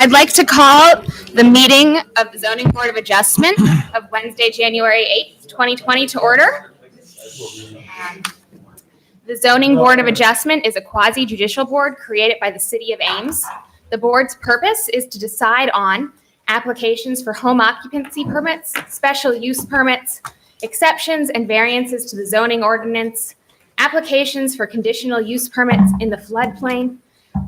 I'd like to call the meeting of the Zoning Board of Adjustment of Wednesday, January 8th, 2020 to order. The Zoning Board of Adjustment is a quasi-judicial board created by the City of Ames. The board's purpose is to decide on applications for home occupancy permits, special use permits, exceptions and variances to the zoning ordinance, applications for conditional use permits in the floodplain,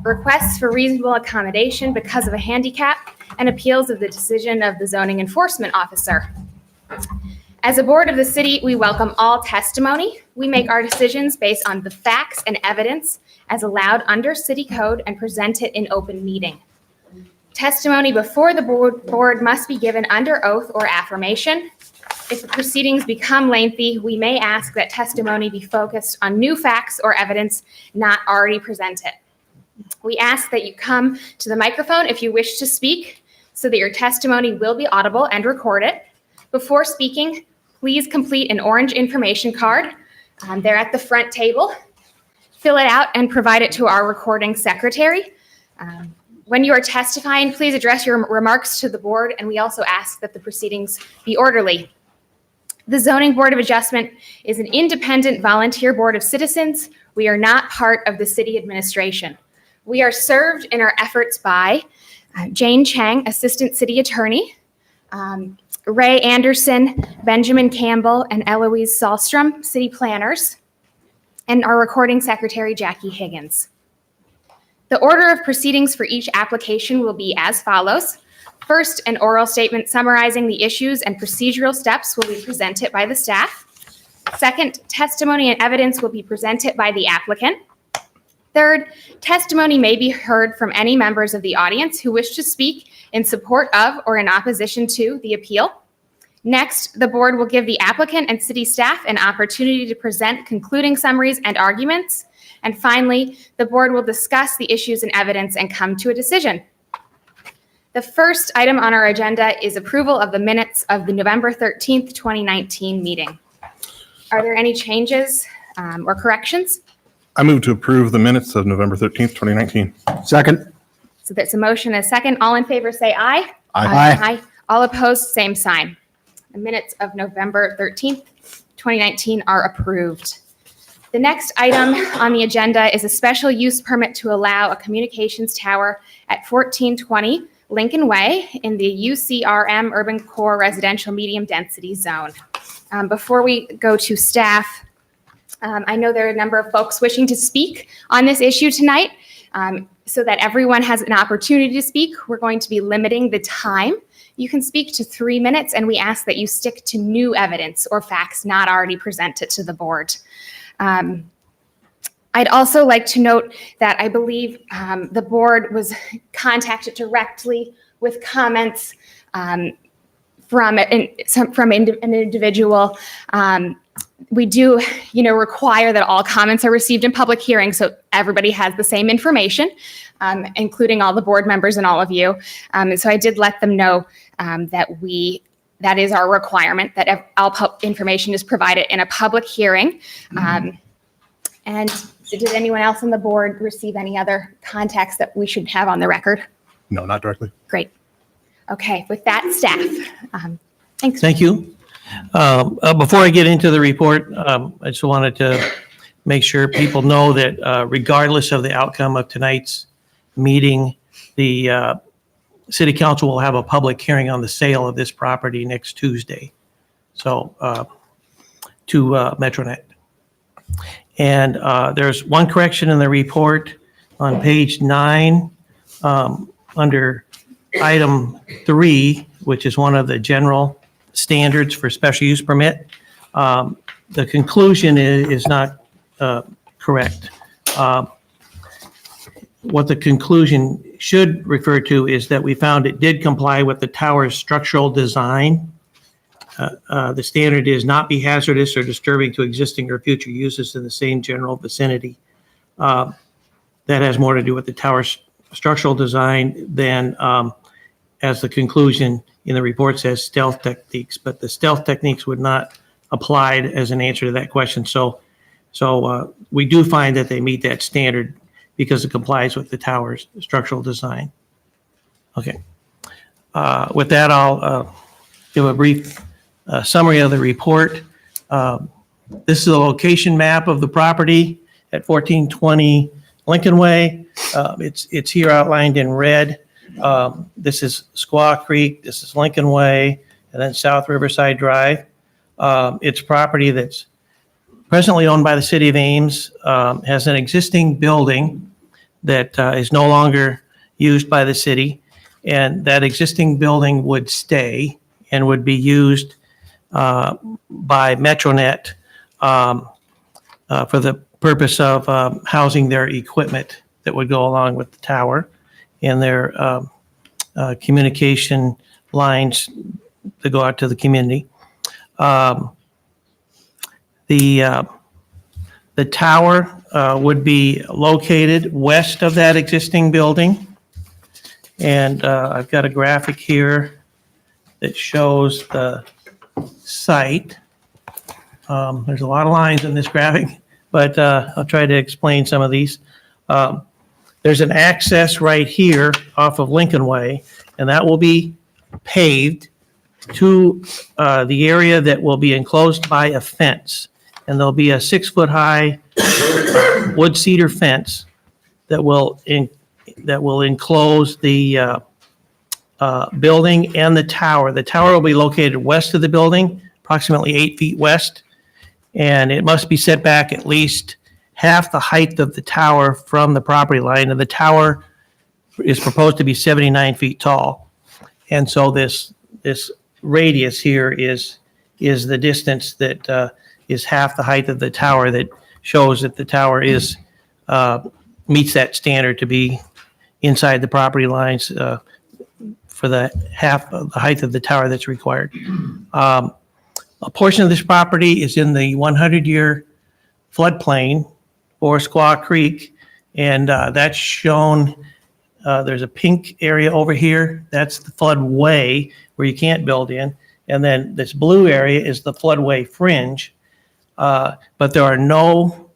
requests for reasonable accommodation because of a handicap, and appeals of the decision of the zoning enforcement officer. As a board of the city, we welcome all testimony. We make our decisions based on the facts and evidence as allowed under city code and present it in open meeting. Testimony before the board must be given under oath or affirmation. If the proceedings become lengthy, we may ask that testimony be focused on new facts or evidence not already presented. We ask that you come to the microphone if you wish to speak so that your testimony will be audible and recorded. Before speaking, please complete an orange information card. They're at the front table. Fill it out and provide it to our recording secretary. When you are testifying, please address your remarks to the board, and we also ask that the proceedings be orderly. The Zoning Board of Adjustment is an independent volunteer board of citizens. We are not part of the city administration. We are served in our efforts by Jane Chang, Assistant City Attorney, Ray Anderson, Benjamin Campbell, and Eloise Sahlstrom, City Planners, and our recording secretary, Jackie Higgins. The order of proceedings for each application will be as follows. First, an oral statement summarizing the issues and procedural steps will be presented by the staff. Second, testimony and evidence will be presented by the applicant. Third, testimony may be heard from any members of the audience who wish to speak in support of or in opposition to the appeal. Next, the board will give the applicant and city staff an opportunity to present concluding summaries and arguments. And finally, the board will discuss the issues and evidence and come to a decision. The first item on our agenda is approval of the minutes of the November 13th, 2019 meeting. Are there any changes or corrections? I move to approve the minutes of November 13th, 2019. Second. So that's a motion and a second. All in favor say aye. Aye. Aye. All opposed, same sign. The minutes of November 13th, 2019 are approved. The next item on the agenda is a special use permit to allow a communications tower at 1420 Lincoln Way in the UCRM Urban Core Residential Medium Density Zone. Before we go to staff, I know there are a number of folks wishing to speak on this issue tonight. So that everyone has an opportunity to speak, we're going to be limiting the time. You can speak to 3 minutes, and we ask that you stick to new evidence or facts not already presented to the board. I'd also like to note that I believe the board was contacted directly with comments from an individual. We do, require that all comments are received in public hearings so everybody has the same information, including all the board members and all of you. So I did let them know that is our requirement, that all information is provided in a public hearing. And did anyone else on the board receive any other contacts that we should have on the record? No, not directly. Great. Okay, with that, staff. Thanks. Thank you. Before I get into the report, I just wanted to make sure people know that regardless of the outcome of tonight's meeting, the City Council will have a public hearing on the sale of this property next Tuesday. So to Metronet. And there's one correction in the report on page 9 under item 3, which is one of the general standards for special use permit. The conclusion is not correct. What the conclusion should refer to is that we found it did comply with the tower's structural design. The standard is not be hazardous or disturbing to existing or future uses in the same general vicinity. That has more to do with the tower's structural design than, as the conclusion in the report says, stealth techniques, but the stealth techniques would not apply as an answer to that question. So we do find that they meet that standard because it complies with the tower's structural design. Okay. With that, I'll give a brief summary of the report. This is a location map of the property at 1420 Lincoln Way. It's here outlined in red. This is Squaw Creek, this is Lincoln Way, and then South Riverside Drive. It's property that's presently owned by the city of Ames, has an existing building that is no longer used by the city, and that existing building would stay and would be used by Metronet for the purpose of housing their equipment that would go along with the tower and their communication lines that go out to the community. The tower would be located west of that existing building. And I've got a graphic here that shows the site. There's a lot of lines in this graphic, but I'll try to explain some of these. There's an access right here off of Lincoln Way, and that will be paved to the area that will be enclosed by a fence. And there'll be a 6-foot-high wood cedar fence that will enclose the building and the tower. The tower will be located west of the building, approximately 8 feet west, and it must be set back at least half the height of the tower from the property line. And the tower is proposed to be 79 feet tall. And so this radius here is the distance that is half the height of the tower, that shows that the tower is meets that standard to be inside the property lines for the half of the height of the tower that's required. A portion of this property is in the 100-year floodplain for Squaw Creek, and that's shown. There's a pink area over here. That's the floodway where you can't build in. And then this blue area is the floodway fringe. But there are no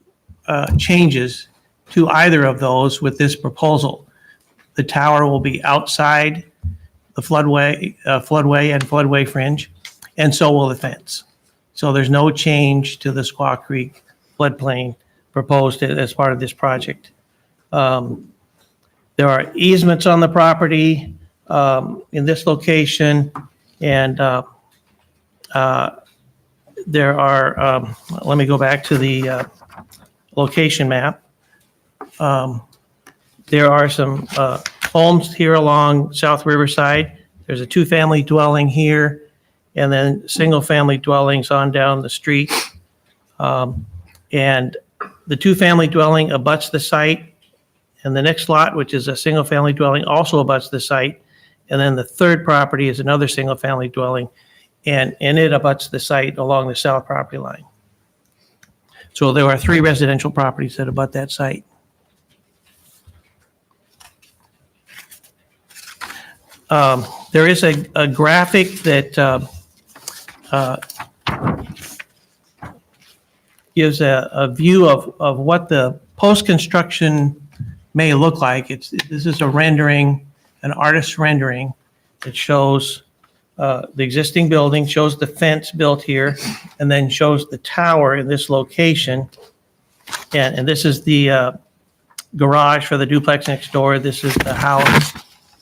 changes to either of those with this proposal. The tower will be outside the floodway and floodway fringe, and so will the fence. So there's no change to the Squaw Creek floodplain proposed as part of this project. There are easements on the property in this location, and there are, let me go back to the location map. There are some homes here along South Riverside. There's a 2-family dwelling here, and then single-family dwellings on down the street. And the 2-family dwelling abuts the site, and the next lot, which is a single-family dwelling, also abuts the site. And then the third property is another single-family dwelling, and it abuts the site along the south property line. So there are 3 residential properties that abut that site. There is a graphic that gives a view of what the post-construction may look like. This is a rendering, an artist's rendering that shows the existing building, shows the fence built here, and then shows the tower in this location. And this is the garage for the duplex next door. This is the house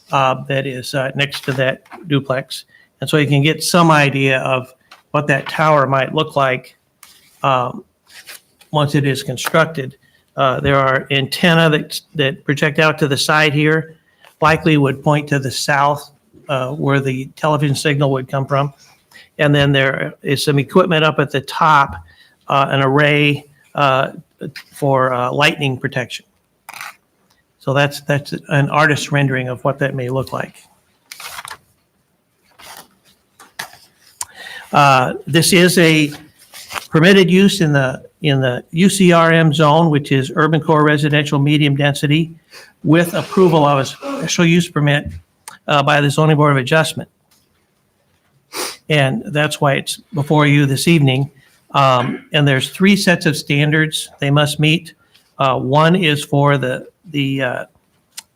that is next to that duplex. And so you can get some idea of what that tower might look like once it is constructed. There are antennae that project out to the side here, likely would point to the south where the television signal would come from. And then there is some equipment up at the top, an array for lightning protection. So that's an artist's rendering of what that may look like. This is a permitted use in the UCRM zone, which is urban core residential medium density, with approval of a special use permit by the Zoning Board of Adjustment. And that's why it's before you this evening. And there's 3 sets of standards they must meet. One is for the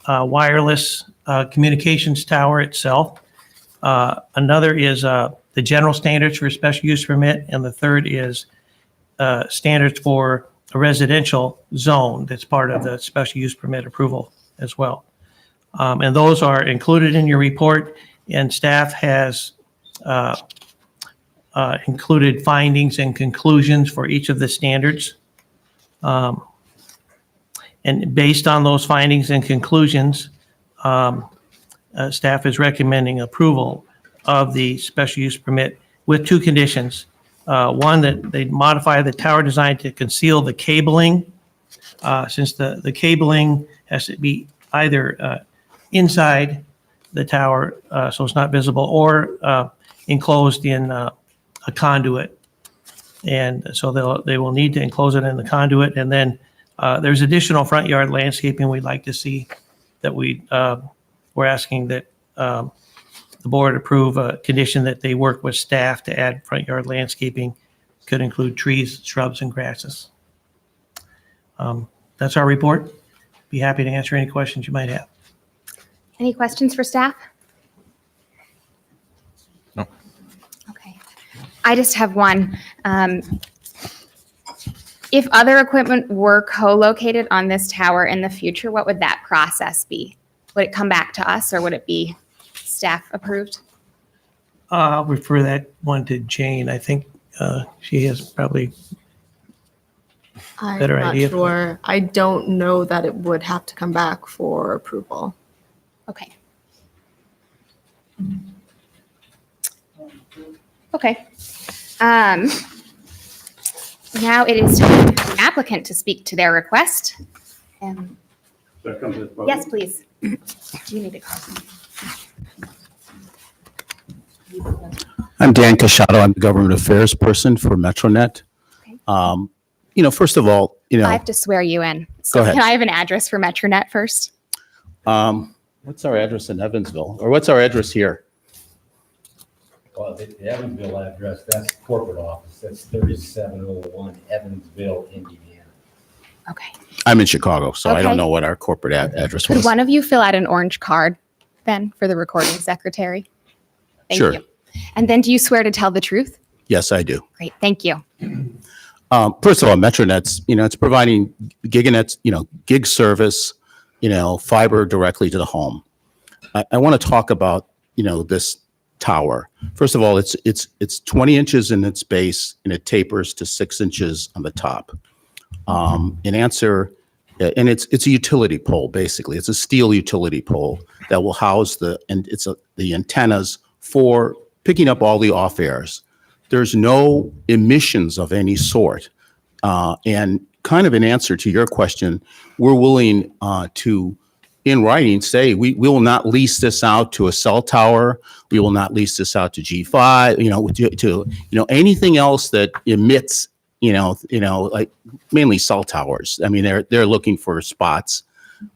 wireless communications tower itself. Another is the general standards for a special use permit, and the third is standards for a residential zone that's part of the special use permit approval as well. And those are included in your report, and staff has included findings and conclusions for each of the standards. And based on those findings and conclusions, staff is recommending approval of the special use permit with two conditions. One, that they modify the tower design to conceal the cabling, since the cabling has to be either inside the tower, so it's not visible, or enclosed in a conduit. And so they will need to enclose it in the conduit. And then there's additional front yard landscaping we'd like to see that we're asking that the board approve a condition that they work with staff to add front yard landscaping. Could include trees, shrubs, and grasses. That's our report. Be happy to answer any questions you might have. Any questions for staff? No. Okay. I just have one. If other equipment were co-located on this tower in the future, what would that process be? Would it come back to us, or would it be staff approved? I'll refer that one to Jane. I think she has probably better I'm not idea. sure. I don't know that it would have to come back for approval. Okay. Okay. Now it is time for the applicant to speak to their request. Yes, please. Do you need to call? I'm Dan Casciato. I'm the government affairs person for MetroNet. Okay. First of all, I have to swear you in. So Go ahead. Can I have an address for MetroNet first? what's our address in Evansville? Or what's our address here? Well, the Evansville address, that's corporate office. That's 3701 Evansville, Indiana. Okay. I'm in Chicago, so I Okay. don't know what our corporate address Could was. one of you fill out an orange card then for the recording secretary? Thank Sure. you. And then do you swear to tell the truth? Yes, I do. Great, thank you. First of all, MetroNet's, it's providing gig service, fiber directly to the home. I want to talk about, this tower. First of all, it's 20 inches in its base and it tapers to 6 inches on the top. And it's a utility pole, basically. It's a steel utility pole that will house the antennas for picking up all the off airs. There's no emissions of any sort. And kind of in answer to your question, we're willing to, in writing, say we will not lease this out to a cell tower. We will not lease this out to G5, to anything else that emits, like mainly cell towers. I mean, they're looking for spots.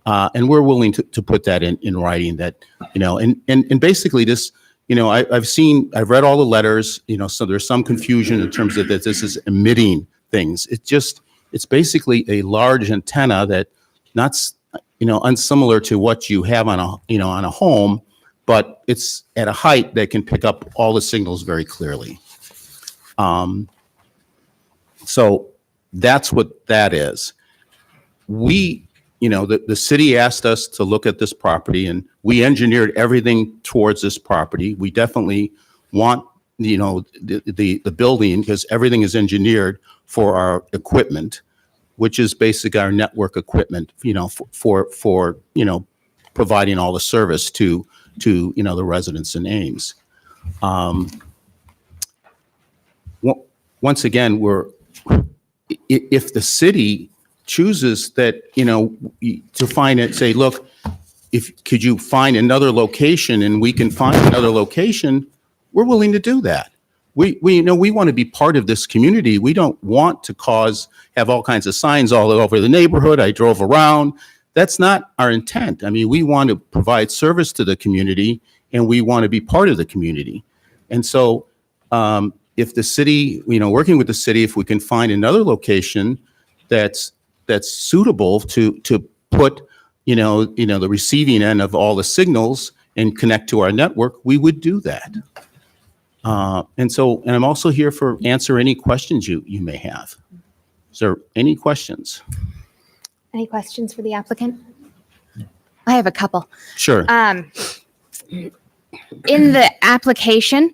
And we're willing to put that in writing that, and basically this, I've read all the letters, so there's some confusion in terms of that this is emitting things. It's basically a large antenna that unsimilar to what you have on a home, but it's at a height that can pick up all the signals very clearly. So that's what that is. The city asked us to look at this property and we engineered everything towards this property. We definitely want, the building because everything is engineered for our equipment, which is basically our network equipment, for providing all the service to the residents in Ames. Once again, if the city chooses that, to find it, say, look, could you find another location and we can find another location, we're willing to do that. We want to be part of this community. We don't want to have all kinds of signs all over the neighborhood. I drove around. That's not our intent. I mean, we want to provide service to the community and we want to be part of the community. And so if the city, working with the city, if we can find another location that's suitable to put the receiving end of all the signals and connect to our network, we would do that. And I'm also here for answer any questions you may have. Is there any questions? Any questions for the applicant? I have a couple. Sure. In the application,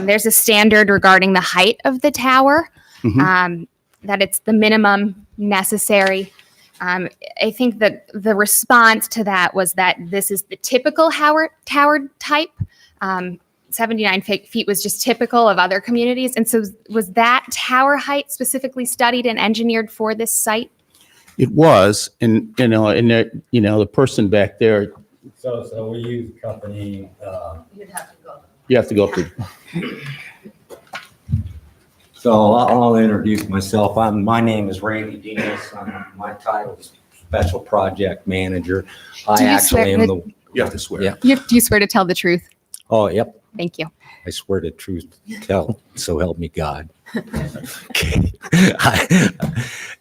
there's a standard regarding the height of the tower, that it's the minimum necessary. I think that the response to that was that this is the typical tower type. 79 feet was just typical of other communities. And so was that tower height specifically studied and engineered for this site? It was, and the person back there, So we use a company, you have to go through. so I'll introduce myself. My name is Randy Demas. My title is Special Project Manager. I actually am the. You have to swear. Yeah. Do you swear to tell the truth? Oh, yep. Thank you. I swear to truth to tell, so help me God. Okay.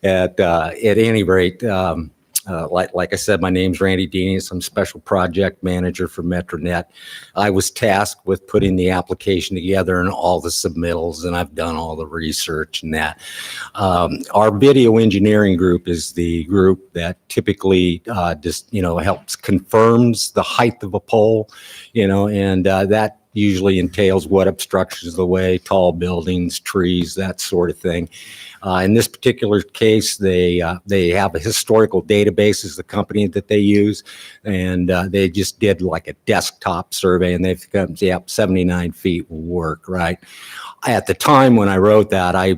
At any rate, like I said, my name's Randy Denis. I'm Special Project Manager for MetroNet. I was tasked with putting the application together and all the submittals, and I've done all the research and that. Our video engineering group is the group that typically helps confirms the height of a pole, and that usually entails what obstructions the way, tall buildings, trees, that sort of thing. In this particular case, they have a historical database is the company that they use, and they just did like a desktop survey, and they've come, 79 feet will work, right? At the time when I wrote that, I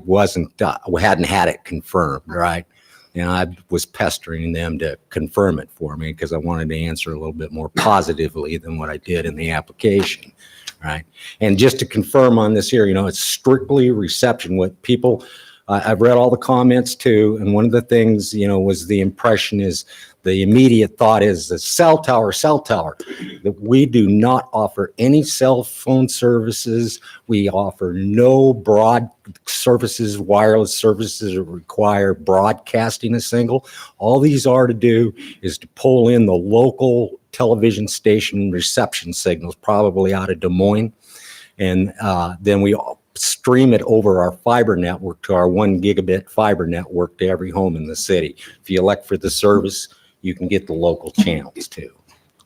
hadn't had it confirmed, right? And I was pestering them to confirm it for me because I wanted to answer a little bit more positively than what I did in the application. Right. And just to confirm on this here, it's strictly reception. What people, I've read all the comments too. And one of the things, was the impression is the immediate thought is the cell tower, that we do not offer any cell phone services. We offer no broad services, wireless services that require broadcasting a signal. All these are to do is to pull in the local television station reception signals, probably out of Des Moines. And then we stream it over our fiber network to our 1 gigabit fiber network to every home in the city. If you elect for the service, you can get the local channels too.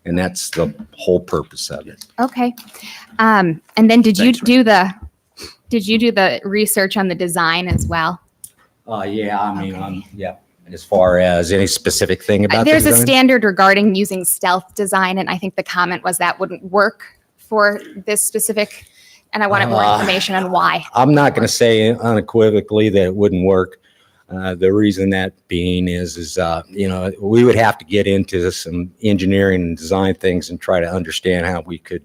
And that's the whole purpose of it. Okay. And then did you do the research on the design as well? Yeah. As far as any specific thing about There's the a design? standard regarding using stealth design, and I think the comment was that wouldn't work for this specific, and I wanted more information on why. I'm not going to say unequivocally that it wouldn't work. The reason that being is we would have to get into some engineering and design things and try to understand how we could,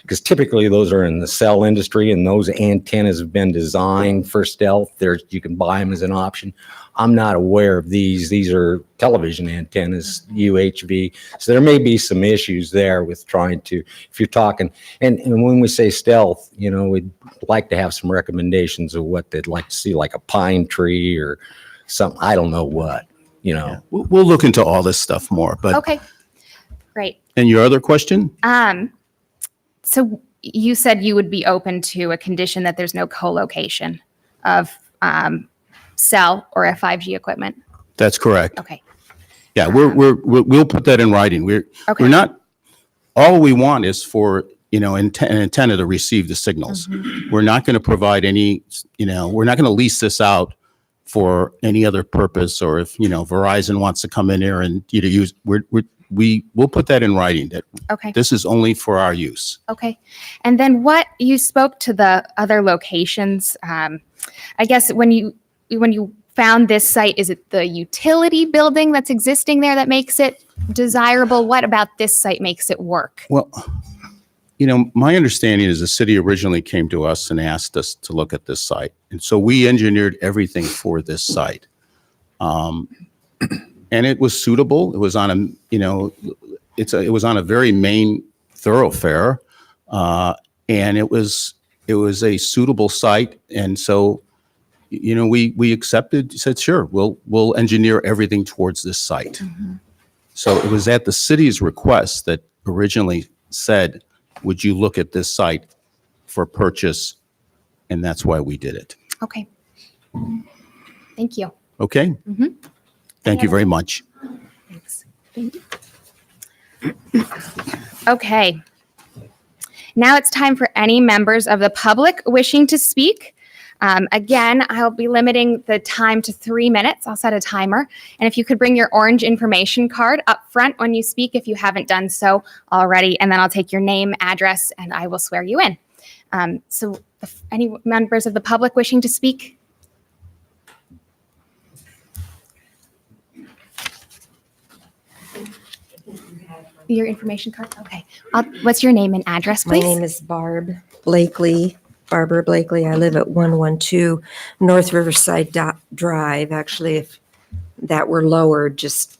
because typically those are in the cell industry and those antennas have been designed for stealth. You can buy them as an option. I'm not aware of these. These are television antennas, UHV. So there may be some issues there with trying to, if you're talking, and when we say stealth, we'd like to have some recommendations of what they'd like to see, like a pine tree or something. I don't know what, Yeah. We'll look into all this stuff more, but. Okay, great. And your other question? So you said you would be open to a condition that there's no co-location of cell or a 5G equipment? That's correct. Okay. Yeah, we'll put that in writing. We're not, all we want is for, an antenna to receive the signals. We're not going to provide any, we're not going to lease this out for any other purpose, or if, Verizon wants to come in here and use, we'll put that in writing that this is only for our use. Okay. And then you spoke to the other locations. I guess when you found this site, is it the utility building that's existing there that makes it desirable? What about this site makes it work? Well, my understanding is the city originally came to us and asked us to look at this site. And so we engineered everything for this site. And it was suitable. It was on it was on a very main thoroughfare. And it was a suitable site. And so, we accepted, said, sure, we'll engineer everything towards this site. So it was at the city's request that originally said, would you look at this site for purchase? And that's why we did it. Okay. Thank you. Okay? Thank you very much. Thanks. Thank you. Okay. Now it's time for any members of the public wishing to speak. Again, I'll be limiting the time to 3 minutes. I'll set a timer. And if you could bring your orange information card up front when you speak, if you haven't done so already, and then I'll take your name, address, and I will swear you in. So if any members of the public wishing to speak? Your information card? Okay. What's your name and address, My please? name is Barb Blakely, Barbara Blakely. I live at 112 North Riverside Drive. Actually, if that were lowered just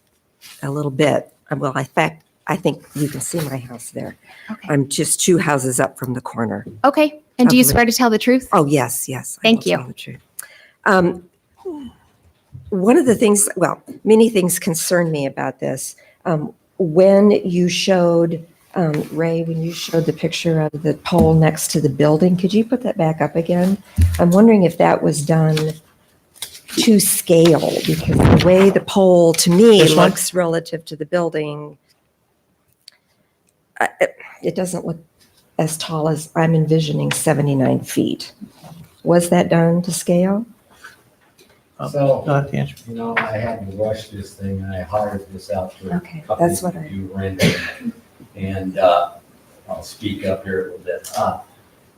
a little bit, well, in fact, I think you can see my house there. Okay. I'm just 2 houses up from the corner. Okay. And do you Lovely. swear to tell the truth? Oh, yes, yes. I Thank will you. tell the truth. One of the things, well, many things concern me about this. When you showed, Ray, when you showed the picture of the pole next to the building, could you put that back up again? I'm wondering if that was done to scale, because the way the pole, to me, This one? looks relative to the building, it doesn't look as tall as I'm envisioning 79 feet. Was that done to scale? So- You'll have to answer. You know, I had to rush this thing, and I hired this out to a Okay, company that's what to I- do rendering. And I'll speak up here a little bit.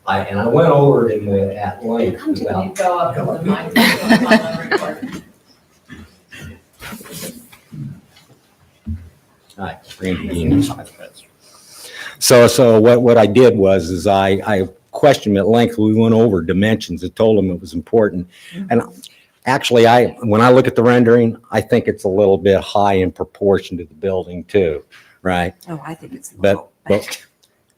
I went over it at length about. Hi, Randy Dean. So what I did was I questioned him at length. We went over dimensions. I told him it was important. And actually, when I look at the rendering, I think it's a little bit high in proportion to the building too, right? Oh, I think it's But low.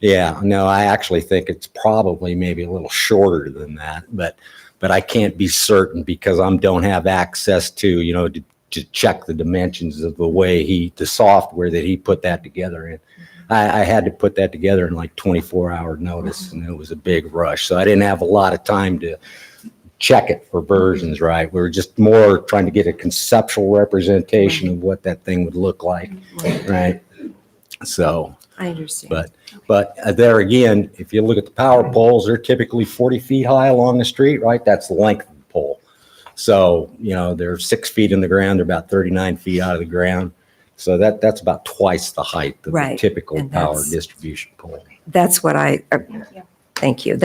yeah, no, I actually think it's probably maybe a little shorter than that, but I can't be certain because I don't have access to, to check the dimensions of the software that he put that together in. I had to put that together in like 24-hour notice, and it was a big rush. So I didn't have a lot of time to check it for versions, right? We were just more trying to get a conceptual representation of what that thing would look like, right? So, I understand. but there again, if you look at the power poles, they're typically 40 feet high along the street, right? That's the length of the pole. So, they're 6 feet in the ground, they're about 39 feet out of the ground. So that's about twice the height of the Right, typical and power that's- distribution pole. That's what Thank you. thank you.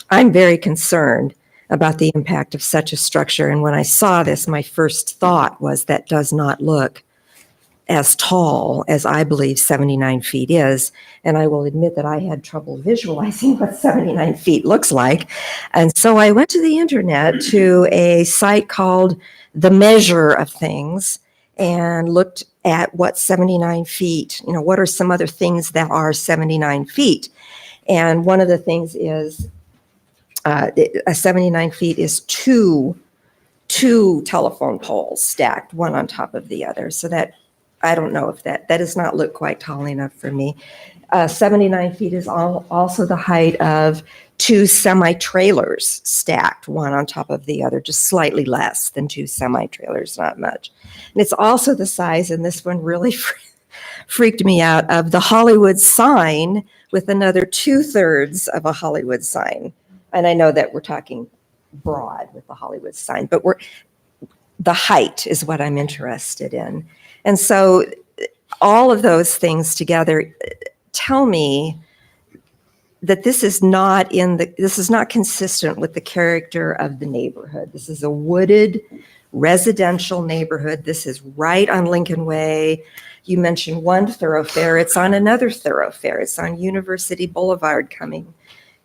I'm very concerned about the impact of such a structure. And when I saw this, my first thought was that does not look as tall as I believe 79 feet is. And I will admit that I had trouble visualizing what 79 feet looks like. And so I went to the internet to a site called The Measure of Things and looked at what 79 feet, what are some other things that are 79 feet? And one of the things is a 79 feet is two telephone poles stacked, one on top of the other. So that, I don't know if that does not look quite tall enough for me. 79 feet is also the height of 2 semi-trailers stacked, one on top of the other, just slightly less than 2 semi-trailers, not much. And it's also the size, and this one really freaked me out, of the Hollywood sign with another 2/3 of a Hollywood sign. And I know that we're talking broad with the Hollywood sign, but the height is what I'm interested in. And so all of those things together tell me that this is not consistent with the character of the neighborhood. This is a wooded residential neighborhood. This is right on Lincoln Way. You mentioned one thoroughfare. It's on another thoroughfare. It's on University Boulevard coming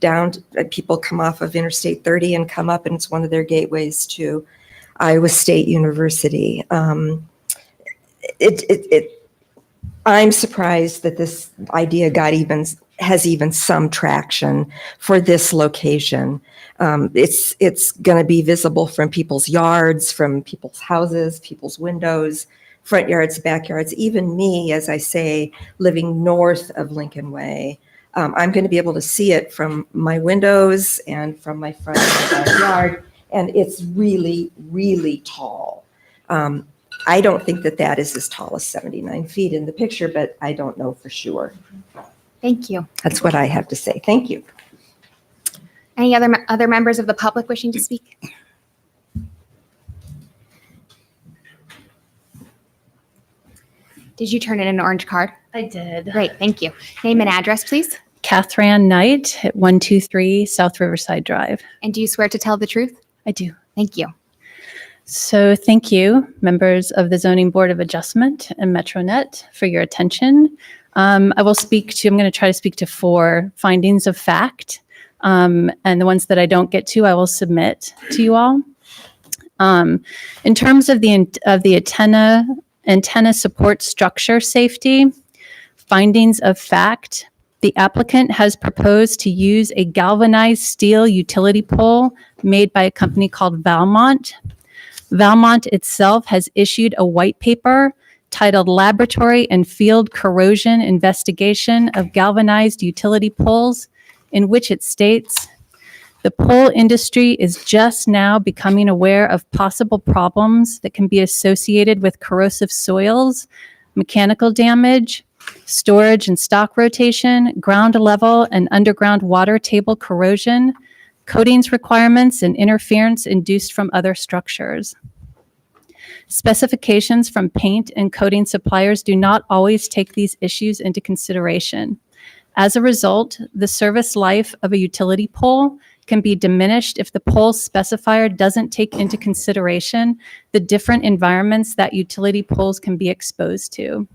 down. People come off of Interstate 30 and come up, and it's one of their gateways to Iowa State University. I'm surprised that this idea has even some traction for this location. It's going to be visible from people's yards, from people's houses, people's windows, front yards, backyards, even me, as I say, living north of Lincoln Way. I'm going to be able to see it from my windows and from my front backyard, and it's really, really tall. I don't think that that is as tall as 79 feet in the picture, but I don't know for sure. Thank you. That's what I have to say. Thank you. Any other members of the public wishing to speak? Did you turn in an orange card? I did. Great, thank you. Name and address, please. Katherine Knight at 123 South Riverside Drive. And do you swear to tell the truth? I do. Thank you. So thank you, members of the Zoning Board of Adjustment and MetroNet, for your attention. I'm going to try to speak to 4 findings of fact. And the ones that I don't get to, I will submit to you all. In terms of the antenna support structure safety, findings of fact, the applicant has proposed to use a galvanized steel utility pole made by a company called Valmont. Valmont itself has issued a white paper titled Laboratory and Field Corrosion Investigation of Galvanized Utility Poles, in which it states, the pole industry is just now becoming aware of possible problems that can be associated with corrosive soils, mechanical damage, storage and stock rotation, ground level and underground water table corrosion, coatings requirements, and interference induced from other structures. Specifications from paint and coating suppliers do not always take these issues into consideration. As a result, the service life of a utility pole can be diminished if the pole specifier doesn't take into consideration the different environments that utility poles can be exposed to.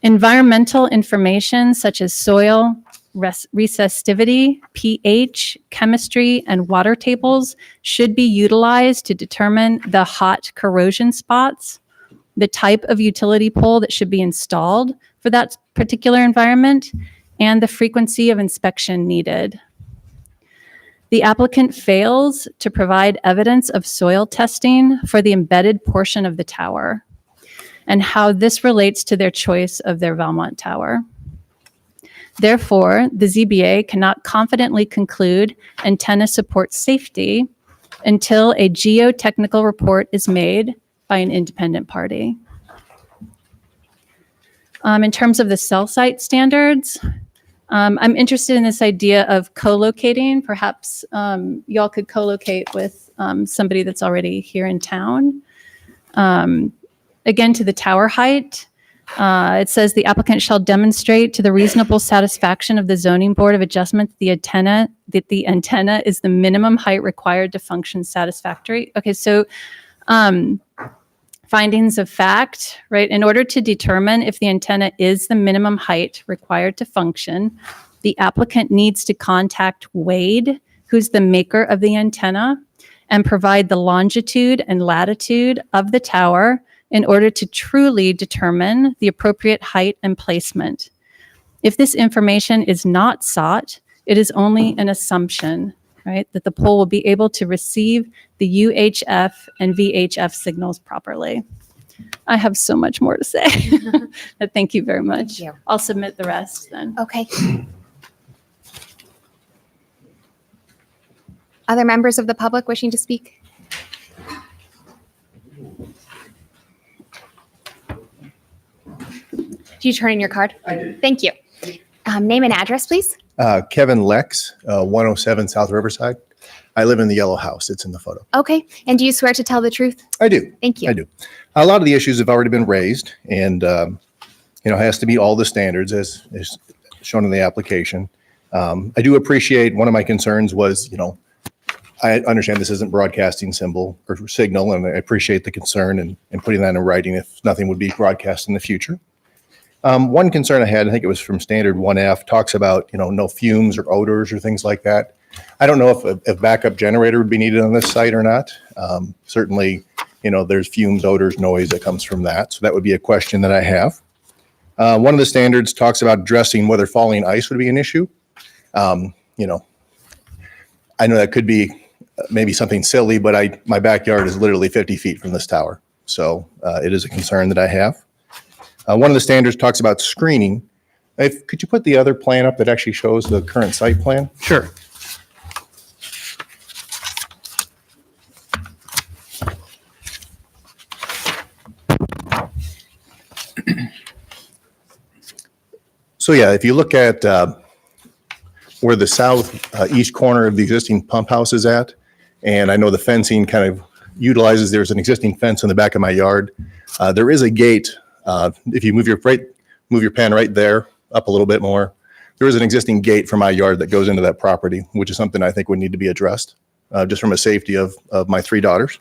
Environmental information such as soil, resistivity, pH, chemistry, and water tables should be utilized to determine the hot corrosion spots, the type of utility pole that should be installed for that particular environment, and the frequency of inspection needed. The applicant fails to provide evidence of soil testing for the embedded portion of the tower and how this relates to their choice of their Valmont tower. Therefore, the ZBA cannot confidently conclude antenna supports safety until a geotechnical report is made by an independent party. In terms of the cell site standards, I'm interested in this idea of co-locating. Perhaps y'all could co-locate with somebody that's already here in town. Again, to the tower height, it says the applicant shall demonstrate to the reasonable satisfaction of the Zoning Board of Adjustment that the antenna is the minimum height required to function satisfactory. Okay, so findings of fact, right? In order to determine if the antenna is the minimum height required to function, the applicant needs to contact Wade, who's the maker of the antenna, and provide the longitude and latitude of the tower in order to truly determine the appropriate height and placement. If this information is not sought, it is only an assumption, right, that the pole will be able to receive the UHF and VHF signals properly. I have so much more to say. But thank you very much. Thank you. I'll submit the rest then. Okay. Other members of the public wishing to speak? Did you turn in your card? I did. Thank you. Name and address, please. Kevin Lex, 107 South Riverside. I live in the yellow house. It's in the photo. Okay. And do you swear to tell the truth? I do. Thank you. I do. A lot of the issues have already been raised and, has to meet all the standards as shown in the application. I do appreciate, one of my concerns was, I understand this isn't broadcasting symbol or signal, and I appreciate the concern and putting that in writing if nothing would be broadcast in the future. One concern I had, I think it was from standard 1F, talks about, no fumes or odors or things like that. I don't know if a backup generator would be needed on this site or not. Certainly, there's fumes, odors, noise that comes from that. So that would be a question that I have. One of the standards talks about addressing whether falling ice would be an issue. I know that could be maybe something silly, but my backyard is literally 50 feet from this tower. So it is a concern that I have. One of the standards talks about screening. Could you put the other plan up that actually shows the current site plan? Sure. So yeah, if you look at where the southeast corner of the existing pump house is at, and I know the fencing kind of utilizes, there's an existing fence in the back of my yard. There is a gate. If you move your pen right there up a little bit more, there is an existing gate from my yard that goes into that property, which is something I think would need to be addressed, just from a safety of my 3 daughters.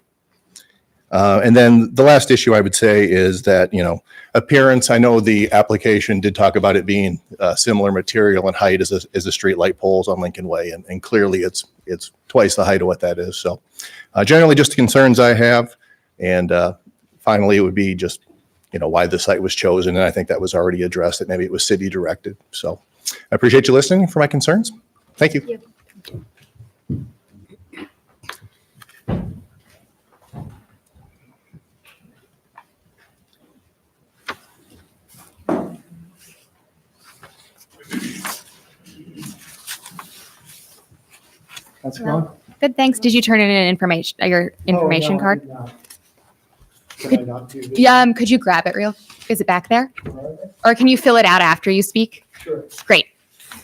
And then the last issue I would say is that, appearance. I know the application did talk about it being similar material and height as the street light poles on Lincoln Way, and clearly it's twice the height of what that is. So generally just the concerns I have. And finally, it would be just, why the site was chosen. And I think that was already addressed, that maybe it was city directed. So I appreciate you listening for my concerns. Thank you. How's it going? Good, thanks. Did you turn in your information card? Could you grab it is it back there? Or can you fill it out after you speak? Sure. Great.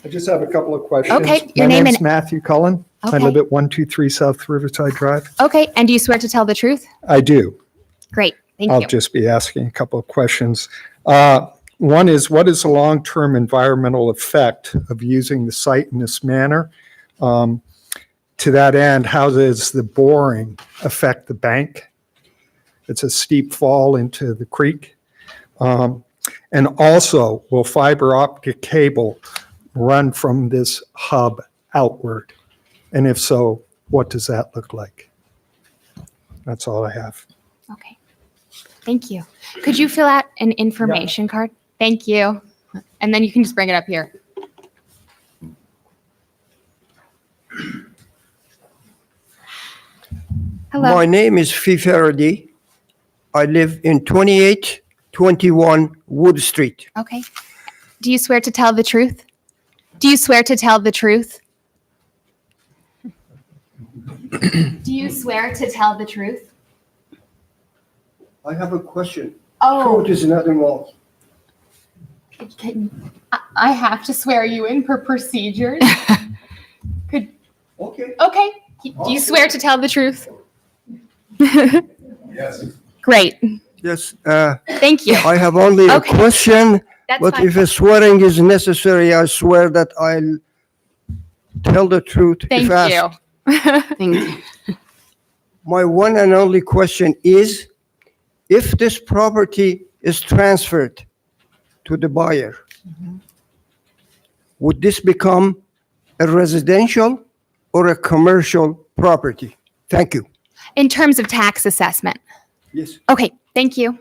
I just have a couple of questions. Okay, your My name name's and- Matthew Cullen. I Okay. live at 123 South Riverside Drive. Okay, and do you swear to tell the truth? I do. Great, thank I'll you. just be asking a couple of questions. One is, what is the long-term environmental effect of using the site in this manner? To that end, how does the boring affect the bank? It's a steep fall into the creek. And also, will fiber optic cable run from this hub outward? And if so, what does that look like? That's all I have. Okay, thank you. Could you fill out an information card? Thank you. And then you can just bring it up here. Hello. My name is Fiferdi. I live in 2821 Wood Street. Okay. Do you swear to tell the truth? Do you swear to tell the truth? Do you swear to tell the truth? I have a question. Oh, Truth is not involved. I have to swear you in for procedures. Okay. Okay. Do you swear to tell the truth? Yes. Great. Yes, Thank you. I have only a Okay. question, That's but fine. if a swearing is necessary, I swear that I'll tell the truth Thank if asked. you. My one and only question is, if this property is transferred to the buyer, would this become a residential or a commercial property? Thank you. In terms of tax assessment. Yes. Okay, thank you.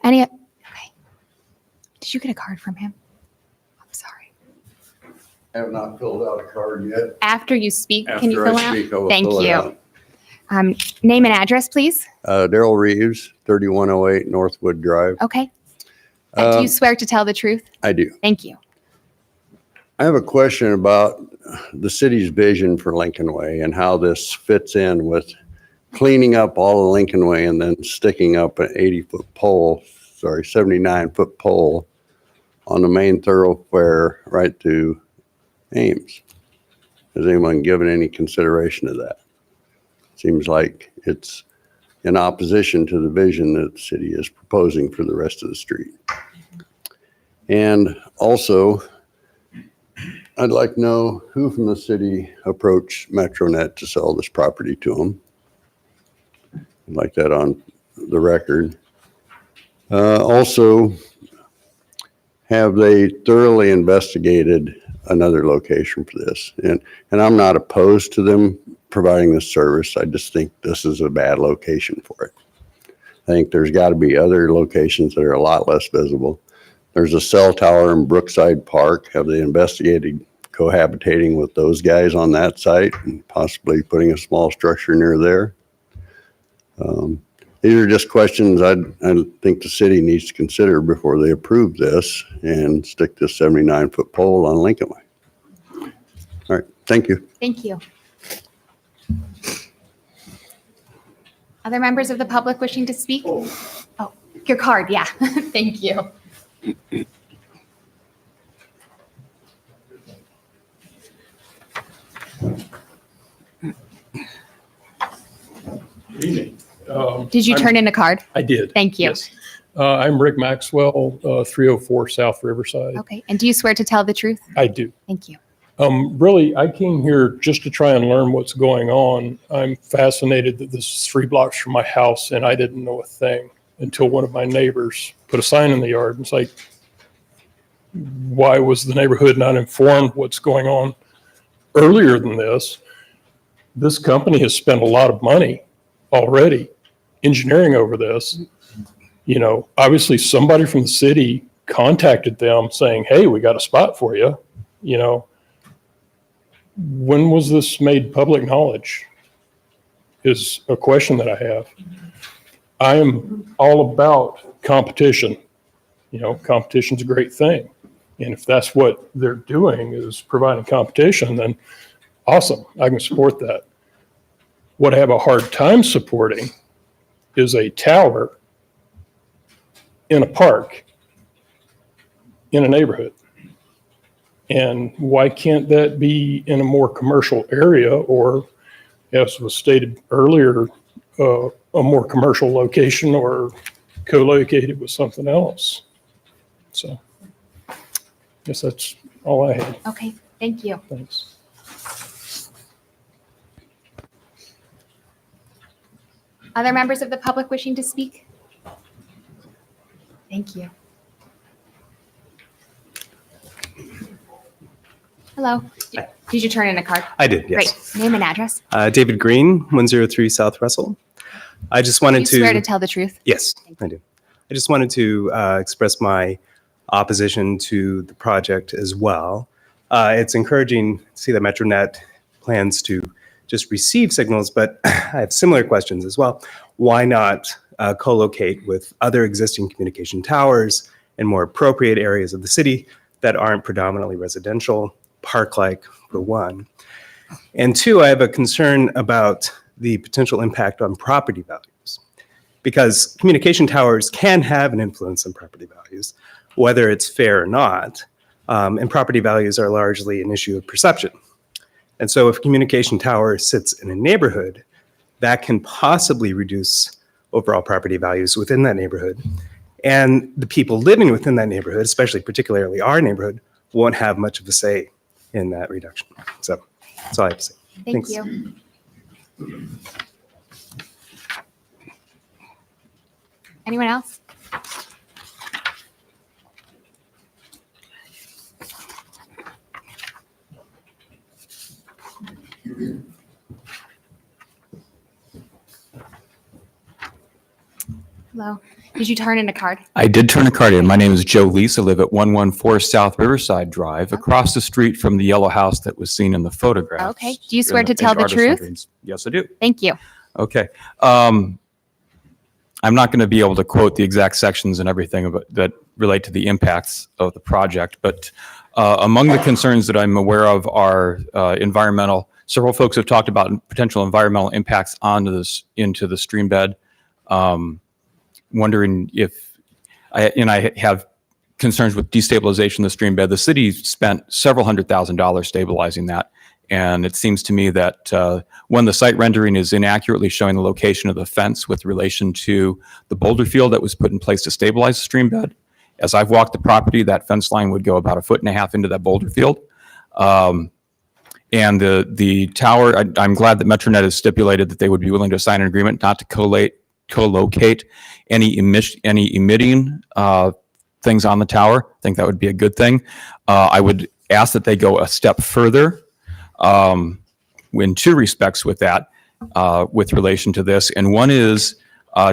Okay. Okay. Did you get a card from him? I'm sorry. I have not filled out a card yet. After you speak, can you After fill I it out? speak, I will Thank fill it you. out. Name and address, please. Daryl Reeves, 3108 Northwood Drive. Okay. And do Um, you swear to tell the truth? I do. Thank you. I have a question about the city's vision for Lincoln Way and how this fits in with cleaning up all of Lincoln Way and then sticking up an 79-foot pole on the main thoroughfare right to Ames. Has anyone given any consideration to that? Seems like it's in opposition to the vision that the city is proposing for the rest of the street. And also, I'd like to know who from the city approached MetroNet to sell this property to them. I'd like that on the record. Also, have they thoroughly investigated another location for this? And I'm not opposed to them providing this service. I just think this is a bad location for it. I think there's got to be other locations that are a lot less visible. There's a cell tower in Brookside Park. Have they investigated cohabitating with those guys on that site and possibly putting a small structure near there? These are just questions I think the city needs to consider before they approve this and stick this 79-foot pole on Lincoln Way. All right, thank you. Thank you. Other members of the public wishing to speak? Oh, your card, yeah. Thank you. Good evening. Did you turn in a card? I did. Thank you. Yes. I'm Rick Maxwell, 304 South Riverside. Okay, and do you swear to tell the truth? I do. Thank you. Really, I came here just to try and learn what's going on. I'm fascinated that this is 3 blocks from my house, and I didn't know a thing until one of my neighbors put a sign in the yard. And it's like, why was the neighborhood not informed what's going on earlier than this? This company has spent a lot of money already engineering over this. You know, obviously somebody from the city contacted them saying, hey, we got a spot for you. You know, when was this made public knowledge is a question that I have. I am all about competition. You know, competition's a great thing. And if that's what they're doing is providing competition, then awesome, I can support that. What I have a hard time supporting is a tower in a park in a neighborhood. And why can't that be in a more commercial area, or, as was stated earlier, a more commercial location or co-located with something else? So I guess that's all I had. Okay, thank you. Thanks. Other members of the public wishing to speak? Thank you. Hello. Did you turn in a card? I did, yes. Great. Name and address. David Green, 103 South Russell. I just wanted Do you swear to tell the truth? Yes, I do. I just wanted to express my opposition to the project as well. It's encouraging to see that MetroNet plans to just receive signals, but I have similar questions as well. Why not co-locate with other existing communication towers in more appropriate areas of the city that aren't predominantly residential, park-like, for one? And two, I have a concern about the potential impact on property values, because communication towers can have an influence on property values, whether it's fair or not. And property values are largely an issue of perception. And so if a communication tower sits in a neighborhood, that can possibly reduce overall property values within that neighborhood. And the people living within that neighborhood, especially particularly our neighborhood, won't have much of a say in that reduction. So that's all I have to say. Thank Thanks. you. Anyone else? Hello. Did you turn in a card? I did turn a card in. My name is Joe Leese. I live at 114 South Riverside Drive, across the street from the yellow house that was seen in the photograph. Okay. Do you swear to tell the truth? Yes, I do. Thank you. Okay. I'm not going to be able to quote the exact sections and everything that relate to the impacts of the project, but among the concerns that I'm aware of are environmental. Several folks have talked about potential environmental impacts into the stream bed. Wondering if I have concerns with destabilization of the stream bed. The city spent several $100,000 stabilizing that. And it seems to me that when the site rendering is inaccurately showing the location of the fence with relation to the boulder field that was put in place to stabilize the stream bed, as I've walked the property, that fence line would go about 1.5 feet into that boulder field. And the tower, I'm glad that MetroNet has stipulated that they would be willing to sign an agreement not to co-locate any emitting things on the tower. I think that would be a good thing. I would ask that they go a step further in two respects with that, with relation to this. And one is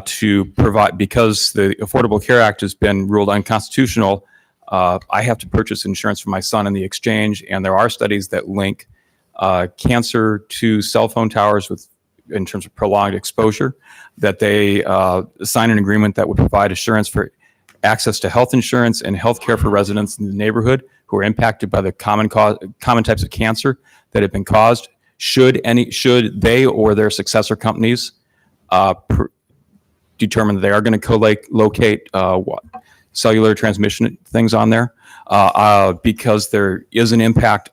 to provide, because the Affordable Care Act has been ruled unconstitutional, I have to purchase insurance for my son in the exchange, and there are studies that link cancer to cell phone towers in terms of prolonged exposure, that they sign an agreement that would provide assurance for access to health insurance and health care for residents in the neighborhood who are impacted by the common types of cancer that have been caused, should they or their successor companies determine that they are going to co-locate cellular transmission things on there, because there is an impact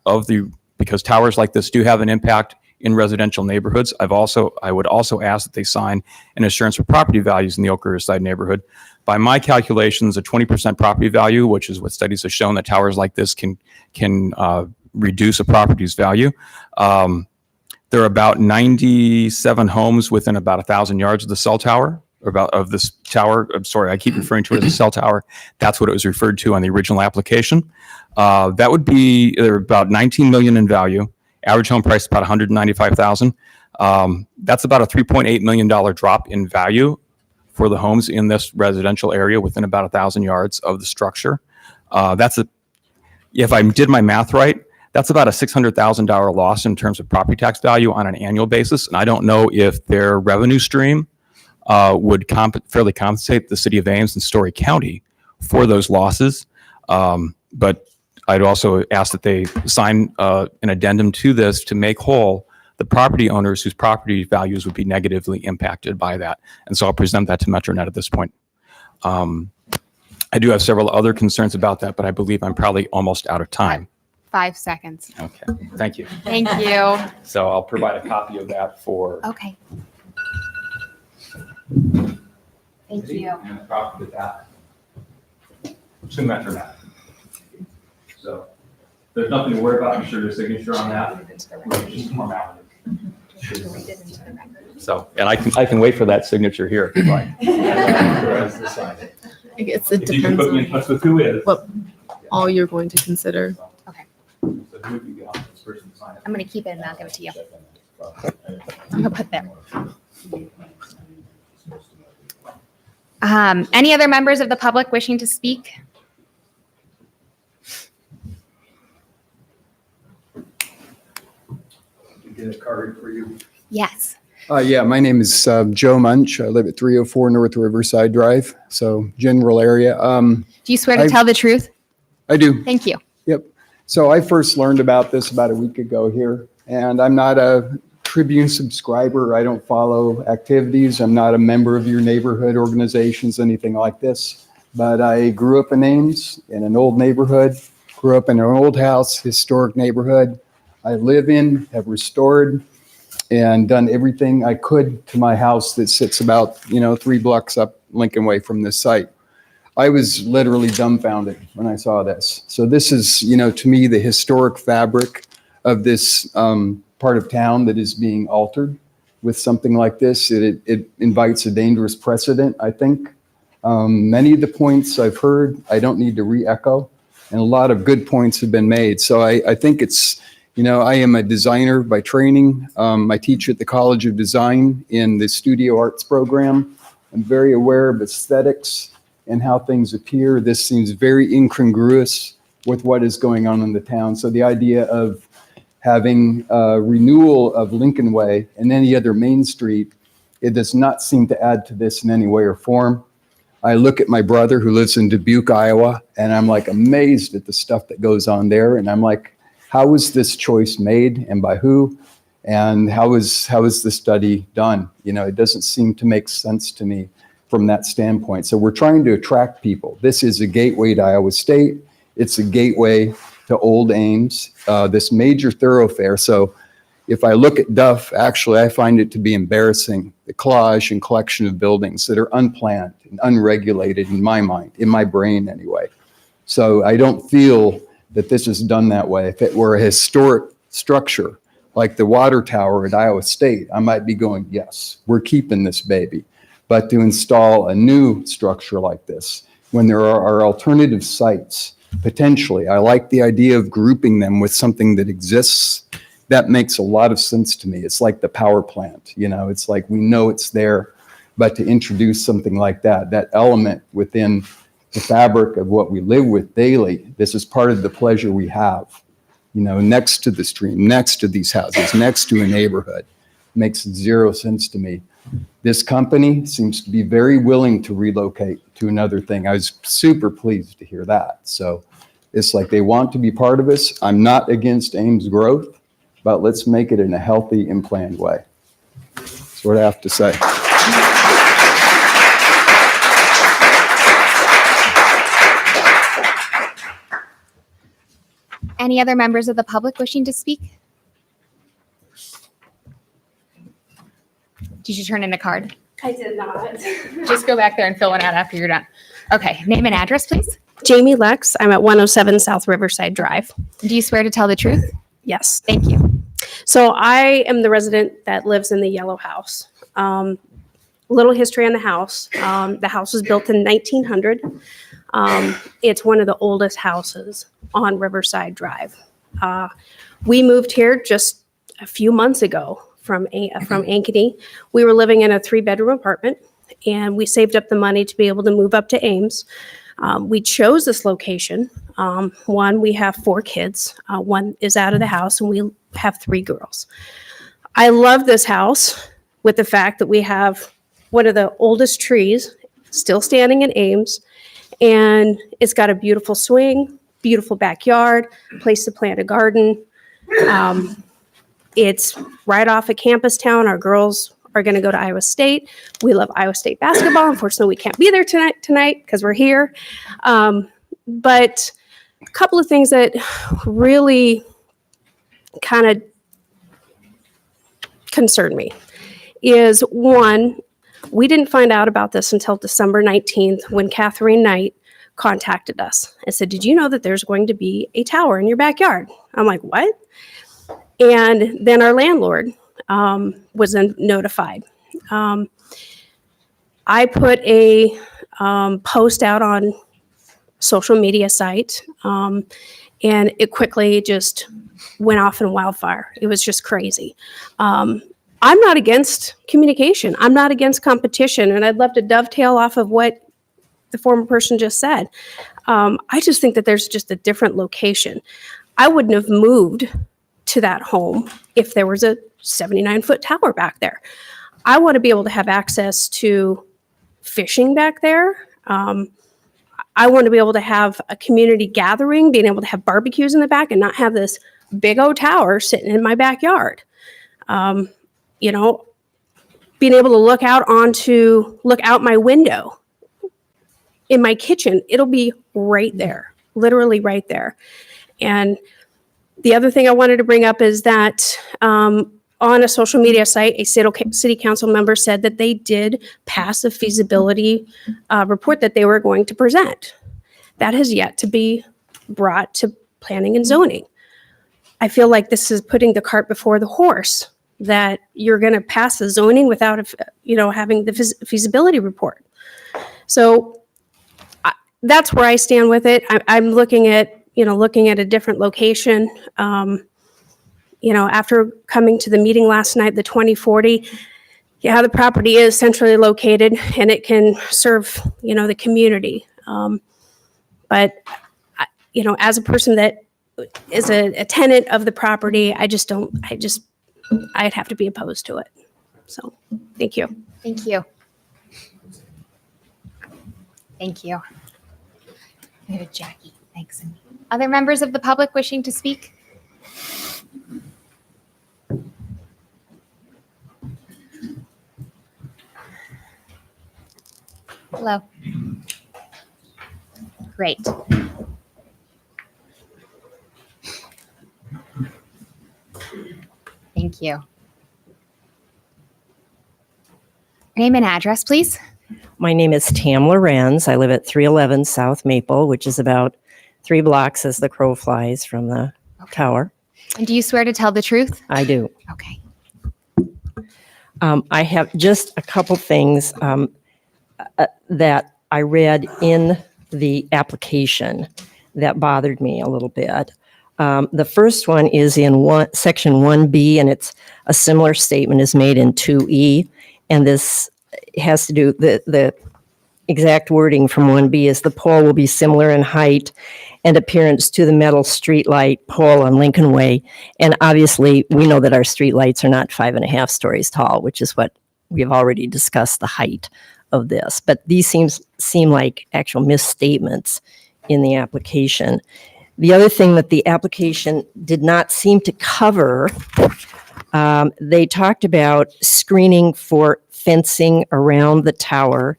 because towers like this do have an impact in residential neighborhoods. I would also ask that they sign an assurance for property values in the Oak Riverside neighborhood. By my calculations, a 20% property value, which is what studies have shown that towers like this can reduce a property's value. There are about 97 homes within about 1,000 yards of the cell tower, of this tower. I'm sorry, I keep referring to it as a cell tower. That's what it was referred to on the original application. That would be, they're about 19 million in value. Average home price about 195,000. That's about a $3.8 million drop in value for the homes in this residential area within about 1,000 yards of the structure. If I did my math right, that's about a $600,000 loss in terms of property tax value on an annual basis. And I don't know if their revenue stream would fairly compensate the city of Ames and Story County for those losses. But I'd also ask that they sign an addendum to this to make whole the property owners whose property values would be negatively impacted by that. And so I'll present that to MetroNet at this point. I do have several other concerns about that, but I believe I'm probably almost out of time. 5 seconds. Okay, thank you. Thank you. So I'll provide a copy of that for. Okay. Thank you. And a copy of that to MetroNet. So there's nothing to worry about. I'm sure there's a signature on that. It's just a formality. So, and I can wait for that signature here if you'd like. I guess it If you can depends put me in on touch with who is. what all you're going to consider. Okay. So who would be the office person to sign it? I'm going to keep it and I'll give it to you. I'm going to put there. Any other members of the public wishing to speak? Get a card for you. Yes. Yeah, my name is Joe Munch. I live at 304 North Riverside Drive, so general area. Do you swear to I- tell the truth? I do. Thank you. Yep. So I first learned about this about a week ago here, and I'm not a Tribune subscriber. I don't follow activities. I'm not a member of your neighborhood organizations, anything like this. But I grew up in Ames, in an old neighborhood, grew up in an old house, historic neighborhood. I live in, have restored, and done everything I could to my house that sits about, 3 blocks up Lincoln Way from this site. I was literally dumbfounded when I saw this. So this is, to me, the historic fabric of this part of town that is being altered with something like this. It invites a dangerous precedent, I think. Many of the points I've heard, I don't need to re-echo, and a lot of good points have been made. So I think it's, I am a designer by training. I teach at the College of Design in the Studio Arts program. I'm very aware of aesthetics and how things appear. This seems very incongruous with what is going on in the town. So the idea of having a renewal of Lincoln Way and any other main street, it does not seem to add to this in any way or form. I look at my brother who lives in Dubuque, Iowa, and I'm like amazed at the stuff that goes on there. And I'm like, how was this choice made and by who? And how is the study done? It doesn't seem to make sense to me from that standpoint. So we're trying to attract people. This is a gateway to Iowa State. It's a gateway to Old Ames, this major thoroughfare. So if I look at Duff, actually, I find it to be embarrassing, the collage and collection of buildings that are unplanned and unregulated in my mind, in my brain anyway. So I don't feel that this is done that way. If it were a historic structure like the water tower at Iowa State, I might be going, yes, we're keeping this baby. But to install a new structure like this, when there are alternative sites, potentially, I like the idea of grouping them with something that exists. That makes a lot of sense to me. It's like the power plant, it's like we know it's there, but to introduce something like that element within the fabric of what we live with daily. This is part of the pleasure we have, next to the stream, next to these houses, next to a neighborhood. Makes zero sense to me. This company seems to be very willing to relocate to another thing. I was super pleased to hear that. So it's like they want to be part of us. I'm not against Ames growth, but let's make it in a healthy and planned way. That's what I have to say. Any other members of the public wishing to speak? Did you turn in a card? I did not. Just go back there and fill one out after you're done. Okay, name and address, please. Jamie Lex. I'm at 107 South Riverside Drive. Do you swear to tell the truth? Yes. Thank you. So I am the resident that lives in the yellow house. Little history on the house. The house was built in 1900. It's one of the oldest houses on Riverside Drive. We moved here just a few months ago from Ankeny. We were living in a 3-bedroom apartment, and we saved up the money to be able to move up to Ames. We chose this location. One, we have 4 kids. One is out of the house, and we have 3 girls. I love this house with the fact that we have one of the oldest trees still standing in Ames, and it's got a beautiful swing, beautiful backyard, place to plant a garden. It's right off of campus town. Our girls are going to go to Iowa State. We love Iowa State basketball. Unfortunately, we can't be there tonight because we're here. But a couple of things that really kind of concern me is, one, we didn't find out about this until December 19th when Katherine Knight contacted us and said, "Did you know that there's going to be a tower in your backyard?" I'm like, "What?" And then our landlord was then notified. I put a post out on social media site, and it quickly just went off in wildfire. It was just crazy. I'm not against communication. I'm not against competition, and I'd love to dovetail off of what the former person just said. I just think that there's just a different location. I wouldn't have moved to that home if there was a 79-foot tower back there. I want to be able to have access to fishing back there. I want to be able to have a community gathering, being able to have barbecues in the back and not have this big old tower sitting in my backyard. Being able to look out my window in my kitchen, it'll be right there, literally right there. And the other thing I wanted to bring up is that on a social media site, a city council member said that they did pass a feasibility report that they were going to present. That has yet to be brought to planning and zoning. I feel like this is putting the cart before the horse, that you're going to pass the zoning without, having the feasibility report. So that's where I stand with it. I'm looking at a different location. After coming to the meeting last night, the 2040, the property is centrally located and it can serve, the community. But as a person that is a tenant of the property, I'd have to be opposed to it. So, thank you. Thank you. Thank you. We have Jackie. Thanks. Other members of the public wishing to speak? Hello. Great. Thank you. Name and address, please. My name is Tam Lorenz. I live at 311 South Maple, which is about 3 blocks as the crow flies from the tower. And do you swear to tell the truth? I do. Okay. I have just a couple things that I read in the application that bothered me a little bit. The first one is in section 1B, and it's a similar statement is made in 2E, and this has to do the exact wording from 1B is the pole will be similar in height and appearance to the metal streetlight pole on Lincoln Way. And obviously, we know that our streetlights are not 5.5 stories tall, which is what we've already discussed the height of this. But these seem like actual misstatements in the application. The other thing that the application did not seem to cover, they talked about screening for fencing around the tower,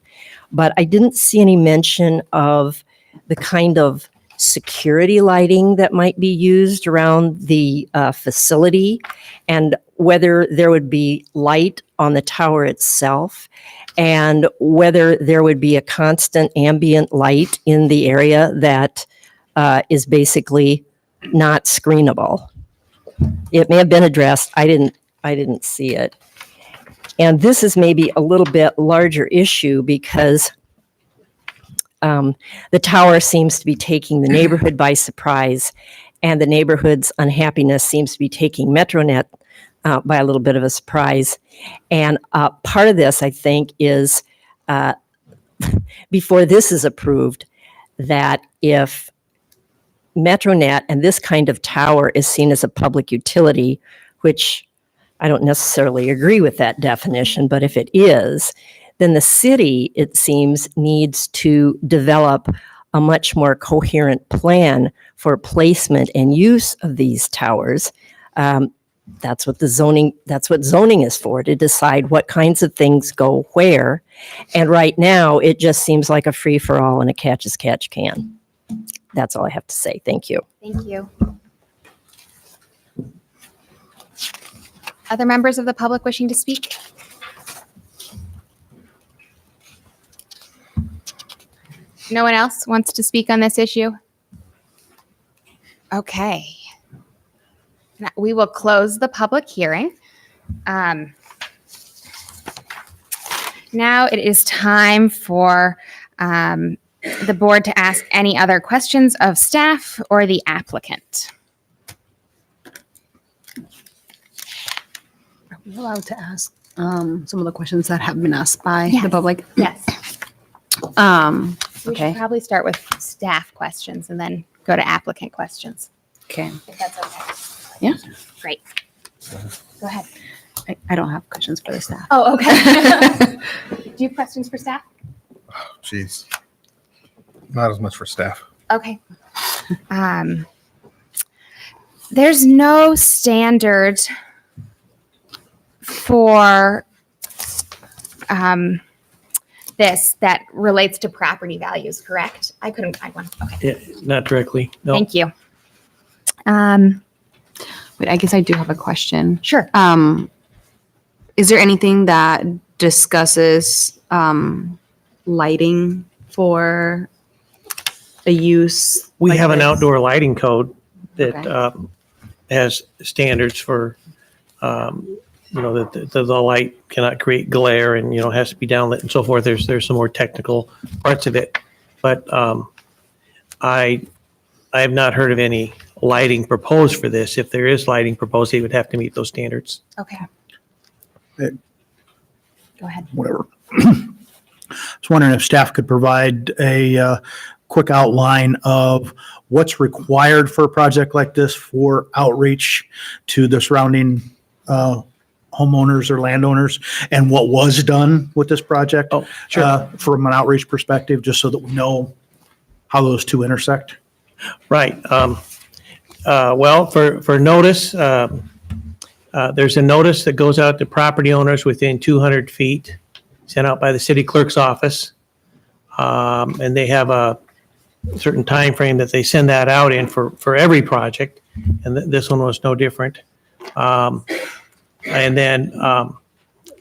but I didn't see any mention of the kind of security lighting that might be used around the facility, and whether there would be light on the tower itself, and whether there would be a constant ambient light in the area that is basically not screenable. It may have been addressed. I didn't see it. And this is maybe a little bit larger issue because the tower seems to be taking the neighborhood by surprise, and the neighborhood's unhappiness seems to be taking MetroNet by a little bit of a surprise. And part of this, I think, is before this is approved, that if MetroNet and this kind of tower is seen as a public utility, which I don't necessarily agree with that definition, but if it is, then the city, it seems, needs to develop a much more coherent plan for placement and use of these towers. That's what zoning is for, to decide what kinds of things go where. And right now, it just seems like a free-for-all and a catch-as-catch can. That's all I have to say. Thank you. Thank you. Other members of the public wishing to speak? No one else wants to speak on this issue? Okay. Now, we will close the public hearing. Now it is time for the board to ask any other questions of staff or the applicant. Are we allowed to ask some of the questions that have been asked by Yes. the public? Yes. We Okay. should probably start with staff questions and then go to applicant questions, Okay. if that's okay. Yeah. Great. Go ahead. I don't have questions for the staff. Oh, okay. Do you have questions for staff? Jeez. Not as much for staff. Okay. There's no standard for this that relates to property values, correct? I couldn't find one. Okay. Yeah, not directly. No. Thank you. Wait, I guess I do have a question. Sure. Is there anything that discusses lighting for a use? We like have an this? outdoor lighting code that Okay. has standards for, that the light cannot create glare and, has to be downlit and so forth. There's some more technical parts of it. But I have not heard of any lighting proposed for this. If there is lighting proposed, it would have to meet those standards. Okay. Hey. Go ahead. Whatever. I was wondering if staff could provide a quick outline of what's required for a project like this for outreach to the surrounding homeowners or landowners, and what was done with this project. Oh, sure. From an outreach perspective, just so that we know how those two intersect. Right. Well, for notice, there's a notice that goes out to property owners within 200 feet, sent out by the city clerk's office. And they have a certain time frame that they send that out in for every project. And this one was no different. And then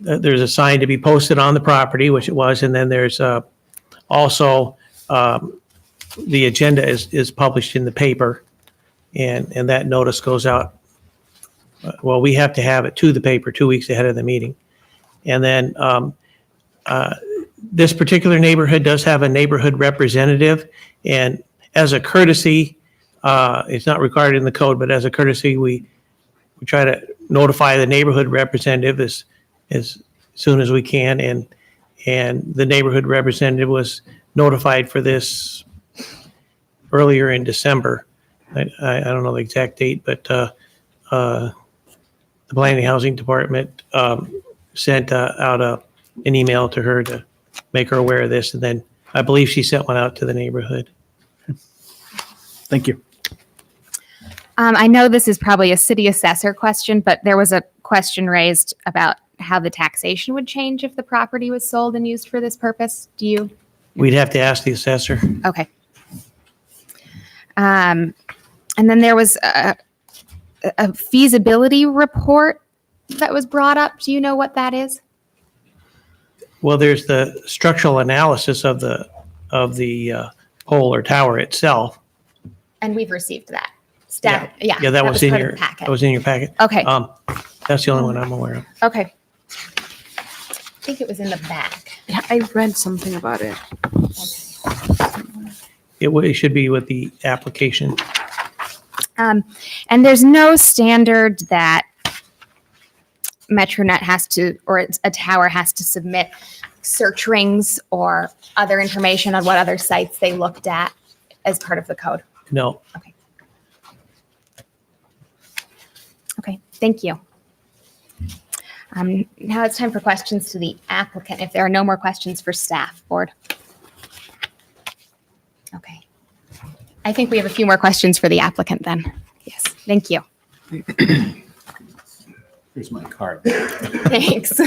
there's a sign to be posted on the property, which it was. And then there's also the agenda is published in the paper. And that notice goes out. Well, we have to have it to the paper 2 weeks ahead of the meeting. And then this particular neighborhood does have a neighborhood representative. And as a courtesy, it's not required in the code, but as a courtesy, we try to notify the neighborhood representative as soon as we can. And the neighborhood representative was notified for this earlier in December. I don't know the exact date, but the Planning and Housing Department sent out an email to her to make her aware of this, and then I believe she sent one out to the neighborhood. Thank you. I know this is probably a city assessor question, but there was a question raised about how the taxation would change if the property was sold and used for this purpose. Do you? We'd have to ask the assessor. Okay. And then there was a feasibility report that was brought up. Do you know what that is? Well, there's the structural analysis of the pole or tower itself. And we've received that. Staff, yeah. Yeah, that was in part of your the packet. that was in your packet. Okay. That's the only one I'm aware of. Okay. I think it was in the back. Yeah, I read something about it. It should be with the application. And there's no standard that MetroNet has to, or a tower has to submit search rings or other information on what other sites they looked at as part of the code. No. Okay, thank you. Now it's time for questions to the applicant. If there are no more questions for staff, board. Okay. I think we have a few more questions for the applicant then. Yes, thank you. Here's my card. Thanks.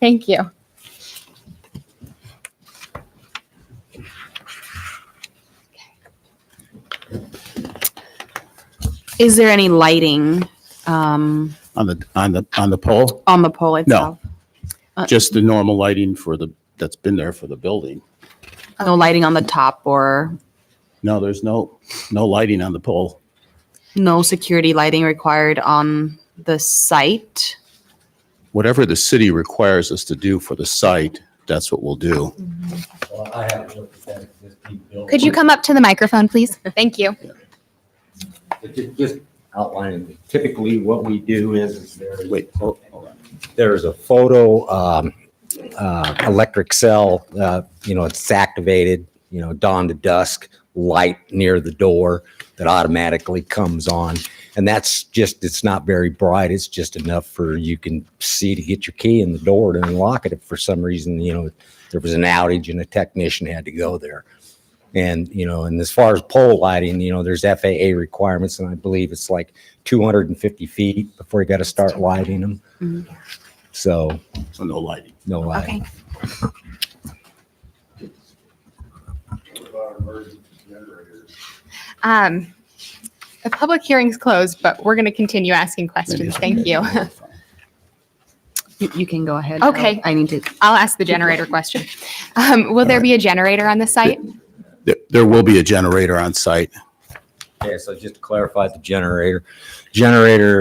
Thank you. Is there any lighting On the pole? on the pole itself? Just the normal lighting that's been there for the building. No lighting on the top or No, there's no lighting on the pole. no security lighting required on the site? Whatever the city requires us to do for the site, that's what we'll do. Well, I haven't looked at that existing building. Could you come up to the microphone, please? Thank you. Just outlining, typically what we do is there's. Wait, hold on. There's a photo electric cell, it's activated, dawn to dusk, light near the door that automatically comes on. And it's not very bright. It's just enough for you can see to get your key in the door to unlock it. If for some reason, there was an outage and a technician had to go there. And, and as far as pole lighting, there's FAA requirements, and I believe it's like 250 feet before you got to start lighting them. Mm-hmm. So no lighting. No lighting. Okay. The public hearing's closed, but we're going to continue asking questions. Thank you. You can go ahead. Okay. I'll ask the generator question. Will there be a generator on the site? There will be a generator on site. Yeah, so just to clarify the generator,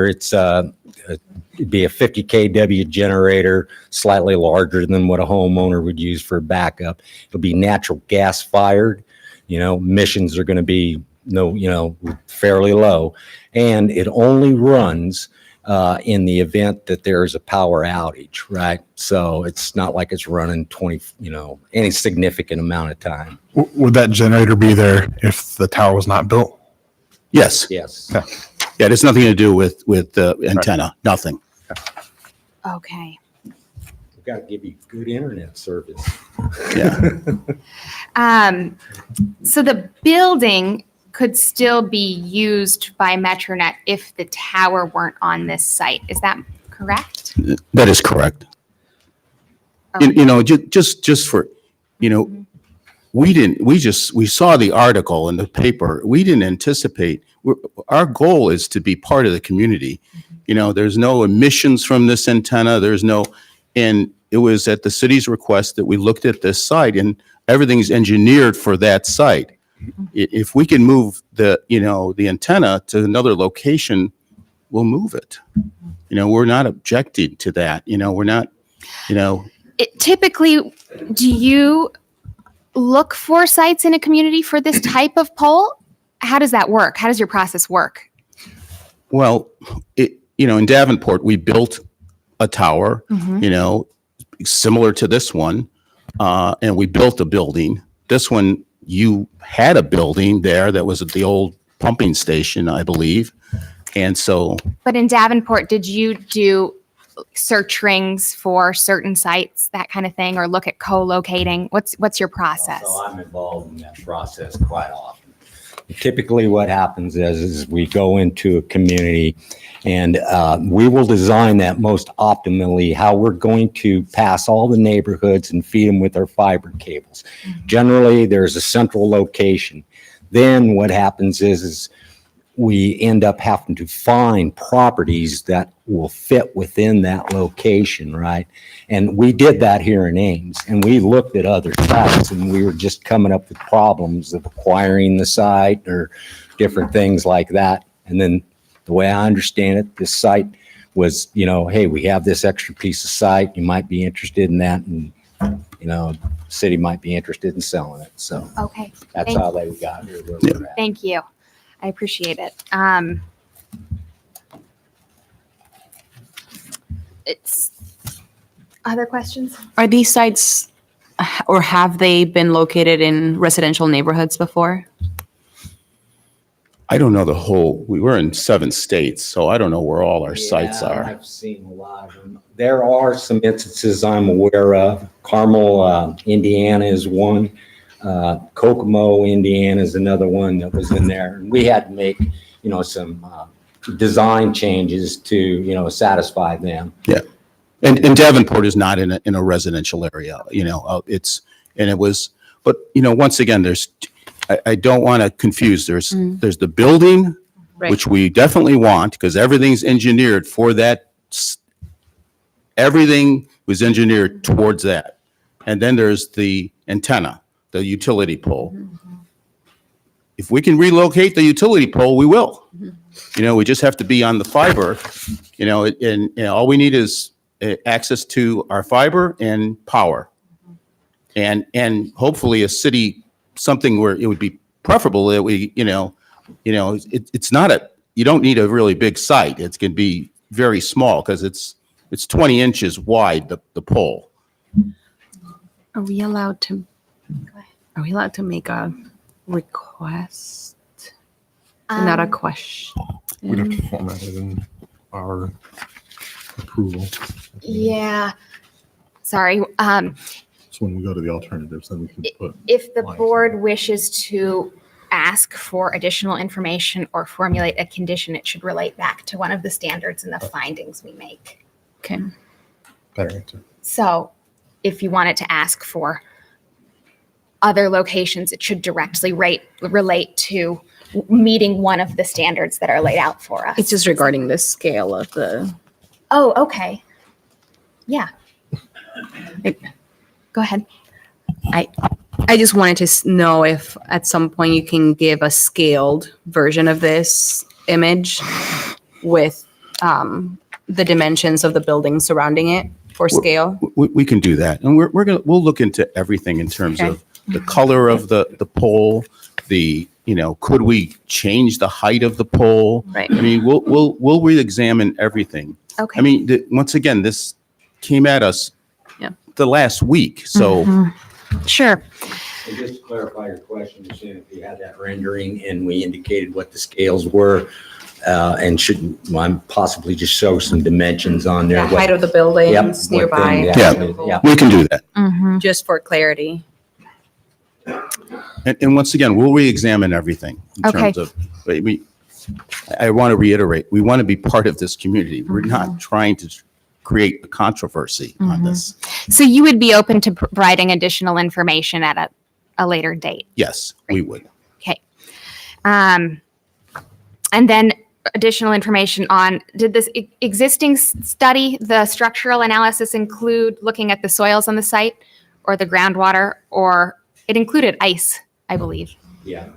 it'd be a 50 kW generator, slightly larger than what a homeowner would use for backup. It'll be natural gas fired. Emissions are going to be fairly low, and it only runs in the event that there is a power outage, right? So it's not like it's running any significant amount of time. Would that generator be there if the tower was not built? Yes. Yes. Yeah, it has nothing to do with the antenna, nothing. Okay. We've got to give you good internet service. Yeah. So the building could still be used by MetroNet if the tower weren't on this site. Is that correct? That is correct. Just for, we saw the article in the paper. We didn't anticipate, our goal is to be part of the community. There's no emissions from this antenna. And it was at the city's request that we looked at this site, and everything's engineered for that site. If we can move the antenna to another location, we'll move it. We're not objecting to that. We're not, Typically, do you look for sites in a community for this type of pole? How does that work? How does your process work? Well, in Davenport, we built a tower, similar to this one, and we built a building. This one, you had a building there that was at the old pumping station, I believe. And so, But in Davenport, did you do search rings for certain sites, that kind of thing, or look at co-locating? What's your process? So I'm involved in that process quite often. Typically what happens is we go into a community and we will design that most optimally how we're going to pass all the neighborhoods and feed them with our fiber cables. Generally, there's a central location. Then what happens is we end up having to find properties that will fit within that location, right? And we did that here in Ames, and we looked at other sites, and we were just coming up with problems of acquiring the site or different things like that. And then the way I understand it, this site was, hey, we have this extra piece of site, you might be interested in that, and the city might be interested in selling it. So Okay. that's how they got here. Where we're at. Thank you. I appreciate it. It's other questions? Are these sites or have they been located in residential neighborhoods before? I don't know the whole, we were in 7 states, so I don't know where all our sites Yeah, are. I've seen a lot of them. There are some instances I'm aware of. Carmel, Indiana is one. Kokomo, Indiana is another one that was in there. And we had to make, some design changes to, satisfy them. Yeah. And Davenport is not in a residential area, but once again, I don't want to confuse. There's the building, Right. which we definitely want because everything's engineered for that. Everything was engineered towards that. And then there's the antenna, the utility pole. If we can relocate the utility pole, we will. We just have to be on the fiber, and all we need is access to our fiber and power. And hopefully a city, something where it would be preferable that we, it's not you don't need a really big site. It's going to be very small because it's 20 inches wide, the pole. Are we allowed to make a request? Not a question. We'd have to format it in our approval. Yeah. Sorry. So when we go to the alternatives, then we can put. If the board wishes to ask for additional information or formulate a condition, it should relate back to one of the standards and the findings we make. Okay. Better answer. So if you wanted to ask for other locations, it should directly relate to meeting one of the standards that are laid out for us. It's just regarding the scale of the. Oh, okay. Yeah. Go ahead. I just wanted to know if at some point you can give a scaled version of this image with the dimensions of the building surrounding it for scale. We can do that. And we'll look into everything in terms Okay. of the color of the pole, could we change the height of the pole? Right. I mean, we'll re-examine everything. Okay. I mean, once again, this came at us Yeah. the last week, so. Sure. And just to clarify your question, Shannon, if you had that rendering and we indicated what the scales were, and should possibly just show some dimensions on there. The height of the buildings Yep, what nearby. thing, Yeah, we can do that. Just for clarity. And once again, we'll re-examine everything in Okay. terms of, I want to reiterate, we want to be part of this community. We're not trying to create a controversy on this. So you would be open to providing additional information at a later date? Yes, we would. Okay. And then additional information on, did this existing study, the structural analysis include looking at the soils on the site or the groundwater, or it included ice, I believe? Yeah.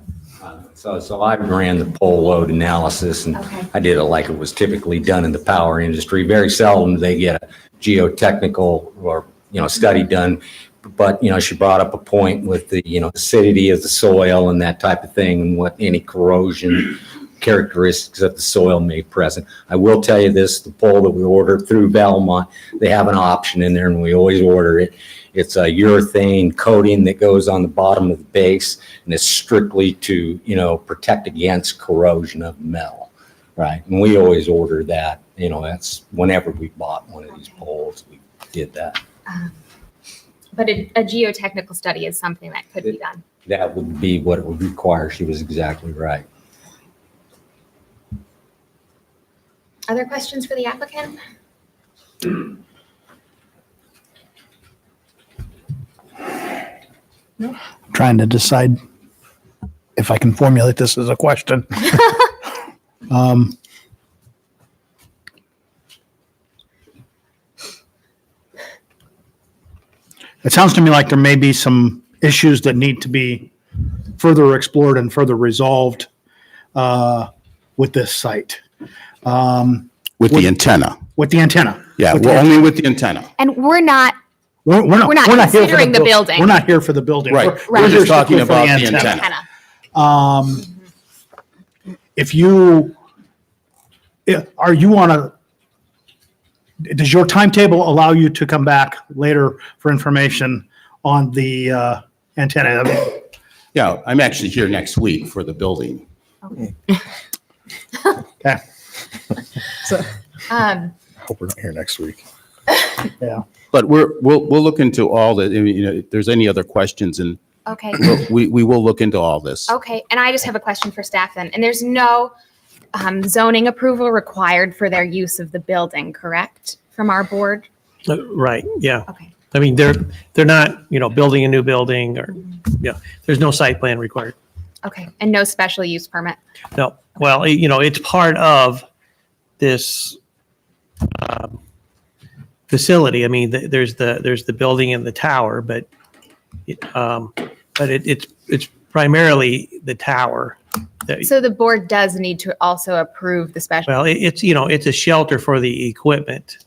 So I ran the pole load analysis and Okay. I did it like it was typically done in the power industry. Very seldom do they get a geotechnical or, study done. But, she brought up a point with the, acidity of the soil and that type of thing and what any corrosion characteristics of the soil may present. I will tell you this, the pole that we ordered through Valmont, they have an option in there and we always order it. It's a urethane coating that goes on the bottom of the base and it's strictly to, protect against corrosion of metal, right? And we always order that, that's whenever we bought one of these poles, we did that. But a geotechnical study is something that could be done. That would be what it would require. She was exactly right. Other questions for the applicant? Trying to decide if I can formulate this as a question. It sounds to me like there may be some issues that need to be further explored and further resolved with this site. With the antenna. With the antenna. Yeah, With the well, antenna. only with the antenna. And we're not We're not here for considering the building. We're not here for the building. Right. We're just here talking strictly for about the antenna. If you, are you on a, does your timetable allow you to come back later for information on the antenna? I mean, Yeah, I'm actually here next week for the building. okay. Hope we're not here next week. Yeah. But we'll look into all the, if there's any other questions, and Okay. we will look into all this. Okay, and I just have a question for staff then. And there's no zoning approval required for their use of the building, correct? From our board? Right, yeah. Okay. I mean, they're not, building a new building or, there's no site plan required. Okay, and no special use permit? No, well, it's part of this facility. I mean, there's the building and the tower, but it's primarily the tower. So the board does need to also approve the special? Well, it's a shelter for the equipment.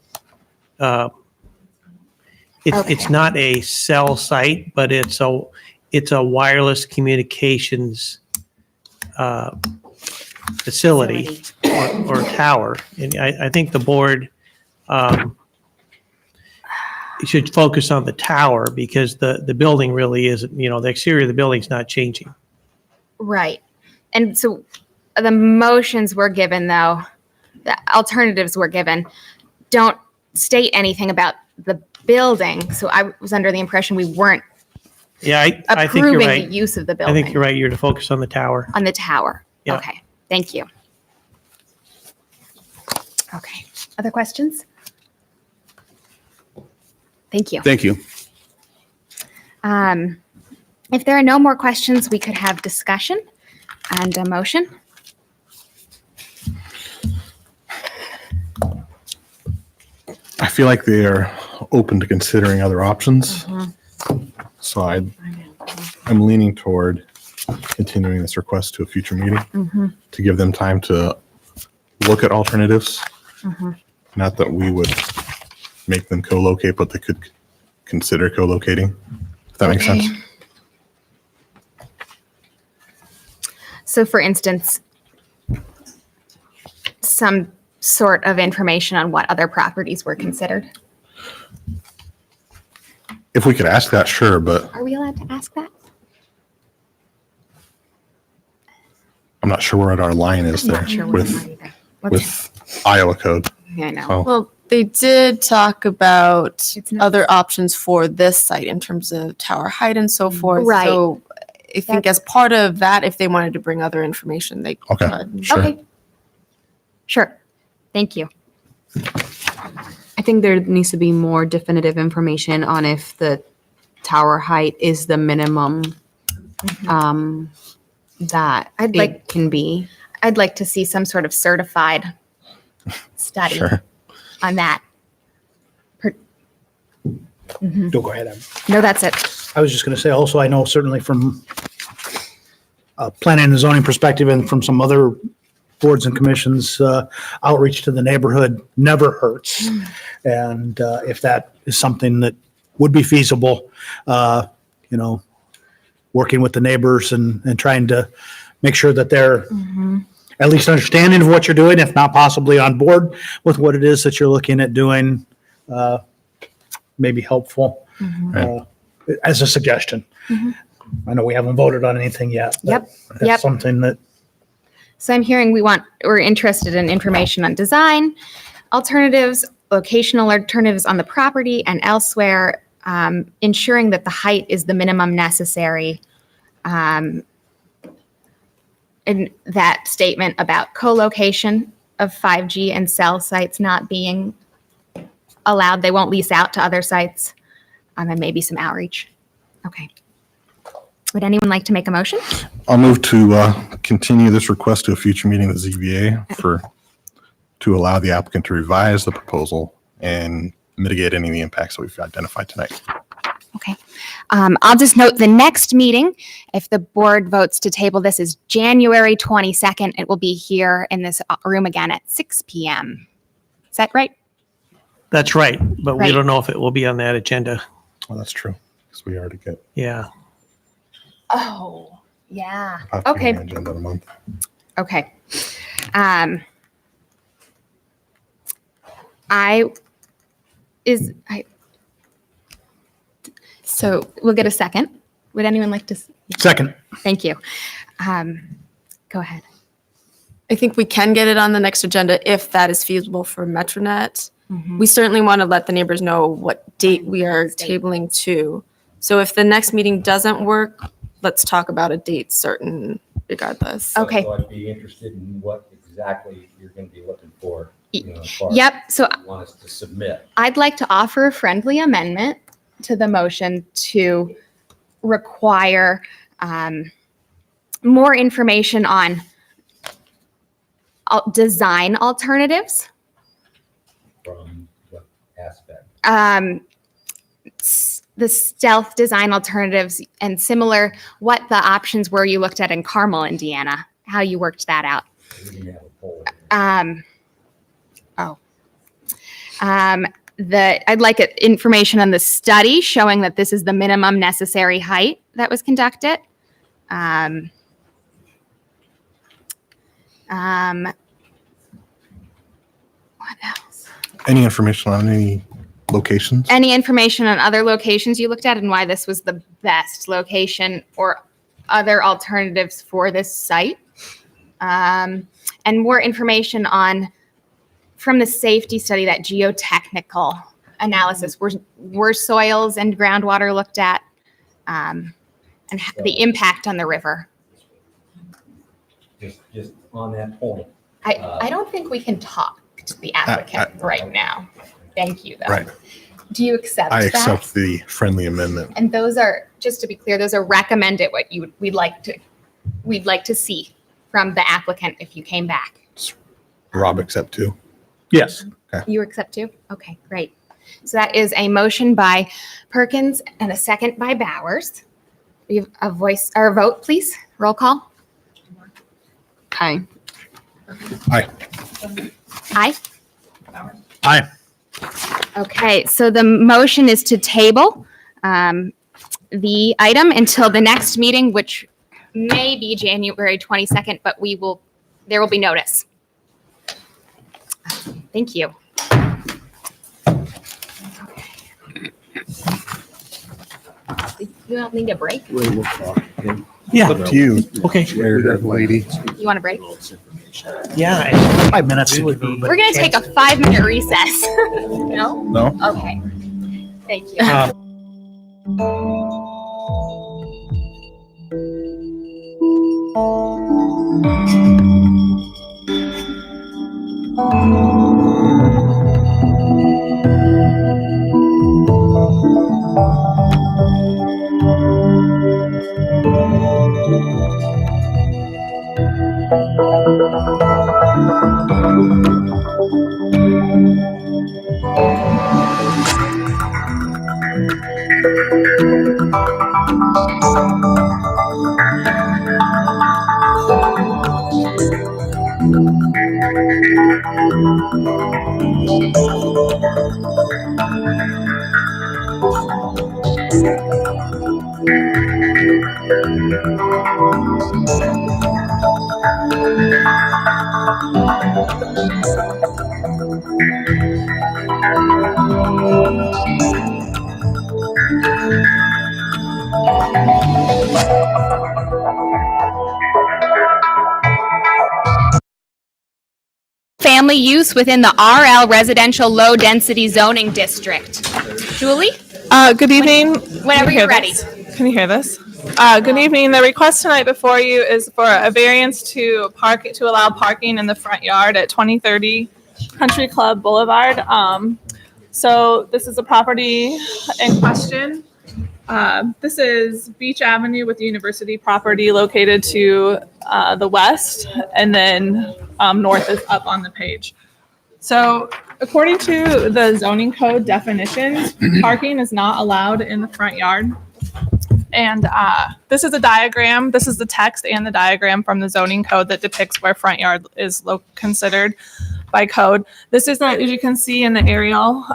It's not a cell site, but it's a wireless communications facility or tower. And I think the board should focus on the tower because the building really isn't, the exterior of the building's not changing. Right. And so the motions were given, though, the alternatives were given, don't state anything about the building. So I was under the impression we weren't Yeah, I think you're approving right. the use of the I building. think you're right. You're to focus on the tower. On the tower. Yeah. Okay, thank you. Okay, other questions? Thank you. Thank you. If there are no more questions, we could have discussion and a motion. I feel like they are open to considering other options. So I'm leaning toward continuing this request to a future meeting to give them time to look at alternatives. Not that we would make them co-locate, but they could consider co-locating, if that makes sense. So for instance, some sort of information on what other properties were considered. If we could ask that, sure, but Are we allowed to ask that? I'm not sure where our line is I'm there not sure where we are with, either. with Iowa code. Yeah, I know. Oh. Well, they did talk about other options for this site in terms of tower height and so forth. Right. So I think as part of that, if they wanted to bring other information, they Okay, could. sure. Okay. Sure. Thank you. I think there needs to be more definitive information on if the tower height is the minimum that I'd it like- can be. I'd like to see some sort of certified study Sure. on that. Go ahead. Em. No, that's it. I was just going to say also, I know certainly from a planning and zoning perspective and from some other boards and commissions, outreach to the neighborhood never hurts. And if that is something that would be feasible, working with the neighbors and trying to make sure that they're at least understanding of what you're doing, if not possibly on board with what it is that you're looking at doing, may be helpful as a suggestion. I know we haven't voted on anything yet. But Yep. That's Yep. something that So I'm hearing we're interested in information on design, alternatives, locational alternatives on the property and elsewhere, ensuring that the height is the minimum necessary. And that statement about co-location of 5G and cell sites not being allowed, they won't lease out to other sites, and maybe some outreach. Okay. Would anyone like to make a motion? I'll move to continue this request to a future meeting of the ZBA to allow the applicant to revise the proposal and mitigate any of the impacts that we've identified tonight. Okay. I'll just note the next meeting, if the board votes to table this, is January 22nd. It will be here in this room again at 6 p.m. Is that right? That's right, but we Right. don't know if it will be on that agenda. Well, that's true, because we already get Yeah. Oh, yeah. have to be Okay. on the agenda in a month. Okay. So we'll get a second. Would anyone like to? second. Thank you. Go ahead. I think we can get it on the next agenda if that is feasible for Metronet. We certainly want to let the neighbors know what date we are tabling to. So if the next meeting doesn't work, let's talk about a date certain regardless. Okay. So I'd be interested in what exactly you're going to be looking for. Yep. So You want us to submit. I'd like to offer a friendly amendment to the motion to require more information on design alternatives. From what aspect? The stealth design alternatives and similar, what the options were you looked at in Carmel, Indiana, how you worked that out. We didn't have a poll. I'd like information on the study showing that this is the minimum necessary height that was conducted. What else? Any information on any locations? Any information on other locations you looked at and why this was the best location or other alternatives for this site? And more information from the safety study, that geotechnical analysis, were soils and groundwater looked at, and the impact on the river. Just on that point. I don't think we can talk to the applicant right now. Thank you, though. Right. Do you accept I that? accept the friendly amendment. And those are, just to be clear, those are recommended what we'd like to see from the applicant if you came back. Rob, accept too. Yes. You accept too? Okay, great. So that is a motion by Perkins and a second by Bowers. We have a voice or a vote, please. Roll call. Aye. Aye. Aye. Aye. Okay, so the motion is to table the item until the next meeting, which may be January 22nd, but there will be notice. Thank you. You don't need a break? Yeah. Up to you. Okay. Lady. You want a break? Yeah. 5 minutes. We're going to take a 5-minute recess. No? No? Okay. Thank you. Family use within the RL residential low density zoning district. Julie? Good evening. Whenever Can you you're hear ready. this? Can you hear this? Good evening. The request tonight before you is for a variance to allow parking in the front yard at 2030 Country Club Boulevard. So this is a property in question. This is Beach Avenue with University property located to the west, and then north is up on the page. So according to the zoning code definitions, parking is not allowed in the front yard. And this is a diagram. This is the text and the diagram from the zoning code that depicts where front yard is considered by code. This is not, as you can see in the aerial,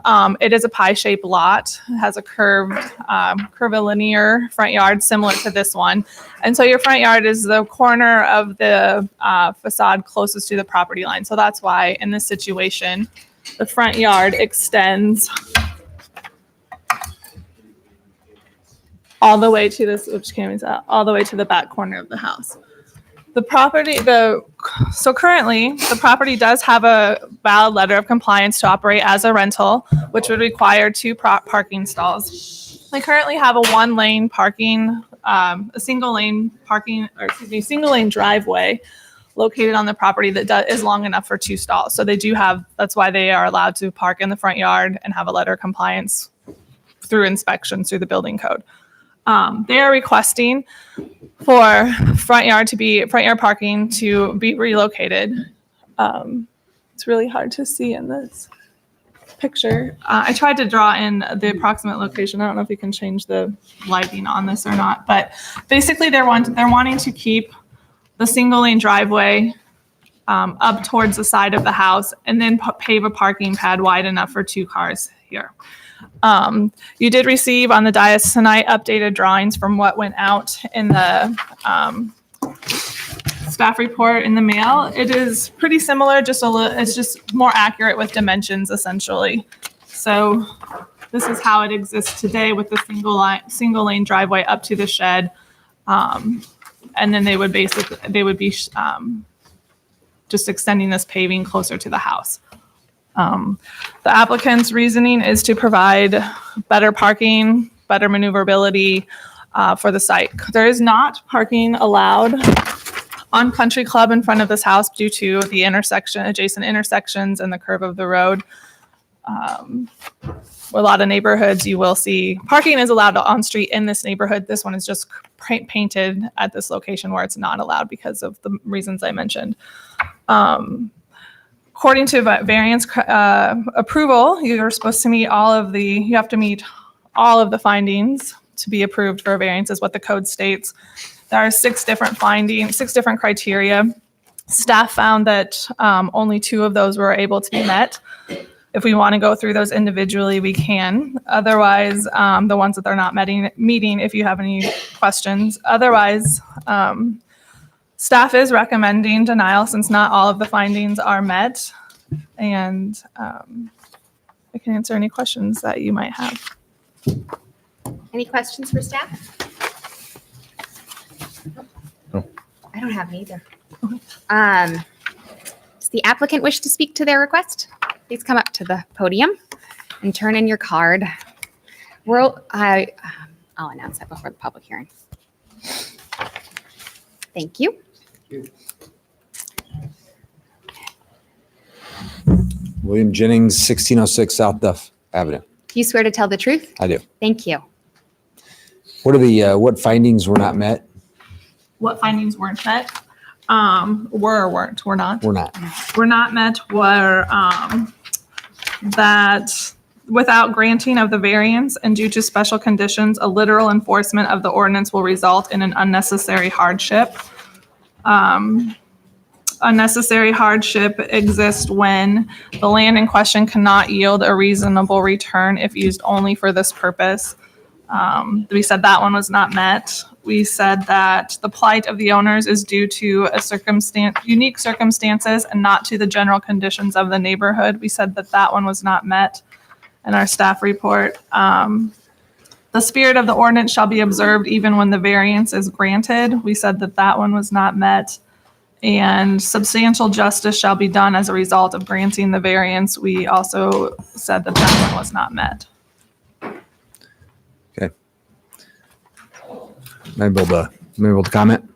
it is a pie-shaped lot. It has a curvilinear front yard similar to this one. And so your front yard is the corner of the facade closest to the property line. So that's why in this situation, the front yard extends all the way to this, all the way to the back corner of the house. So currently, the property does have a valid letter of compliance to operate as a rental, which would require 2 parking stalls. They currently have a single lane driveway located on the property that is long enough for 2 stalls. So they do have, that's why they are allowed to park in the front yard and have a letter of compliance through inspections through the building code. They are requesting for front yard parking to be relocated. It's really hard to see in this picture. I tried to draw in the approximate location. I don't know if you can change the lighting on this or not, but basically they're wanting to keep the single lane driveway up towards the side of the house and then pave a parking pad wide enough for 2 cars here. You did receive on the dais tonight updated drawings from what went out in the staff report in the mail. It is pretty similar, it's just more accurate with dimensions essentially. So this is how it exists today with the single lane driveway up to the shed. And then they would be just extending this paving closer to the house. The applicant's reasoning is to provide better parking, better maneuverability for the site. There is not parking allowed on Country Club in front of this house due to the adjacent intersections and the curve of the road. A lot of neighborhoods you will see parking is allowed on street in this neighborhood. This one is just painted at this location where it's not allowed because of the reasons I mentioned. According to variance approval, you're supposed to meet you have to meet all of the findings to be approved for a variance is what the code states. There are 6 different criteria. Staff found that only 2 of those were able to be met. If we want to go through those individually, we can. Otherwise, the ones that they're not meeting, if you have any questions. Otherwise, staff is recommending denial since not all of the findings are met. And I can answer any questions that you might have. Any questions for staff? No. I don't have any either. Does the applicant wish to speak to their request? Please come up to the podium and turn in your card. I'll announce that before the public hearing. Thank you. William Jennings, 1606 South Duff Avenue. Do you swear to tell the truth? I do. Thank you. What are what findings were not met? What findings weren't met? Were or weren't? Were not. Were not. Were not met were that without granting of the variance and due to special conditions, a literal enforcement of the ordinance will result in an unnecessary hardship. Unnecessary hardship exists when the land in question cannot yield a reasonable return if used only for this purpose. We said that one was not met. We said that the plight of the owners is due to unique circumstances and not to the general conditions of the neighborhood. We said that that one was not met in our staff report. The spirit of the ordinance shall be observed even when the variance is granted. We said that that one was not met. And substantial justice shall be done as a result of granting the variance. We also said that that one was not met. Okay. Am I able to comment?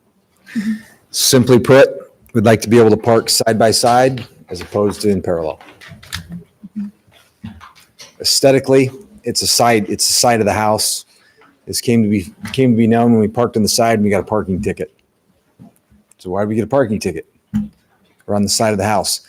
Simply put, we'd like to be able to park side by side as opposed to in parallel. Aesthetically, it's a side of the house. This came to be known when we parked on the side and we got a parking ticket. So why did we get a parking ticket? We're on the side of the house.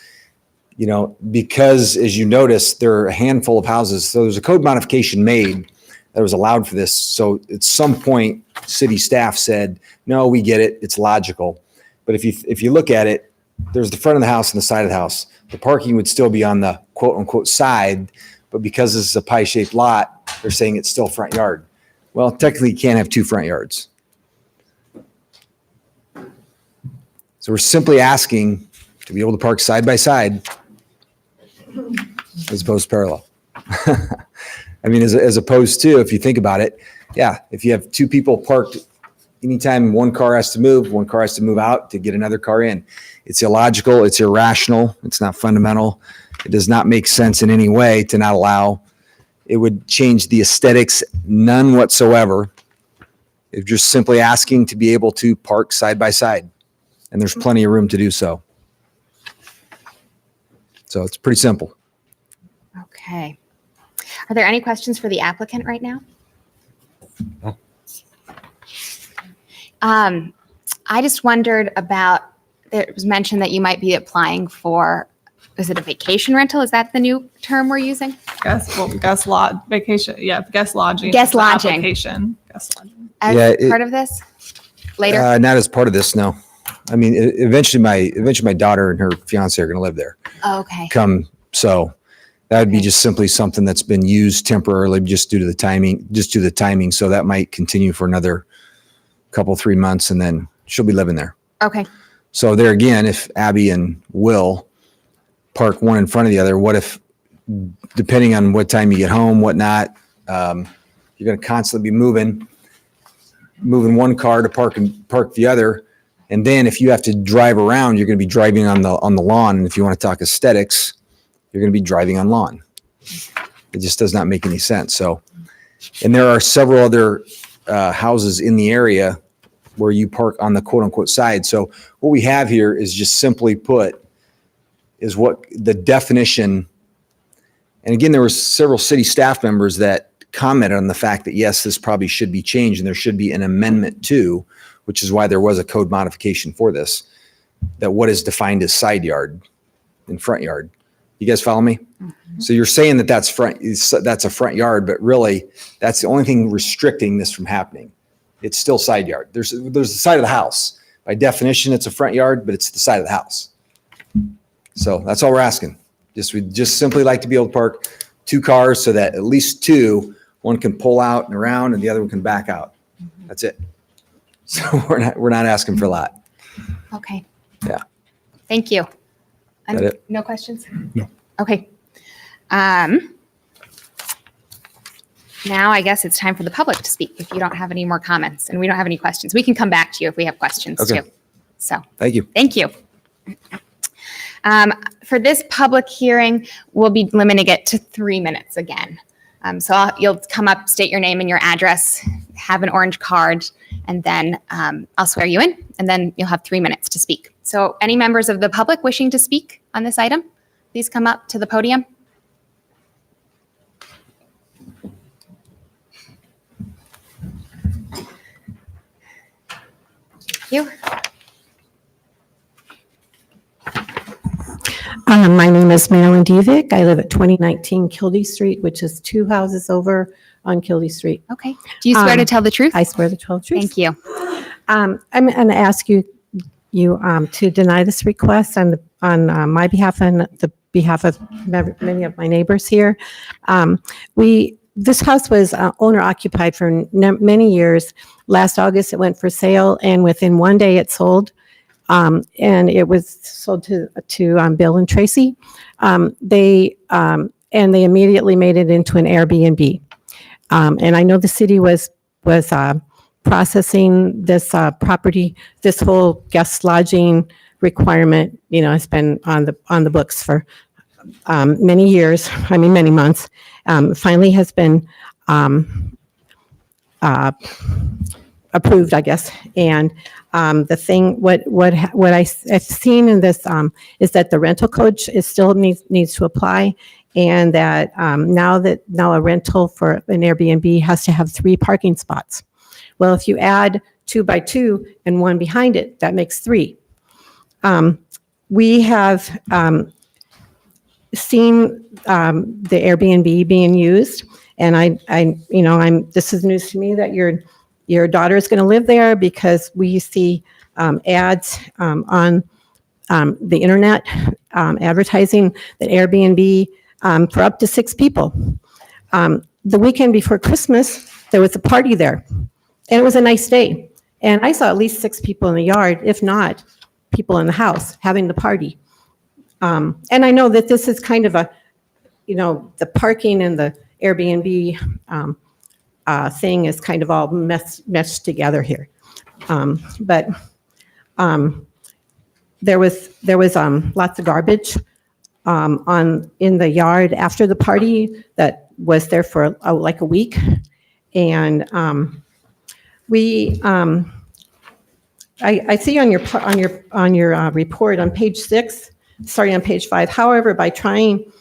You know, because as you notice, there are a handful of houses. So there's a code modification made that was allowed for this. So at some point, city staff said, no, we get it. It's logical. But if you look at it, there's the front of the house and the side of the house. The parking would still be on the quote unquote side, but because this is a pie-shaped lot, they're saying it's still front yard. Well, technically you can't have two front yards. So we're simply asking to be able to park side by side as opposed to parallel. I mean, as opposed to, if you think about it, yeah, if you have two people parked, anytime one car has to move out to get another car in. It's illogical, it's irrational, it's not fundamental. It does not make sense in any way to not allow. It would change the aesthetics, none whatsoever. It's just simply asking to be able to park side by side. And there's plenty of room to do so. So it's pretty simple. Okay. Are there any questions for the applicant right now? No. I just wondered about, it was mentioned that you might be applying for, is it a vacation rental? Is that the new term we're using? Guest lodging. Guest lodging. Application. Guest lodging. As part of this? Later? Not as part of this, no. I mean, eventually my daughter and her fiance are going to live there. Oh, okay. So that would be just simply something that's been used temporarily just due to the timing. So that might continue for another couple, 3 months, and then she'll be living there. Okay. So there again, if Abby and Will park one in front of the other, what if, depending on what time you get home, whatnot, you're going to constantly be moving one car to park the other. And then if you have to drive around, you're going to be driving on the lawn. And if you want to talk aesthetics, you're going to be driving on lawn. It just does not make any sense. So, and there are several other houses in the area where you park on the quote unquote side. So what we have here is just simply put is what the definition. And again, there were several city staff members that commented on the fact that yes, this probably should be changed and there should be an amendment too, which is why there was a code modification for this, that what is defined as side yard and front yard. You guys follow me? Mm-hmm. So you're saying that that's a front yard, but really that's the only thing restricting this from happening. It's still side yard. There's the side of the house. By definition, it's a front yard, but it's the side of the house. So that's all we're asking. We just simply like to be able to park two cars so that at least two, one can pull out and around and the other one can back out. Mm-hmm. That's it. So we're not asking for a lot. Okay. Yeah. Thank you. That it? No questions? No. Okay. Now I guess it's time for the public to speak if you don't have any more comments and we don't have any questions. We can come back to you if we have questions Okay. too. So Thank you. thank you. For this public hearing, we'll be limiting it to 3 minutes again. You'll come up, state your name and your address, have an orange card, and then I'll swear you in, and then you'll have 3 minutes to speak. So any members of the public wishing to speak on this item, please come up to the podium. Thank you. My name is Marilyn Devick. I live at 2019 Kildee Street, which is 2 houses over on Kildee Street. Okay. Do you swear to tell the truth? I swear to tell the truth. Thank you. I'm going to ask you to deny this request on my behalf and the behalf of many of my neighbors here. We this house was owner occupied for many years. Last August, it went for sale, and within one day, it sold. And it was sold to Bill and Tracy. They immediately made it into an Airbnb. And I know the city was processing this property, this whole guest lodging requirement. It's been on the books for many years. I mean, many months. Finally, has been approved, I guess. And the thing, what I've seen in this is that the rental code still needs to apply, and that now a rental for an Airbnb has to have 3 parking spots. Well, if you add 2 by 2 and 1 behind it, that makes 3. We have seen the Airbnb being used, and this is news to me that your daughter is going to live there, because we see ads on the internet advertising that Airbnb for up to 6 people. The weekend before Christmas, there was a party there, and it was a nice day. And I saw at least 6 people in the yard, if not people in the house, having the party. And I know that this is kind of the parking and the Airbnb thing is kind of all meshed together here. But there was lots of garbage in the yard after the party that was there for like a week. And I see on your report on page 6, starting on page 5, however, by trying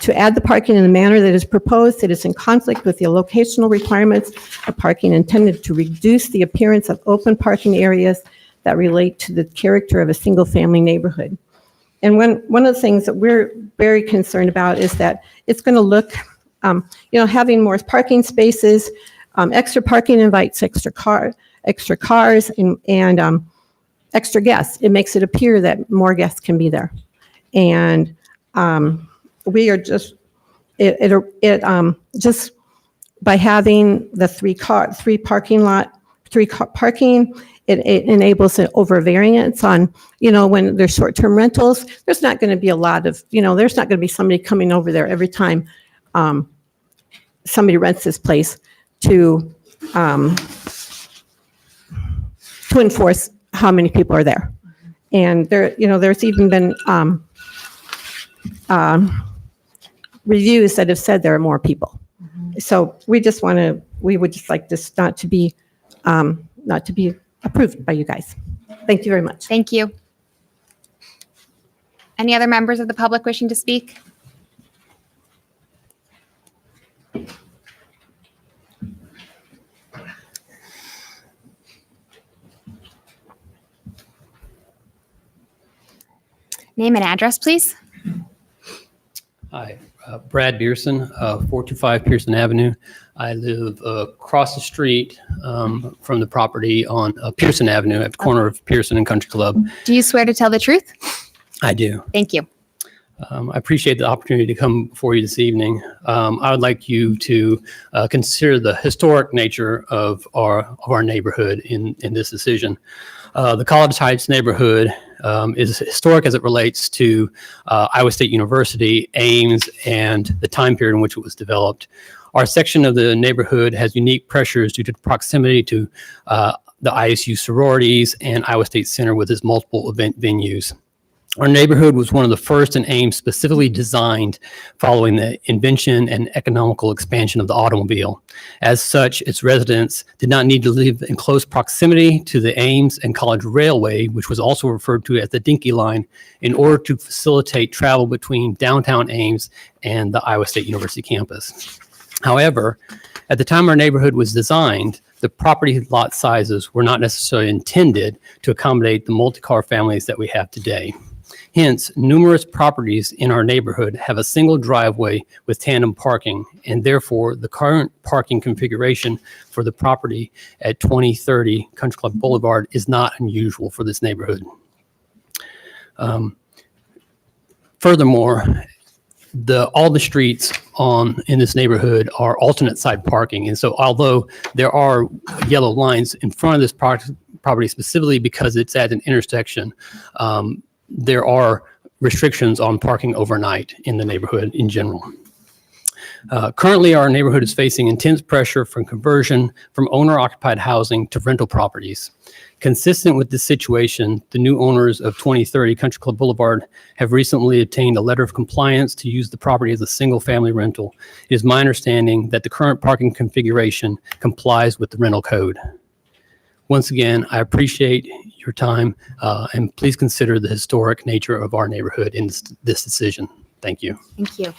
to add the parking in the manner that is proposed, it is in conflict with the locational requirements of parking intended to reduce the appearance of open parking areas that relate to the character of a single-family neighborhood. And one of the things that we're very concerned about is that it's going to look, having more parking spaces, extra parking invites extra cars and extra guests. It makes it appear that more guests can be there. And we are just just by having the 3 parking, it enables an over variance on, when there's short-term rentals. There's not going to be a lot of, there's not going to be somebody coming over there every time somebody rents this place to enforce how many people are there. And there's even been reviews that have said there are more people. So we would just like this not to be approved by you guys. Thank you very much. Thank you. Any other members of the public wishing to speak? Name and address, please. Hi, Brad Beerson, 425 Pearson Avenue. I live across the street from the property on Pearson Avenue at the corner of Pearson and Country Club. Do you swear to tell the truth? I do. Thank you. I appreciate the opportunity to come before you this evening. I would like you to consider the historic nature of our neighborhood in this decision. The College Heights neighborhood is historic as it relates to Iowa State University, Ames, and the time period in which it was developed. Our section of the neighborhood has unique pressures due to proximity to the ISU sororities and Iowa State Center with its multiple event venues. Our neighborhood was one of the first in Ames specifically designed following the invention and economical expansion of the automobile. As such, its residents did not need to live in close proximity to the Ames and College Railway, which was also referred to as the Dinky Line, in order to facilitate travel between downtown Ames and the Iowa State University campus. However, at the time our neighborhood was designed, the property lot sizes were not necessarily intended to accommodate the multi-car families that we have today. Hence, numerous properties in our neighborhood have a single driveway with tandem parking, and therefore the current parking configuration for the property at 2030 Country Club Boulevard is not unusual for this neighborhood. Furthermore, all the streets in this neighborhood are alternate side parking. And so although there are yellow lines in front of this property specifically because it's at an intersection, there are restrictions on parking overnight in the neighborhood in general. Currently, our neighborhood is facing intense pressure from conversion from owner-occupied housing to rental properties. Consistent with this situation, the new owners of 2030 Country Club Boulevard have recently obtained a letter of compliance to use the property as a single-family rental. It is my understanding that the current parking configuration complies with the rental code. Once again, I appreciate your time, and please consider the historic nature of our neighborhood in this decision. Thank you. Thank you.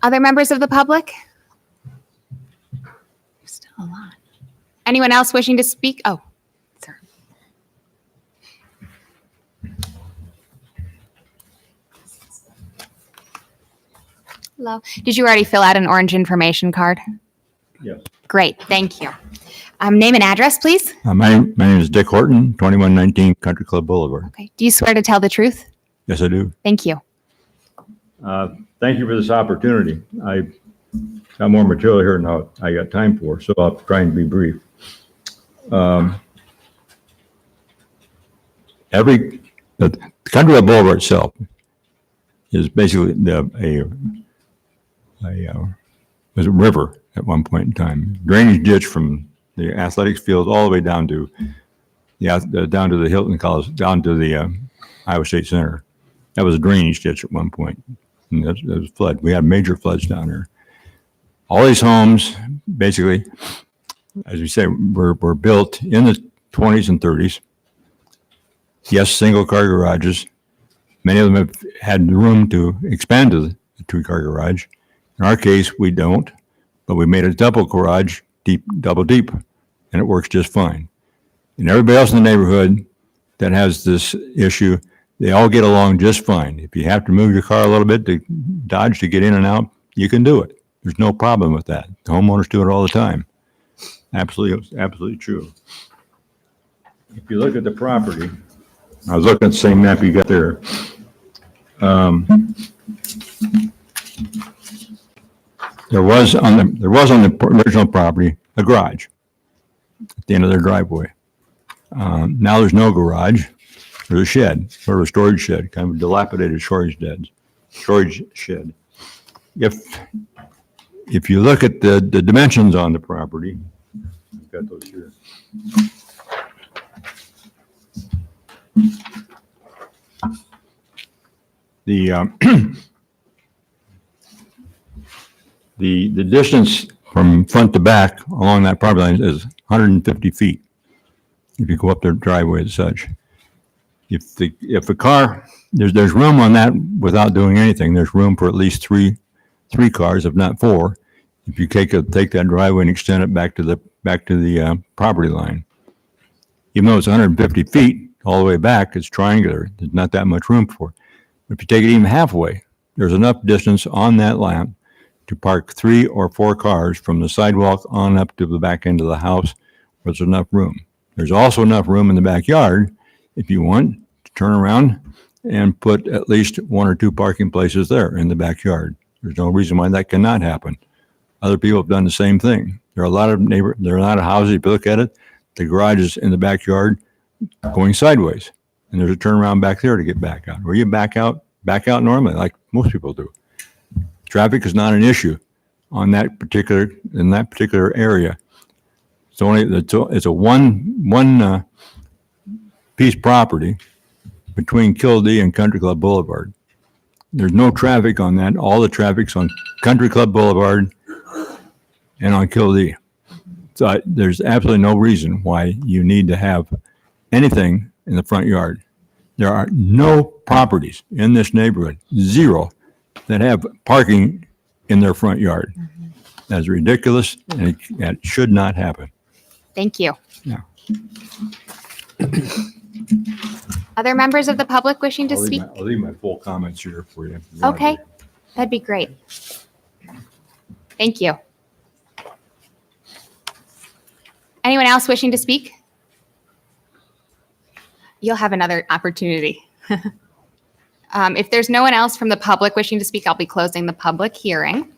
Other members of the public? Still a lot. Anyone else wishing to speak? Oh, sir. Hello. Did you already fill out an orange information card? Yes. Great, thank you. Name and address, please. My name is Dick Horton, 2119 Country Club Boulevard. Okay. Do you swear to tell the truth? Yes, I do. Thank you. Thank you for this opportunity. I got more material here than I got time for, so I'll try and be brief. The Country Club Boulevard itself is basically was a river at one point in time. Drainage ditch from the athletics field all the way down to the Hilton College, down to the Iowa State Center. That was a drainage ditch at one point. And that was flood. We had major floods down there. All these homes, basically, as we say, were built in the 20s and 30s. Yes, single-car garages. Many of them have had the room to expand to the two-car garage. In our case, we don't, but we made a double garage, double deep, and it works just fine. And everybody else in the neighborhood that has this issue, they all get along just fine. If you have to move your car a little bit to dodge to get in and out, you can do it. There's no problem with that. The homeowners do it all the time. Absolutely true. If you look at the property, I was looking at the same map you got there. There was on the original property a garage at the end of their driveway. Now there's no garage. There's a shed, sort of a storage shed, kind of a dilapidated storage shed. If you look at the dimensions on the property, I've got those here. The distance from front to back along that property line is 150 feet. If you go up their driveway as such. If a car, there's room on that without doing anything. There's room for at least three cars, if not four. If you take that driveway and extend it back to the property line, even though it's 150 feet all the way back, it's triangular. There's not that much room for it. But if you take it even halfway, there's enough distance on that land to park 3 or 4 cars from the sidewalk on up to the back end of the house, where there's enough room. There's also enough room in the backyard if you want to turn around and put at least 1 or 2 parking places there in the backyard. There's no reason why that cannot happen. Other people have done the same thing. There are a lot of houses, if you look at it, the garage is in the backyard going sideways. And there's a turnaround back there to get back out. Or you back out normally, like most people do. Traffic is not an issue in that particular area. It's a one piece property between Kildee and Country Club Boulevard. There's no traffic on that. All the traffic's on Country Club Boulevard and on Kildee. So there's absolutely no reason why you need to have anything in the front yard. There are no properties in this neighborhood, 0, that have parking in their front yard. That's ridiculous, and it should not happen. Thank you. Yeah. Other members of the public wishing to I'll speak? leave my full comments here for you. Okay, that'd be great. Thank you. Anyone else wishing to speak? You'll have another opportunity. If there's no one else from the public wishing to speak, I'll be closing the public hearing.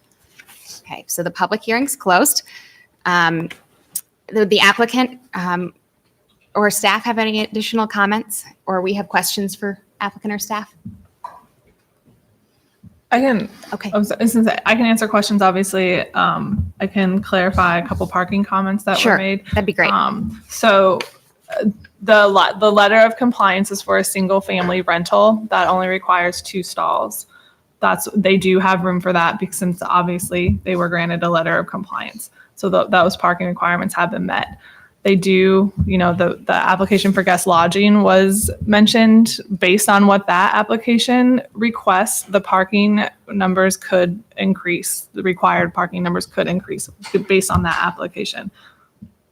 Okay, so the public hearing's closed. The applicant or staff have any additional comments, or we have questions for applicant or staff? I can. Okay. Since I can answer questions, obviously, I can clarify a couple parking comments that Sure, were made. that'd be great. So the letter of compliance is for a single family rental that only requires 2 stalls. They do have room for that because since obviously they were granted a letter of compliance. So those parking requirements have been met. They do, the application for guest lodging was mentioned. Based on what that application requests, the parking numbers could increase. The required parking numbers could increase based on that application.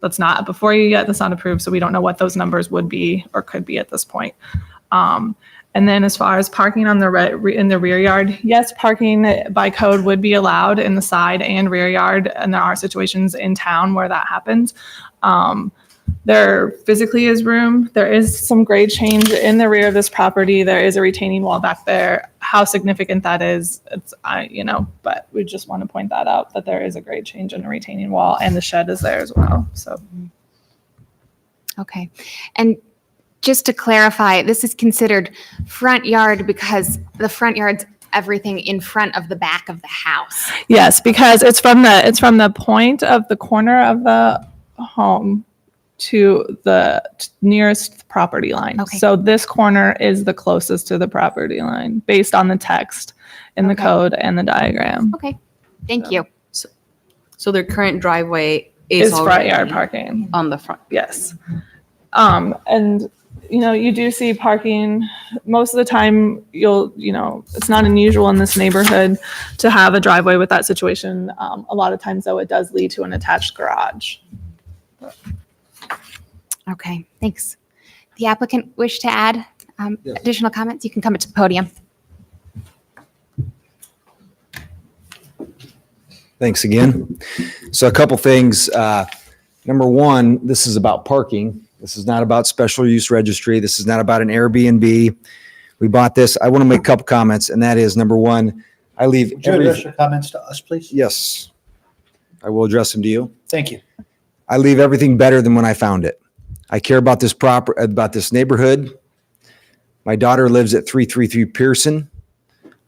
That's not before you get this not approved, so we don't know what those numbers would be or could be at this point. And then as far as parking on in the rear yard, yes, parking by code would be allowed in the side and rear yard, and there are situations in town where that happens. There physically is room. There is some grade change in the rear of this property. There is a retaining wall back there. How significant that is, but we just want to point that out, that there is a grade change in a retaining wall, and the shed is there as well. So, okay. And just to clarify, this is considered front yard because the front yard's everything in front of the back of the house. yes, because it's from the point of the corner of the home to the nearest property line. Okay. So this corner is the closest to the property line based on the text in the code and the diagram. Okay, thank you. So their current driveway is Front already yard parking. on the front. Yes. And you do see parking most of the time. It's not unusual in this neighborhood to have a driveway with that situation. A lot of times though, it does lead to an attached garage. Okay, thanks. The applicant wish to add additional comments? You can come to the podium. Thanks again. So a couple things. Number one, this is about parking. This is not about special use registry. This is not about an Airbnb. We bought this. I want to make a couple comments, and that is, number one, I leave Would you address your comments to us, please? Yes, I will address them to you. Thank you. I leave everything better than when I found it. I care about this neighborhood. My daughter lives at 333 Pearson.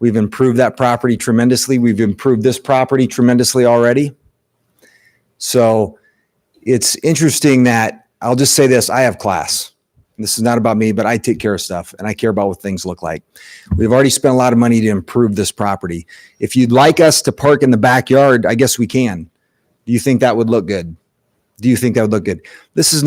We've improved that property tremendously. We've improved this property tremendously already. So it's interesting that, I'll just say this, I have class. This is not about me, but I take care of stuff and I care about what things look like. We've already spent a lot of money to improve this property. If you'd like us to park in the backyard, I guess we can. Do you think that would look good? This is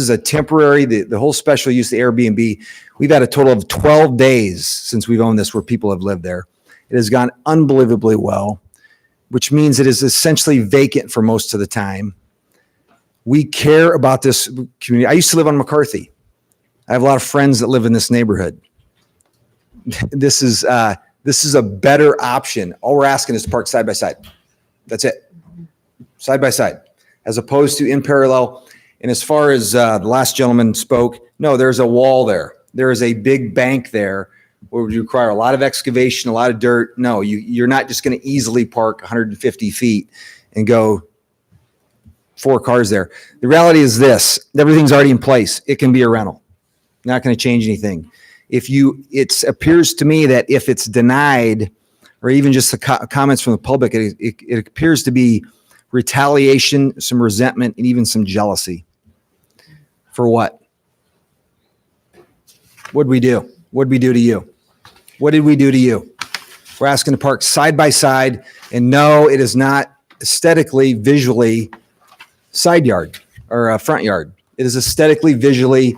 a temporary, the whole special use, the Airbnb. We've had a total of 12 days since we've owned this where people have lived there. It has gone unbelievably well, which means it is essentially vacant for most of the time. We care about this community. I used to live on McCarthy. I have a lot of friends that live in this neighborhood. This is a better option. All we're asking is to park side by side. That's it. Side by side, as opposed to in parallel. And as far as the last gentleman spoke, no, there's a wall there. There is a big bank there where would require a lot of excavation, a lot of dirt. No, you're not just going to easily park 150 feet and go 4 cars there. The reality is this, everything's already in place. It can be a rental. Not going to change anything. It appears to me that if it's denied, or even just the comments from the public, it appears to be retaliation, some resentment, and even some jealousy. For what? What'd we do? What'd we do to you? What did we do to you? We're asking to park side by side, and no, it is not aesthetically, visually side yard or a front yard. It is aesthetically, visually,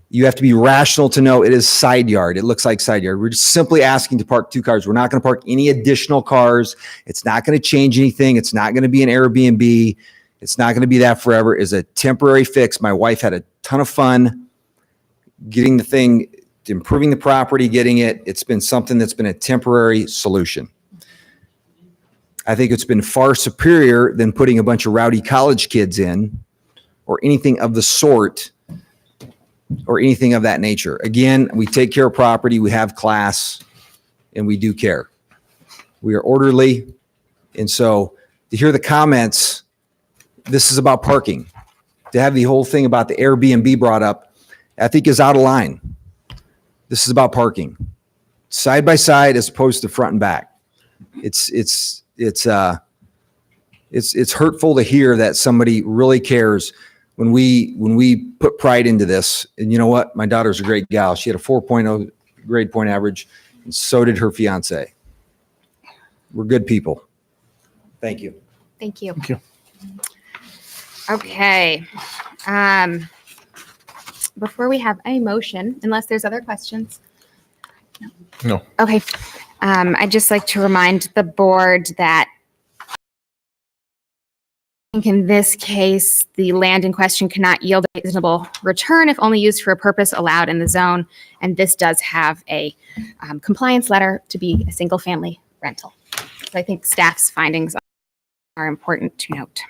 you have to be rational to know it is side yard. It looks like side yard. We're just simply asking to park 2 cars. We're not going to park any additional cars. It's not going to change anything. It's not going to be an Airbnb. It's not going to be that forever. It's a temporary fix. My wife had a ton of fun getting the thing, improving the property, getting it. It's been something that's been a temporary solution. I think it's been far superior than putting a bunch of rowdy college kids in or anything of the sort or anything of that nature. Again, we take care of property, we have class, and we do care. We are orderly. And so to hear the comments, this is about parking. To have the whole thing about the Airbnb brought up, I think is out of line. This is about parking, side by side as opposed to front and back. It's hurtful to hear that somebody really cares when we put pride into this. And you know what? My daughter's a great gal. She had a 4.0 grade point average, and so did her fiance. We're good people. Thank you. Thank you. Thank you. Okay. Before we have a motion, unless there's other questions. No. Okay. I'd just like to remind the board that I think in this case, the land in question cannot yield a reasonable return if only used for a purpose allowed in the zone. And this does have a compliance letter to be a single family rental. So I think staff's findings are important to note.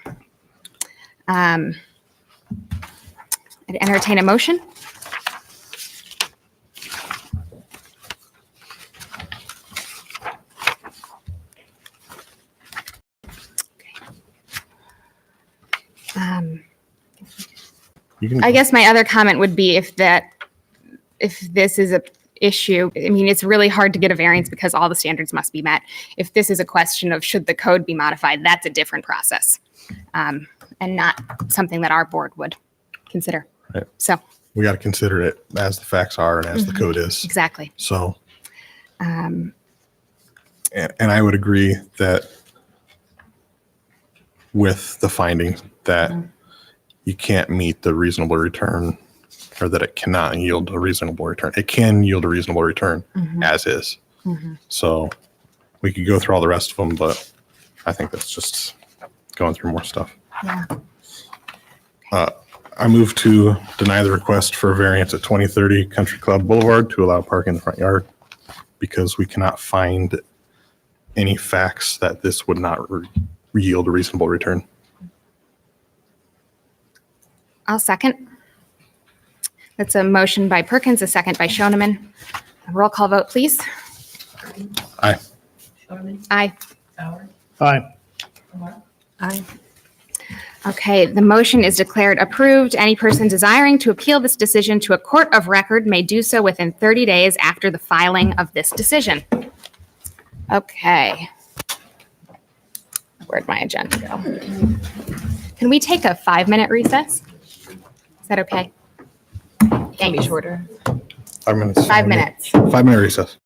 I'd entertain a motion. I guess my other comment would be if this is a issue, I mean, it's really hard to get a variance because all the standards must be met. If this is a question of should the code be modified, that's a different process, and not something that our board would consider. Right. So We got to consider it as the facts are and as the code is. exactly. So, and I would agree that with the finding that you can't meet the reasonable return, or that it cannot yield a reasonable return. It can yield a reasonable return as is. So we could go through all the rest of them, but I think that's just going through more stuff. Yeah. I move to deny the request for a variance at 2030 Country Club Boulevard to allow parking in the front yard because we cannot find any facts that this would not yield a reasonable return. I'll second. That's a motion by Perkins, a second by Shoneman. A roll call vote, please. Aye. Aye. Aye. Aye. Okay, the motion is declared approved. Any person desiring to appeal this decision to a court of record may do so within 30 days after the filing of this decision. Okay. Where'd my agenda go? Can we take a 5-minute recess? Is that okay? Can be shorter. 5 minutes. 5 minutes. 5-minute recess.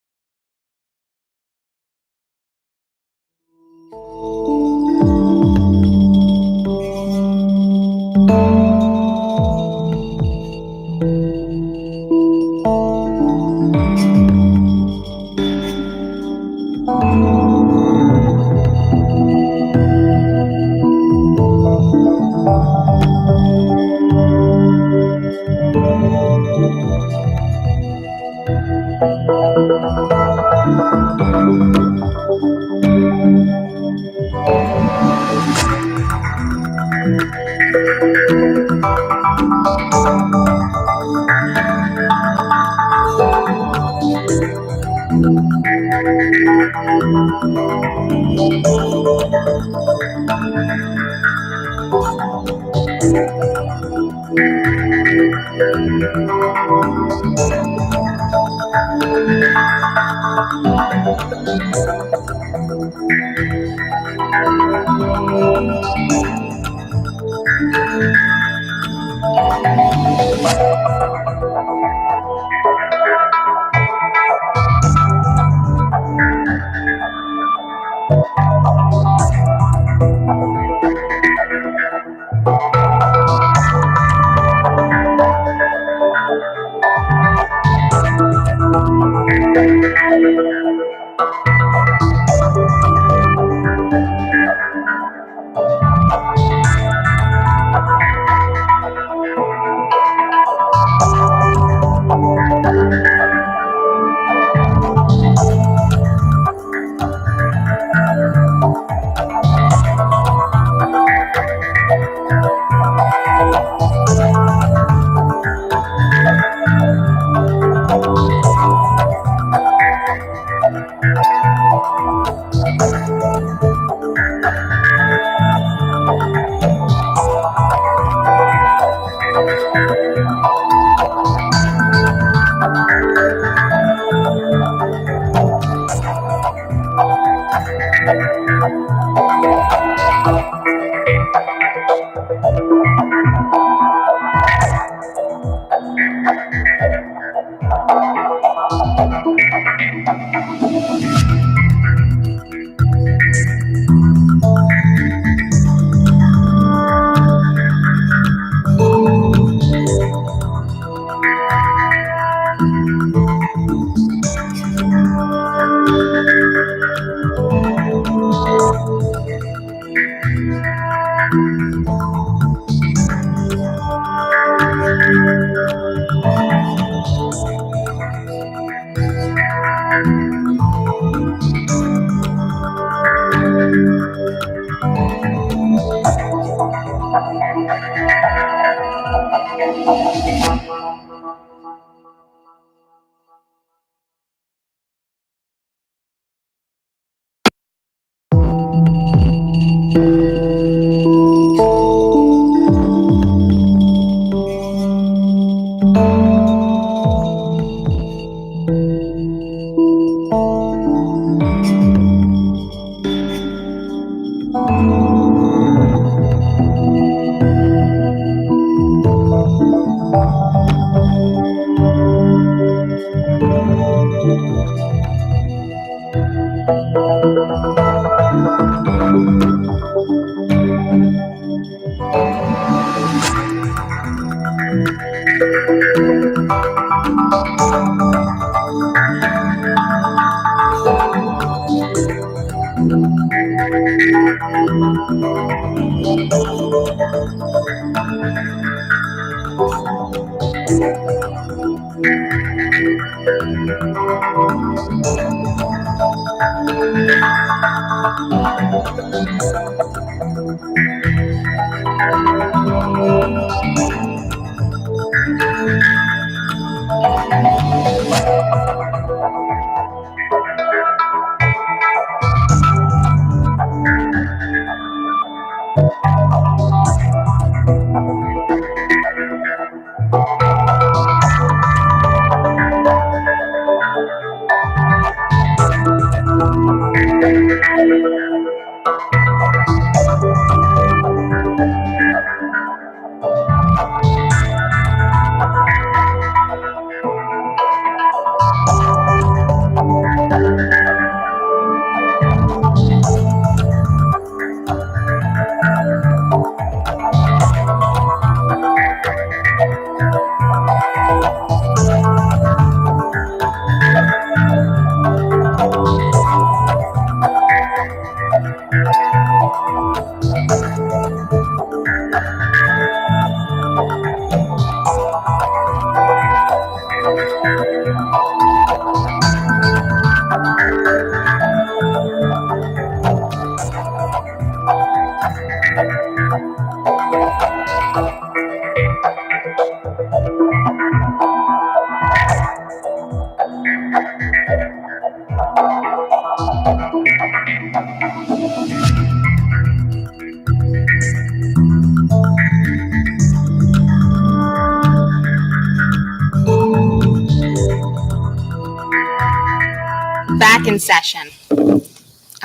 Back in session.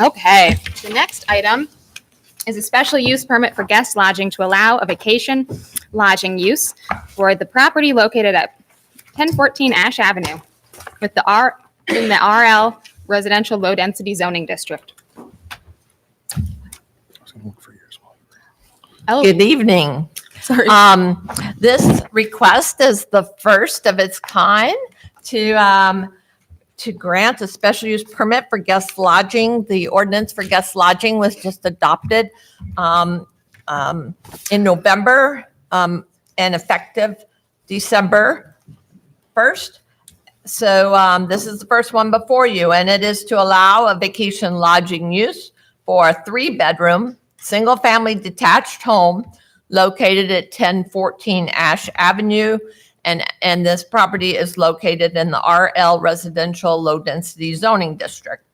Okay, the next item is a special use permit for guest lodging to allow a vacation lodging use for the property located at 1014 Ash Avenue with in the RL Residential Low Density Zoning District. Oh, Good evening. sorry. This request is the first of its kind to grant a special use permit for guest lodging. The ordinance for guest lodging was just adopted in November and effective December 1st. So this is the first one before you, and it is to allow a vacation lodging use for a 3-bedroom, single-family detached home located at 1014 Ash Avenue. And this property is located in the RL Residential Low Density Zoning District.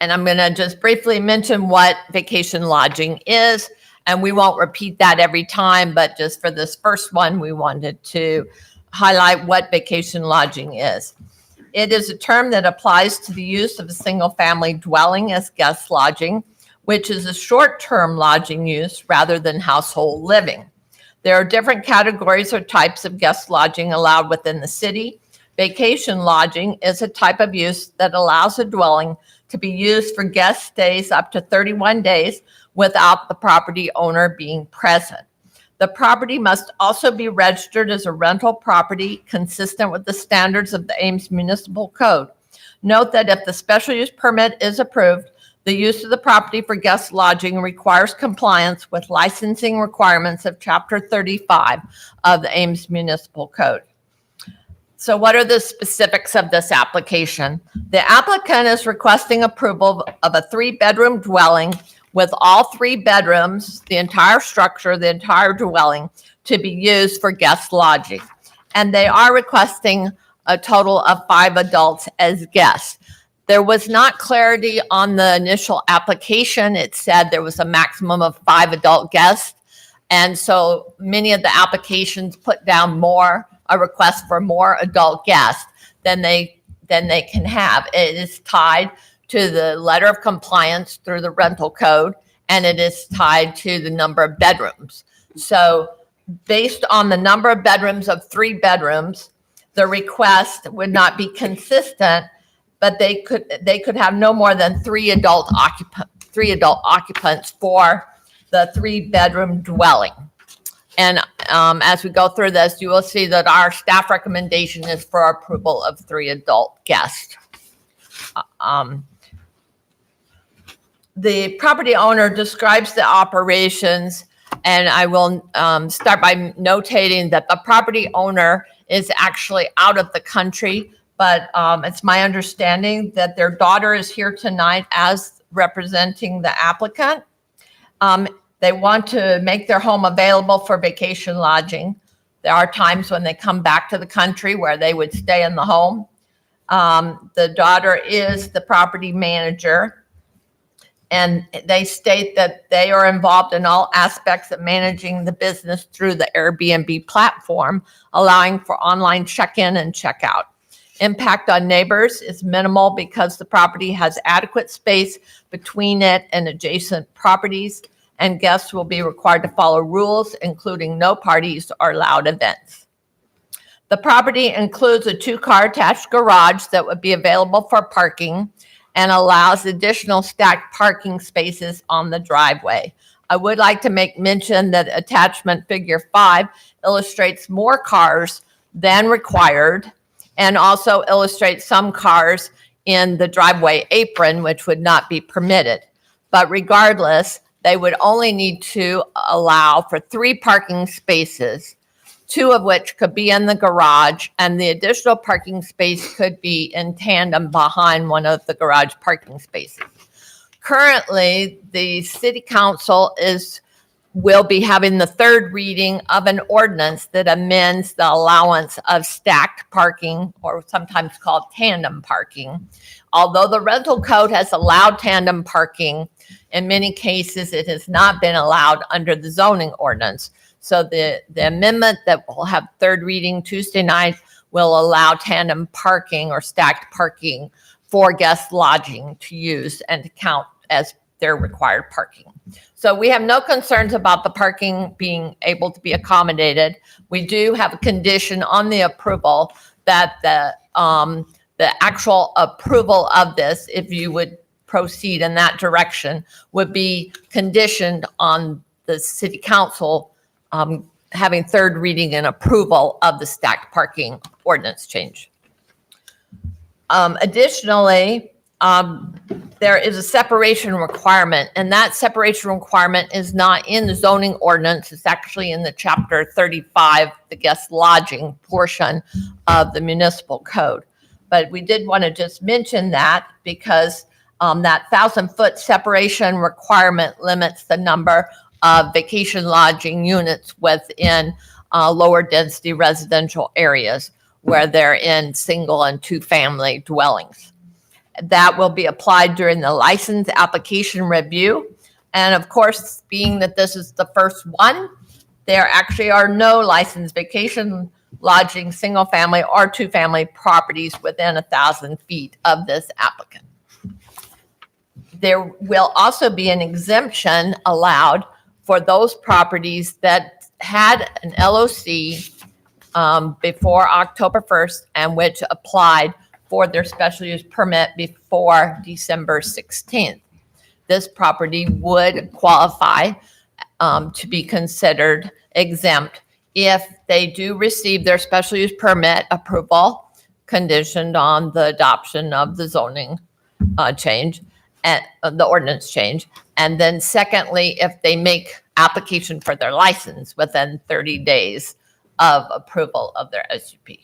And I'm going to just briefly mention what vacation lodging is, and we won't repeat that every time, but just for this first one, we wanted to highlight what vacation lodging is. It is a term that applies to the use of a single-family dwelling as guest lodging, which is a short-term lodging use rather than household living. There are different categories or types of guest lodging allowed within the city. Vacation lodging is a type of use that allows a dwelling to be used for guest stays up to 31 days without the property owner being present. The property must also be registered as a rental property consistent with the standards of the Ames Municipal Code. Note that if the special use permit is approved, the use of the property for guest lodging requires compliance with licensing requirements of Chapter 35 of the Ames Municipal Code. So what are the specifics of this application? The applicant is requesting approval of a 3-bedroom dwelling with all 3 bedrooms, the entire structure, the entire dwelling, to be used for guest lodging. And they are requesting a total of 5 adults as guests. There was not clarity on the initial application. It said there was a maximum of 5 adult guests. And so many of the applications put down a request for more adult guests than they can have. It is tied to the letter of compliance through the rental code, and it is tied to the number of bedrooms. So based on the number of bedrooms of 3 bedrooms, the request would not be consistent, but they could have no more than 3 adult occupants for the 3-bedroom dwelling. And as we go through this, you will see that our staff recommendation is for approval of 3 adult guests. The property owner describes the operations, and I will start by notating that the property owner is actually out of the country, but it's my understanding that their daughter is here tonight as representing the applicant. They want to make their home available for vacation lodging. There are times when they come back to the country where they would stay in the home. The daughter is the property manager, and they state that they are involved in all aspects of managing the business through the Airbnb platform, allowing for online check-in and check-out. Impact on neighbors is minimal because the property has adequate space between it and adjacent properties, and guests will be required to follow rules, including no parties or loud events. The property includes a 2-car attached garage that would be available for parking and allows additional stacked parking spaces on the driveway. I would like to make mention that attachment figure 5 illustrates more cars than required and also illustrates some cars in the driveway apron, which would not be permitted. But regardless, they would only need to allow for 3 parking spaces, 2 of which could be in the garage, and the additional parking space could be in tandem behind one of the garage parking spaces. Currently, the city council will be having the 3rd reading of an ordinance that amends the allowance of stacked parking, or sometimes called tandem parking. Although the rental code has allowed tandem parking, in many cases it has not been allowed under the zoning ordinance. So the amendment that will have 3rd reading Tuesday night will allow tandem parking or stacked parking for guest lodging to use and to count as their required parking. So we have no concerns about the parking being able to be accommodated. We do have a condition on the approval that the actual approval of this, if you would proceed in that direction, would be conditioned on the city council having 3rd reading and approval of the stacked parking ordinance change. Additionally, there is a separation requirement, and that separation requirement is not in the zoning ordinance. It's actually in the Chapter 35, the guest lodging portion of the municipal code. But we did want to just mention that because that 1,000-foot separation requirement limits the number of vacation lodging units within lower density residential areas where they're in single and 2-family dwellings. That will be applied during the license application review. And of course, being that this is the first one, there actually are no licensed vacation lodging single-family or two-family properties within 1,000 feet of this applicant. There will also be an exemption allowed for those properties that had an LOC before October 1st and which applied for their special use permit before December 16th. This property would qualify to be considered exempt if they do receive their special use permit approval conditioned on the adoption of the zoning change and the ordinance change. And then secondly, if they make application for their license within 30 days of approval of their SUP.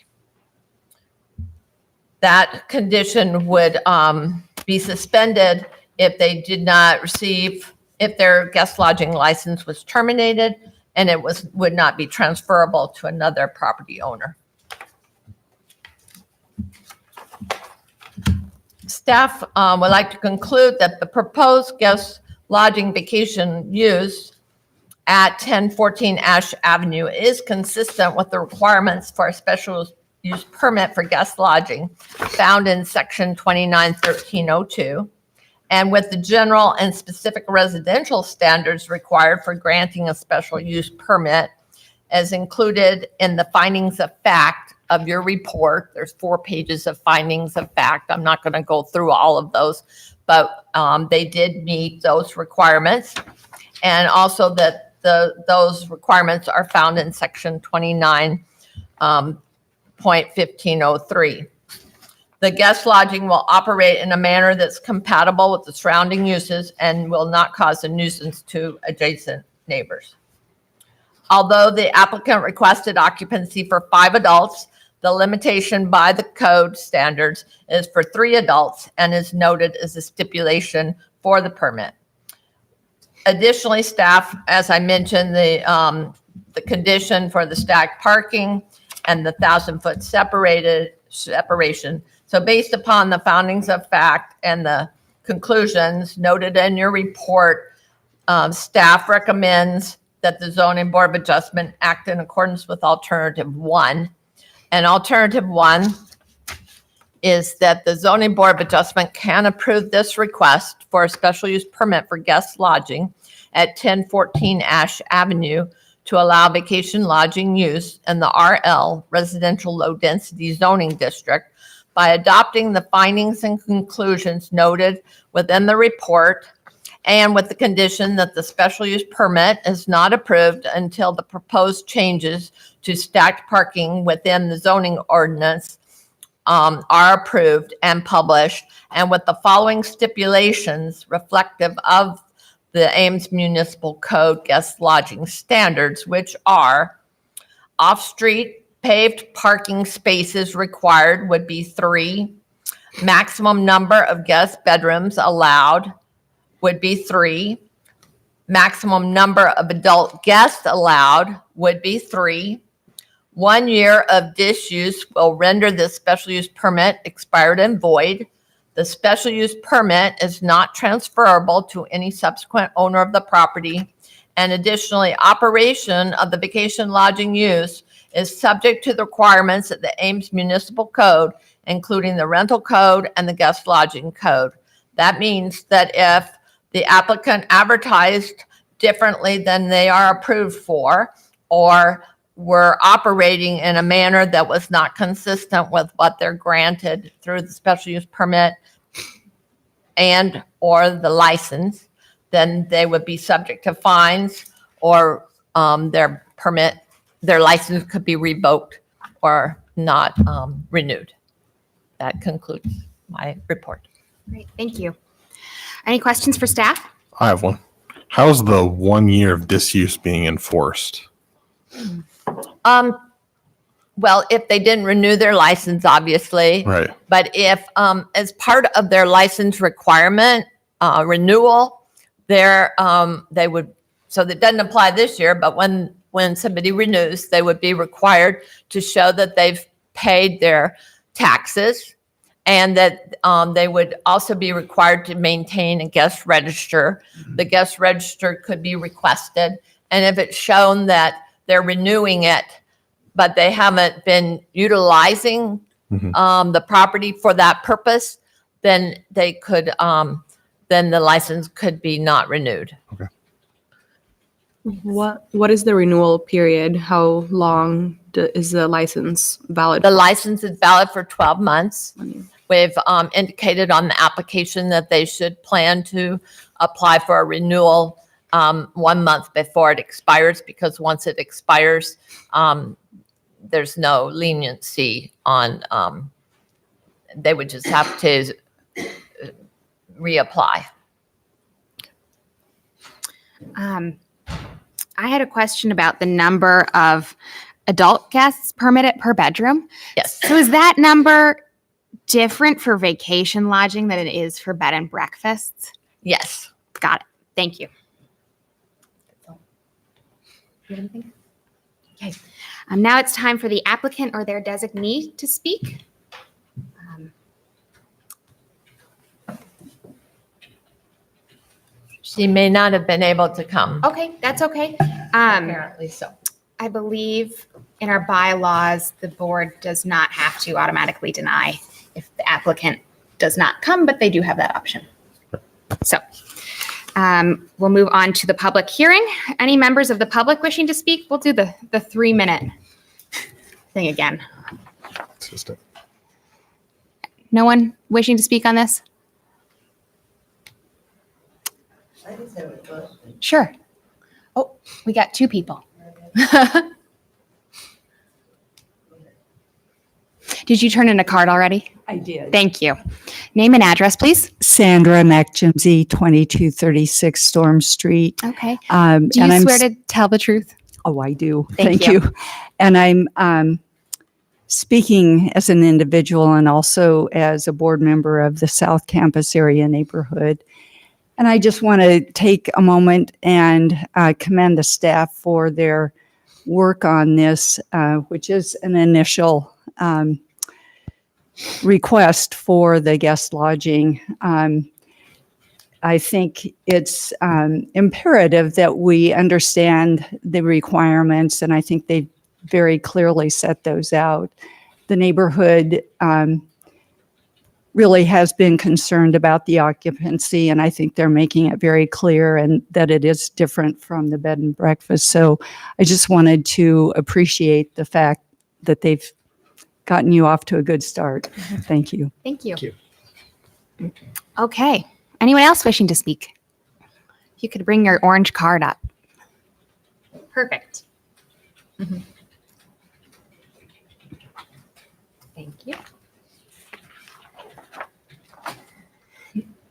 That condition would be suspended if they did not receive, if their guest lodging license was terminated and it would not be transferable to another property owner. Staff would like to conclude that the proposed guest lodging vacation use at 1014 Ash Avenue is consistent with the requirements for a special use permit for guest lodging found in section 291302 and with the general and specific residential standards required for granting a special use permit as included in the findings of fact of your report. There's 4 pages of findings of fact. I'm not going to go through all of those, but they did meet those requirements, and also that those requirements are found in section 29.1503. The guest lodging will operate in a manner that's compatible with the surrounding uses and will not cause a nuisance to adjacent neighbors. Although the applicant requested occupancy for 5 adults, the limitation by the code standards is for 3 adults and is noted as a stipulation for the permit. Additionally, staff, as I mentioned, the condition for the stacked parking and the 1,000-foot separation. So based upon the findings of fact and the conclusions noted in your report, staff recommends that the Zoning Board of Adjustment act in accordance with Alternative 1. And Alternative 1 is that the Zoning Board of Adjustment can approve this request for a special use permit for guest lodging at 1014 Ash Avenue to allow vacation lodging use in the RL Residential Low Density Zoning District by adopting the findings and conclusions noted within the report and with the condition that the special use permit is not approved until the proposed changes to stacked parking within the zoning ordinance are approved and published, and with the following stipulations reflective of the Ames Municipal Code guest lodging standards, which are off-street paved parking spaces required would be 3. Maximum number of guest bedrooms allowed would be 3. Maximum number of adult guests allowed would be 3. 1 year of disuse will render this special use permit expired and void. The special use permit is not transferable to any subsequent owner of the property. And additionally, operation of the vacation lodging use is subject to the requirements of the Ames Municipal Code, including the rental code and the guest lodging code. That means that if the applicant advertised differently than they are approved for, or were operating in a manner that was not consistent with what they're granted through the special use permit and or the license, then they would be subject to fines, or their license could be revoked or not renewed. That concludes my report. Great, thank you. Any questions for staff? I have one. How's the 1 year of disuse being enforced? Well, if they didn't renew their license, obviously. Right. But if, as part of their license requirement renewal, they would, so that doesn't apply this year, but when somebody renews, they would be required to show that they've paid their taxes, and that they would also be required to maintain a guest register. The guest register could be requested, and if it's shown that they're renewing it but they haven't been utilizing the property for that purpose, then they could, then the license could be not renewed. What is the renewal period? How long is the license valid? The license is valid for 12 months. We've indicated on the application that they should plan to apply for a renewal 1 month before it expires, because once it expires, there's no leniency on, they would just have to reapply. I had a question about the number of adult guests permitted per bedroom. Yes. So is that number different for vacation lodging than it is for bed and breakfasts? Yes. Got it. Thank you. You have anything? Okay. Now it's time for the applicant or their designee to speak. She may not have been able to come. Okay, that's okay. Apparently so. I believe in our bylaws, the board does not have to automatically deny if the applicant does not come, but they do have that option. So we'll move on to the public hearing. Any members of the public wishing to speak? We'll do the 3-minute thing again. No one wishing to speak on this? Sure. Oh, we got 2 people. Did you turn in a card already? I did. Thank you. Name and address, please. Sandra McJimsey, 2236 Storm Street. Okay. Do Do you swear to tell the truth? Oh, I do. Thank Thank you. you. And I'm speaking as an individual and also as a board member of the South Campus area neighborhood. And I just want to take a moment and commend the staff for their work on this, which is an initial request for the guest lodging. I think it's imperative that we understand the requirements, and I think they very clearly set those out. The neighborhood really has been concerned about the occupancy, and I think they're making it very clear and that it is different from the bed and breakfast. So I just wanted to appreciate the fact that they've gotten you off to a good start. Thank you. Thank you. Okay. Anyone else wishing to speak? If you could bring your orange card up. Perfect. Thank you.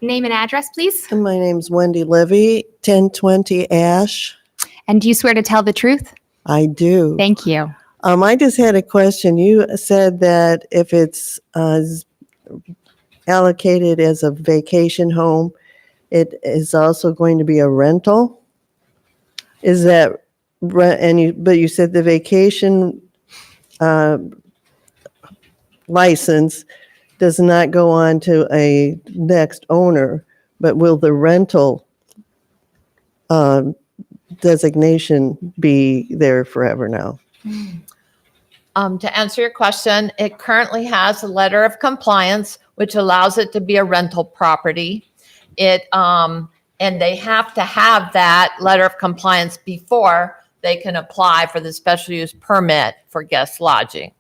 Name and address, please. My name's Wendy Levy, 1020 Ash. And do you swear to tell the truth? I do. Thank you. I just had a question. You said that if it's allocated as a vacation home, it is also going to be a rental? Is that, but you said the vacation license does not go on to a next owner, but will the rental designation be there forever now? To answer your question, it currently has a letter of compliance, which allows it to be a rental property. And they have to have that letter of compliance before they can apply for the special use permit for guest lodging.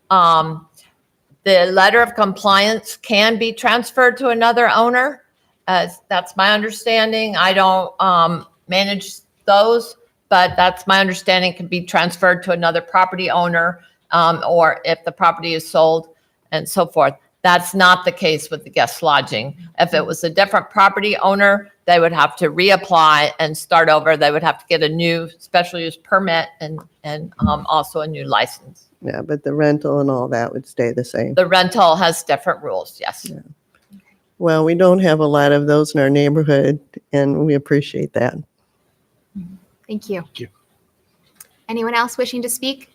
The letter of compliance can be transferred to another owner. That's my understanding. I don't manage those, but that's my understanding. It can be transferred to another property owner, or if the property is sold and so forth. That's not the case with the guest lodging. If it was a different property owner, they would have to reapply and start over. They would have to get a new special use permit and also a new license. Yeah, but the rental and all that would stay the same. The rental has different rules, yes. Yeah. Well, we don't have a lot of those in our neighborhood, and we appreciate that. Thank you. Anyone else wishing to speak?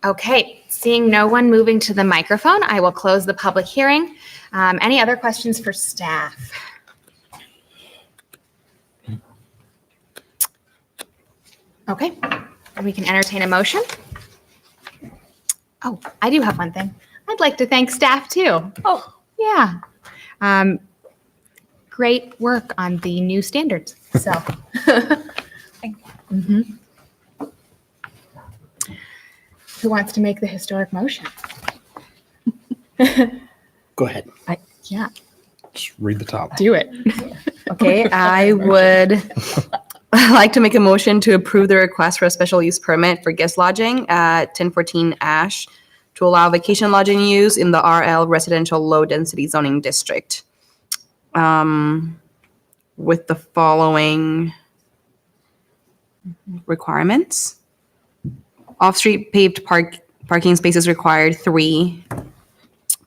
Okay, seeing no one moving to the microphone, I will close the public hearing. Any other questions for staff? Okay, we can entertain a motion. Oh, I do have one thing. I'd like to thank staff too. Oh, yeah. Great work on the new standards. So. Mhm. Who wants to make the historic motion? Go ahead. Yeah, Just read the top. do it. Okay, I would like to make a motion to approve the request for a special use permit for guest lodging at 1014 Ash to allow vacation lodging use in the RL residential low density zoning district. With the following requirements. Off-street paved parking spaces required 3.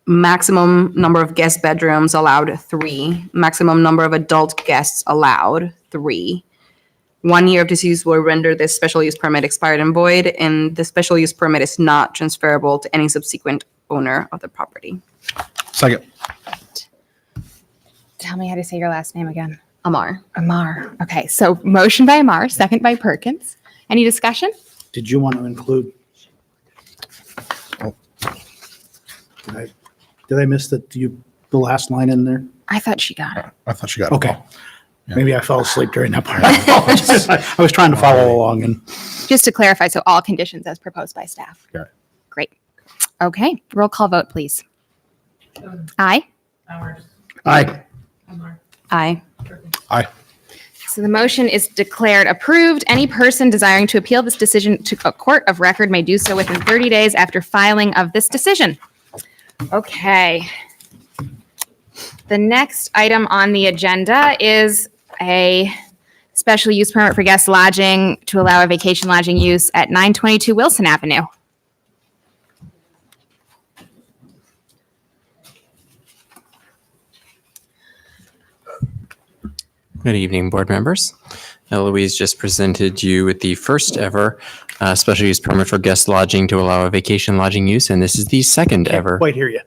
Maximum number of guest bedrooms allowed 3. Maximum number of adult guests allowed 3. 1 year of disuse will render this special use permit expired and void, and the special use permit is not transferable to any subsequent owner of the property. Second. Tell me how to say your last name again. Amar. Amar. Okay, so motion by Amar, second by Perkins. Any discussion? Did you want to include? Did I miss the last line in there? I thought she got it. I thought she got it. Okay. Maybe I fell asleep during that part. I apologize. I was trying to follow along and. Just to clarify, so all conditions as proposed by staff. Got it. Great. Okay, roll call vote, please. Aye. Aye. Aye. Aye. So the motion is declared approved. Any person desiring to appeal this decision to a court of record may do so within 30 days after filing of this decision. Okay. The next item on the agenda is a special use permit for guest lodging to allow a vacation lodging use at 922 Wilson Avenue. Good evening, board members. Eloise just presented you with the first ever special use permit for guest lodging to allow a vacation lodging use, and this is the second ever. Quite hear you.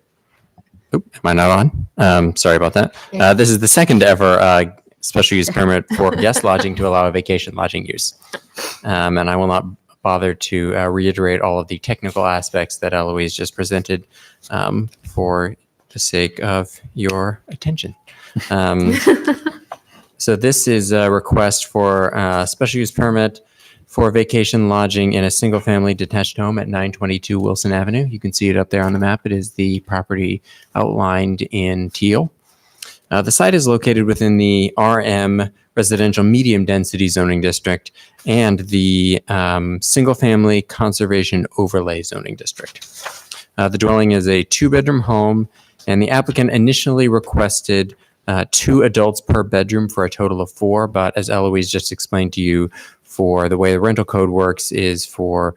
Oop, am I not on? Sorry about that. This is the second ever special use permit for guest lodging to allow a vacation lodging use. And I will not bother to reiterate all of the technical aspects that Eloise just presented for the sake of your attention. So this is a request for a special use permit for vacation lodging in a single-family detached home at 922 Wilson Avenue. You can see it up there on the map. It is the property outlined in teal. The site is located within the RM residential medium density zoning district and the single-family conservation overlay zoning district. The dwelling is a 2-bedroom home, and the applicant initially requested 2 adults per bedroom for a total of 4. But as Eloise just explained to you, for the way the rental code works is for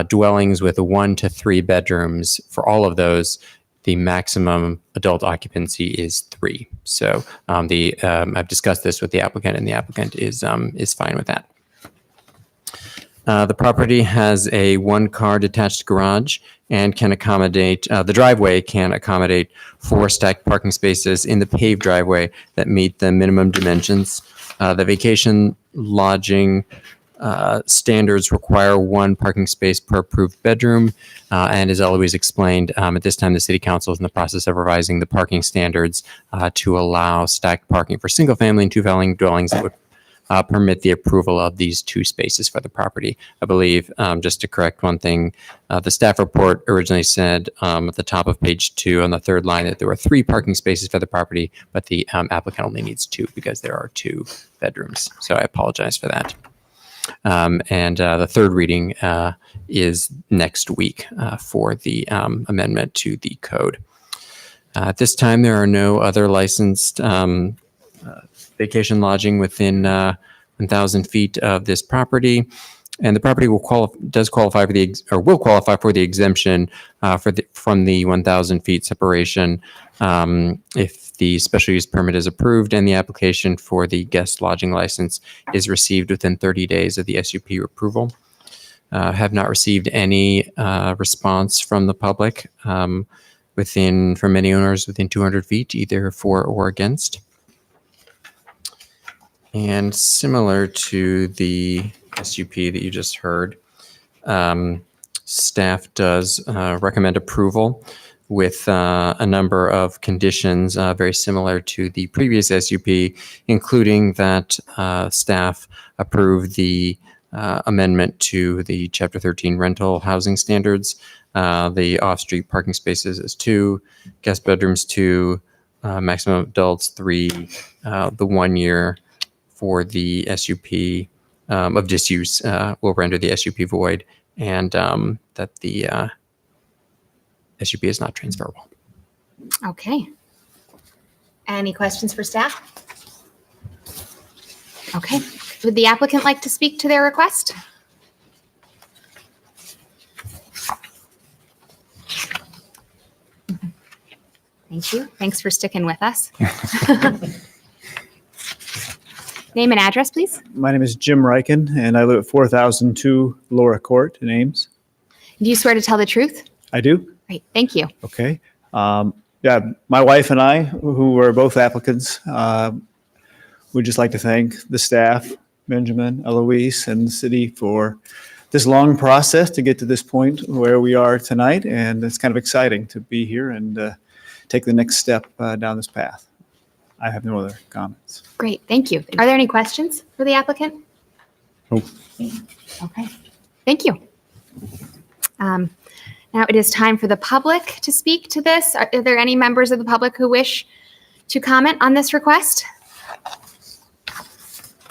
dwellings with 1 to 3 bedrooms. For all of those, the maximum adult occupancy is 3. So I've discussed this with the applicant, and the applicant is fine with that. The property has a 1-car detached garage and can accommodate, the driveway can accommodate 4 stacked parking spaces in the paved driveway that meet the minimum dimensions. The vacation lodging standards require 1 parking space per approved bedroom. And as Eloise explained, at this time, the City Council is in the process of revising the parking standards to allow stacked parking for single-family and 2-family dwellings that would permit the approval of these 2 spaces for the property. I believe, just to correct one thing, the staff report originally said at the top of page 2 on the 3rd line that there were 3 parking spaces for the property, but the applicant only needs 2 because there are 2 bedrooms. So I apologize for that. And the 3rd reading is next week for the amendment to the code. At this time, there are no other licensed vacation lodging within 1,000 feet of this property, and the property will qualify for the exemption from the 1,000 feet separation if the special use permit is approved and the application for the guest lodging license is received within 30 days of the SUP approval. Have not received any response from the public from any owners within 200 feet, either for or against. And similar to the SUP that you just heard, Staff does recommend approval with a number of conditions very similar to the previous SUP, including that staff approve the amendment to the Chapter 13 rental housing standards, the off-street parking spaces as 2, guest bedrooms 2, maximum adults 3, the 1 year for the SUP of disuse will render the SUP void, and that the SUP is not transferable. Okay. Any questions for staff? Okay. Would the applicant like to speak to their request? Thank you. Thanks for sticking with us. Name and address, please. My name is Jim Riken, and I live at 4002 Laura Court in Ames. Do you swear to tell the truth? I do. Great. Thank you. Okay. Yeah, my wife and I, who are both applicants, would just like to thank the staff, Benjamin, Eloise, and the city for this long process to get to this point where we are tonight. And it's kind of exciting to be here and take the next step down this path. I have no other comments. Great. Thank you. Are there any questions for the applicant? Nope. Okay. Thank you. Now it is time for the public to speak to this. Are there any members of the public who wish to comment on this request?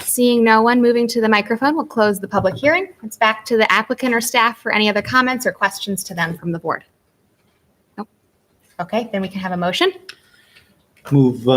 Seeing no one moving to the microphone, we'll close the public hearing. It's back to the applicant or staff for any other comments or questions to them from the board. Nope. Okay, then we can have a motion. Move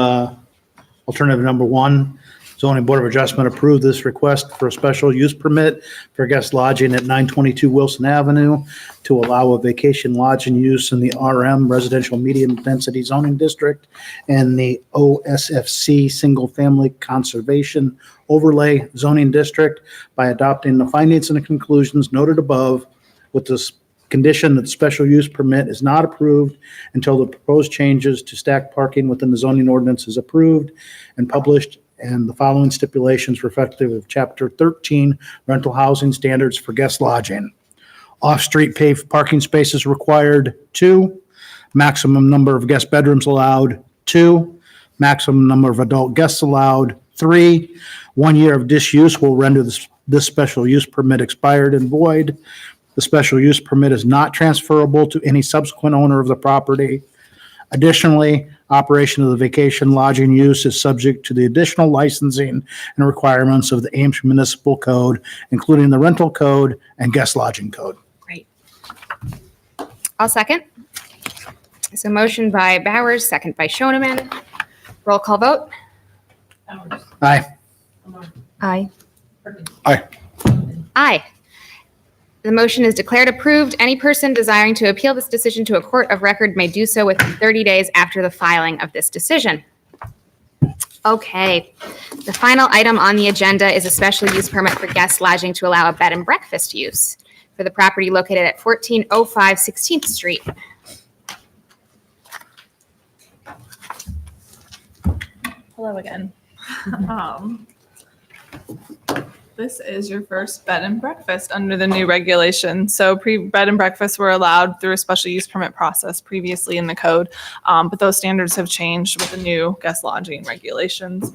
alternative number 1, zoning board of adjustment approve this request for a special use permit for guest lodging at 922 Wilson Avenue to allow a vacation lodging use in the RM residential medium density zoning district and the OSFC single family conservation overlay zoning district by adopting the findings and the conclusions noted above with this condition that the special use permit is not approved until the proposed changes to stacked parking within the zoning ordinance is approved and published, and the following stipulations reflective of Chapter 13 rental housing standards for guest lodging. Off-street paved parking spaces required, 2. Maximum number of guest bedrooms allowed, 2. Maximum number of adult guests allowed, 3. 1 year of disuse will render this special use permit expired and void. The special use permit is not transferable to any subsequent owner of the property. Additionally, operation of the vacation lodging use is subject to the additional licensing and requirements of the Ames Municipal Code, including the rental code and guest lodging code. Great. I'll second. So motion by Bowers, second by Shoneman. Roll call vote. Aye. Aye. Aye. Aye. The motion is declared approved. Any person desiring to appeal this decision to a court of record may do so within 30 days after the filing of this decision. Okay. The final item on the agenda is a special use permit for guest lodging to allow a bed and breakfast use for the property located at 1405 16th Street. Hello again. This is your first bed and breakfast under the new regulation. So bed and breakfasts were allowed through a special use permit process previously in the code, but those standards have changed with the new guest lodging regulations.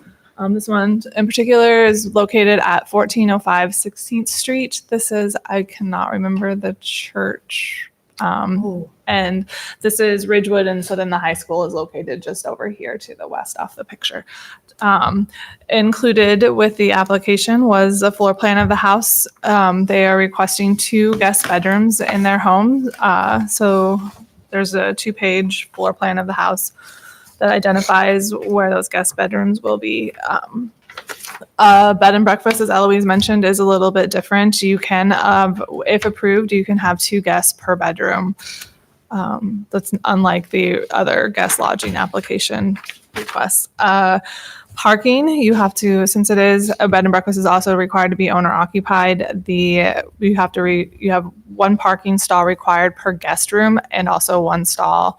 This one in particular is located at 1405 16th Street. This is, I cannot remember the church. And this is Ridgewood, and so then the high school is located just over here to the west off the picture. Included with the application was a floor plan of the house. They are requesting 2 guest bedrooms in their home. So there's a 2-page floor plan of the house that identifies where those guest bedrooms will be. Bed and breakfast, as Eloise mentioned, is a little bit different. You can, if approved, you can have 2 guests per bedroom. That's unlike the other guest lodging application requests. Parking, you have to, since it is a bed and breakfast, is also required to be owner occupied. You have 1 parking stall required per guest room and also 1 stall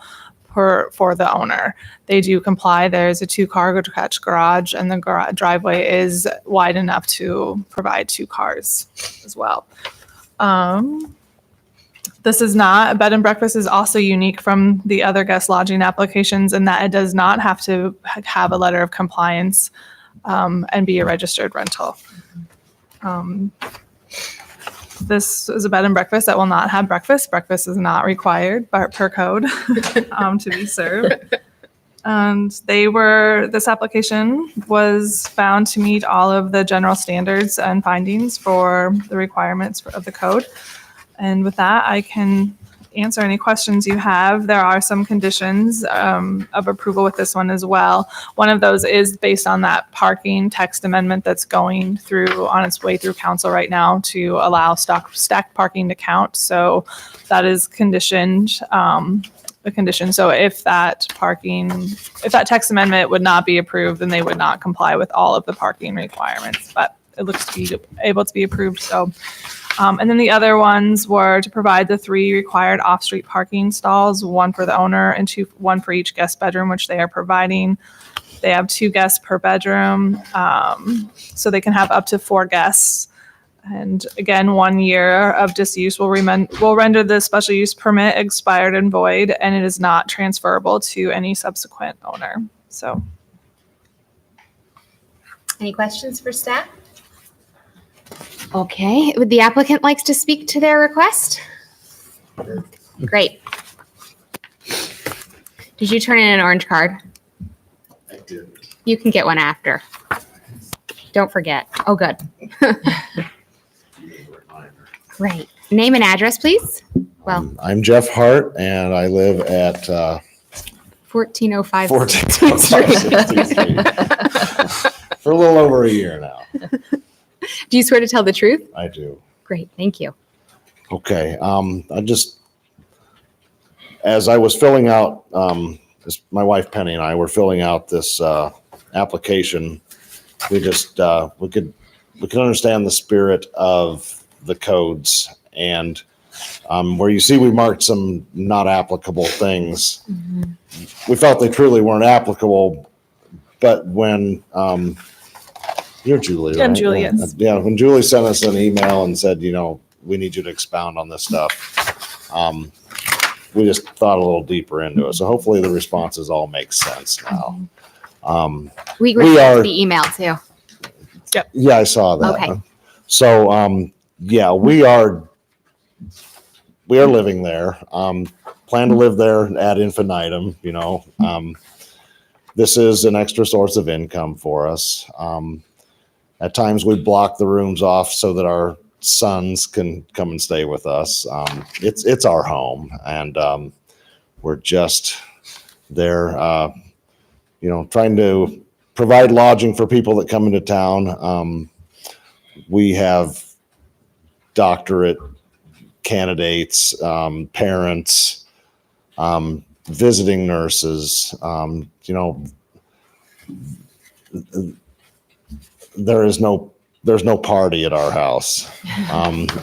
for the owner. They do comply. There's a 2-car attached garage, and the driveway is wide enough to provide 2 cars as well. This is not, a bed and breakfast is also unique from the other guest lodging applications in that it does not have to have a letter of compliance and be a registered rental. This is a bed and breakfast that will not have breakfast. Breakfast is not required per code to be served. And this application was found to meet all of the general standards and findings for the requirements of the code. And with that, I can answer any questions you have. There are some conditions of approval with this one as well. One of those is based on that parking text amendment that's going through on its way through council right now to allow stacked parking to count. So that is conditioned. A condition. So if that text amendment would not be approved, then they would not comply with all of the parking requirements. But it looks to be able to be approved. So. And then the other ones were to provide the 3 required off-street parking stalls, 1 for the owner and 1 for each guest bedroom, which they are providing. They have 2 guests per bedroom, so they can have up to 4 guests. And again, 1 year of disuse will render the special use permit expired and void, and it is not transferable to any subsequent owner. So, Any questions for staff? Okay, would the applicant likes to speak to their request? Great. Did you turn in an orange card? I did. You can get one after. Don't forget. Oh, good. Great. Name and address, please. Well, I'm Jeff Hart, and I live at 1405 1405 16th Street for a little over a year now. Do you swear to tell the truth? I do. Great, thank you. Okay. As I was filling out, my wife Penny and I were filling out this application, we could understand the spirit of the codes, and where you see we marked some not applicable things. Mm-hmm. We felt they truly weren't applicable, but when you're Julie, right? I'm Julie, yes. Yeah, when Julie sent us an email and said, we need you to expound on this stuff, we just thought a little deeper into it. So hopefully the responses all make sense now. We received the email too. Yep. Yeah, I saw that. Okay. So, yeah, we are living there. Plan to live there ad infinitum, This is an extra source of income for us. At times we block the rooms off so that our sons can come and stay with us. It's our home, and we're just there, trying to provide lodging for people that come into town. We have doctorate candidates, parents, visiting nurses, there's no party at our house,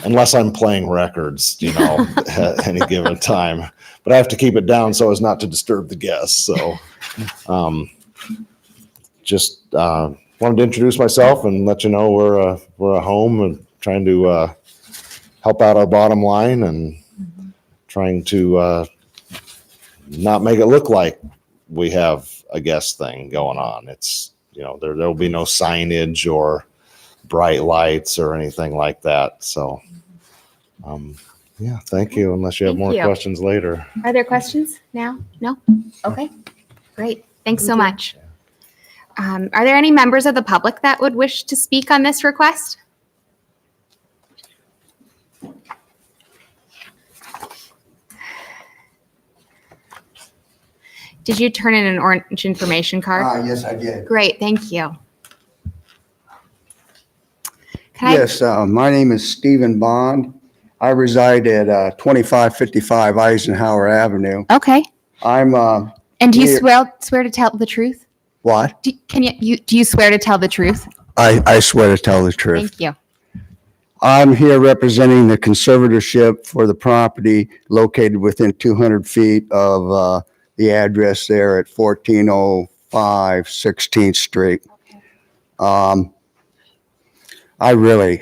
unless I'm playing records, at any given time. But I have to keep it down so as not to disturb the guests. So, just wanted to introduce myself and let you know we're a home and trying to help out our bottom line and trying to not make it look like we have a guest thing going on. It's there will be no signage or bright lights or anything like that. So, yeah, thank you. Unless you have more questions later. Are there questions now? No? Okay, great. Thanks so much. Are there any members of the public that would wish to speak on this request? Did you turn in an orange information card? Yes, I did. Great, thank you. Yes, my name is Stephen Bond. I reside at 2555 Eisenhower Avenue. Okay. I'm. And do you here- swear to tell the truth? What? Do you swear to tell the truth? I swear to tell the truth. Thank you. I'm here representing the conservatorship for the property located within 200 feet of the address there at 1405 16th Street. I really,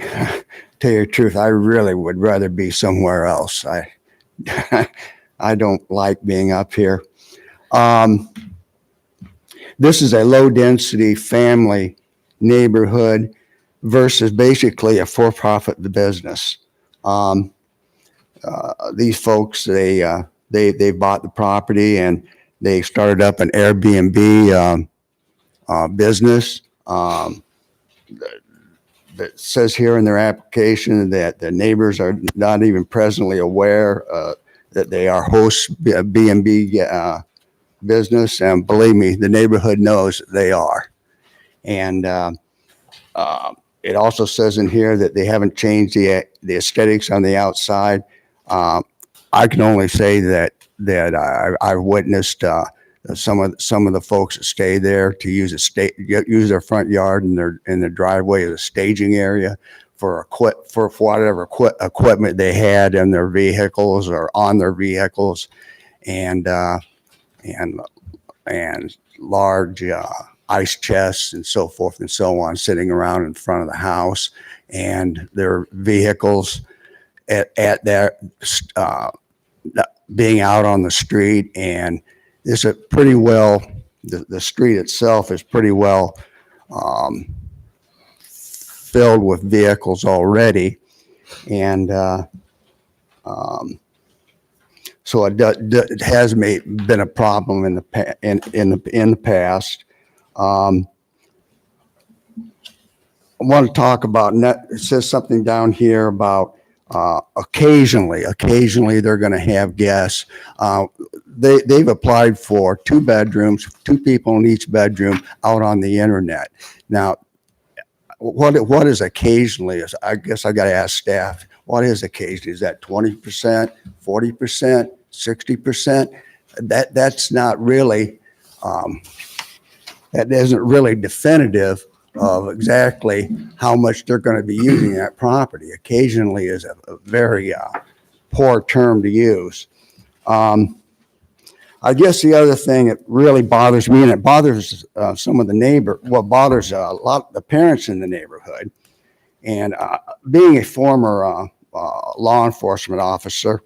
tell you the truth, I really would rather be somewhere else. I don't like being up here. This is a low-density family neighborhood versus basically a for-profit business. These folks, they bought the property and they started up an Airbnb business. That says here in their application that the neighbors are not even presently aware that they are hosts B&B business, and believe me, the neighborhood knows they are. And it also says in here that they haven't changed the aesthetics on the outside. I can only say that I've witnessed some of the folks that stay there to use their front yard and their driveway as a staging area for whatever equipment they had in their vehicles or on their vehicles, and large ice chests and so forth and so on sitting around in front of the house, and their vehicles at their being out on the street. And it's a pretty well, the street itself is pretty well filled with vehicles already. And so it has been a problem in the past. I want to talk about, it says something down here about occasionally they're going to have guests. They've applied for 2 bedrooms, 2 people in each bedroom out on the internet. Now, what is occasionally? I guess I got to ask staff, what is occasionally? Is that 20%, 40%, 60%? That's not really, that isn't really definitive of exactly how much they're going to be using that property. Occasionally is a very poor term to use. I guess the other thing that really bothers me, and it bothers some of the bothers a lot of the parents in the neighborhood, and being a former law enforcement officer,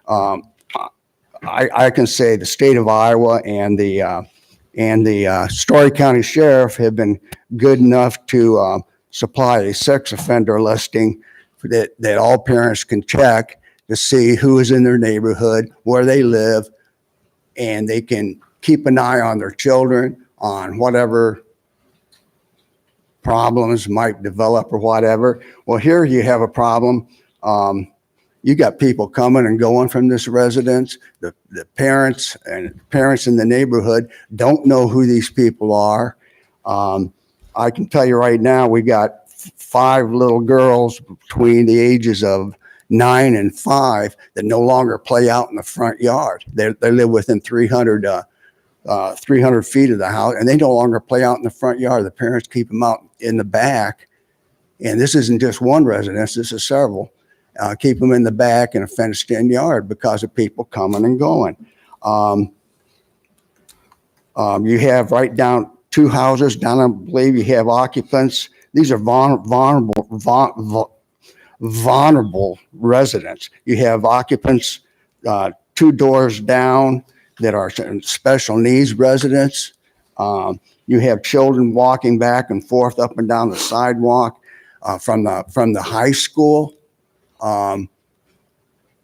I can say the state of Iowa and the Story County Sheriff have been good enough to supply a sex offender listing that all parents can check to see who is in their neighborhood, where they live, and they can keep an eye on their children, on whatever problems might develop or whatever. Well, here you have a problem. You got people coming and going from this residence. The parents in the neighborhood don't know who these people are. I can tell you right now, we got 5 little girls between the ages of 9 and 5 that no longer play out in the front yard. They live within 300 feet of the house, and they no longer play out in the front yard. The parents keep them out in the back. And this isn't just one residence, this is several. Keep them in the back in a fenced-in yard because of people coming and going. You have right down 2 houses down, I believe you have occupants. These are vulnerable residents. You have occupants 2 doors down that are special needs residents. You have children walking back and forth up and down the sidewalk from the high school.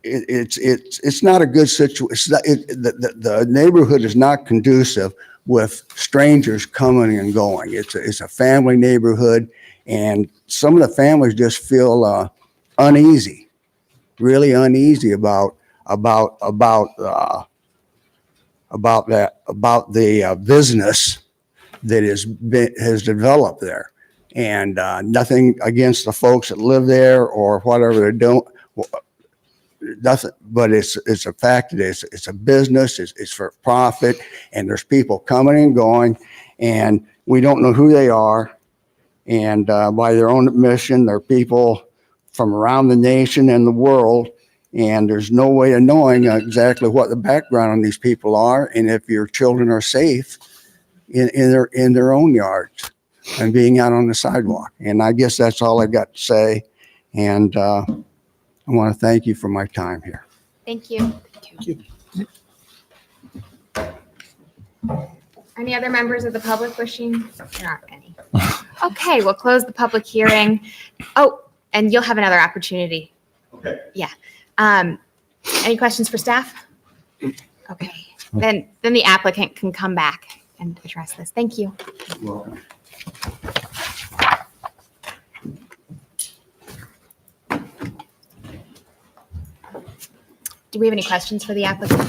It's not a good situation. The neighborhood is not conducive with strangers coming and going. It's a family neighborhood, and some of the families just feel uneasy, really uneasy about the business that has developed there. And nothing against the folks that live there or whatever they don't. Nothing, but it's a fact that it's a business. It's for profit, and there's people coming and going, and we don't know who they are. And by their own admission, they're people from around the nation and the world, and there's no way of knowing exactly what the background on these people are, and if your children are safe in their own yards and being out on the sidewalk. And I guess that's all I got to say. And I want to thank you for my time here. Thank you. Any other members of the public wishing? There aren't any. Okay, we'll close the public hearing. Oh, and you'll have another opportunity. Okay. Yeah. Any questions for staff? Okay, then the applicant can come back and address this. Thank you. You're welcome. Do we have any questions for the applicant?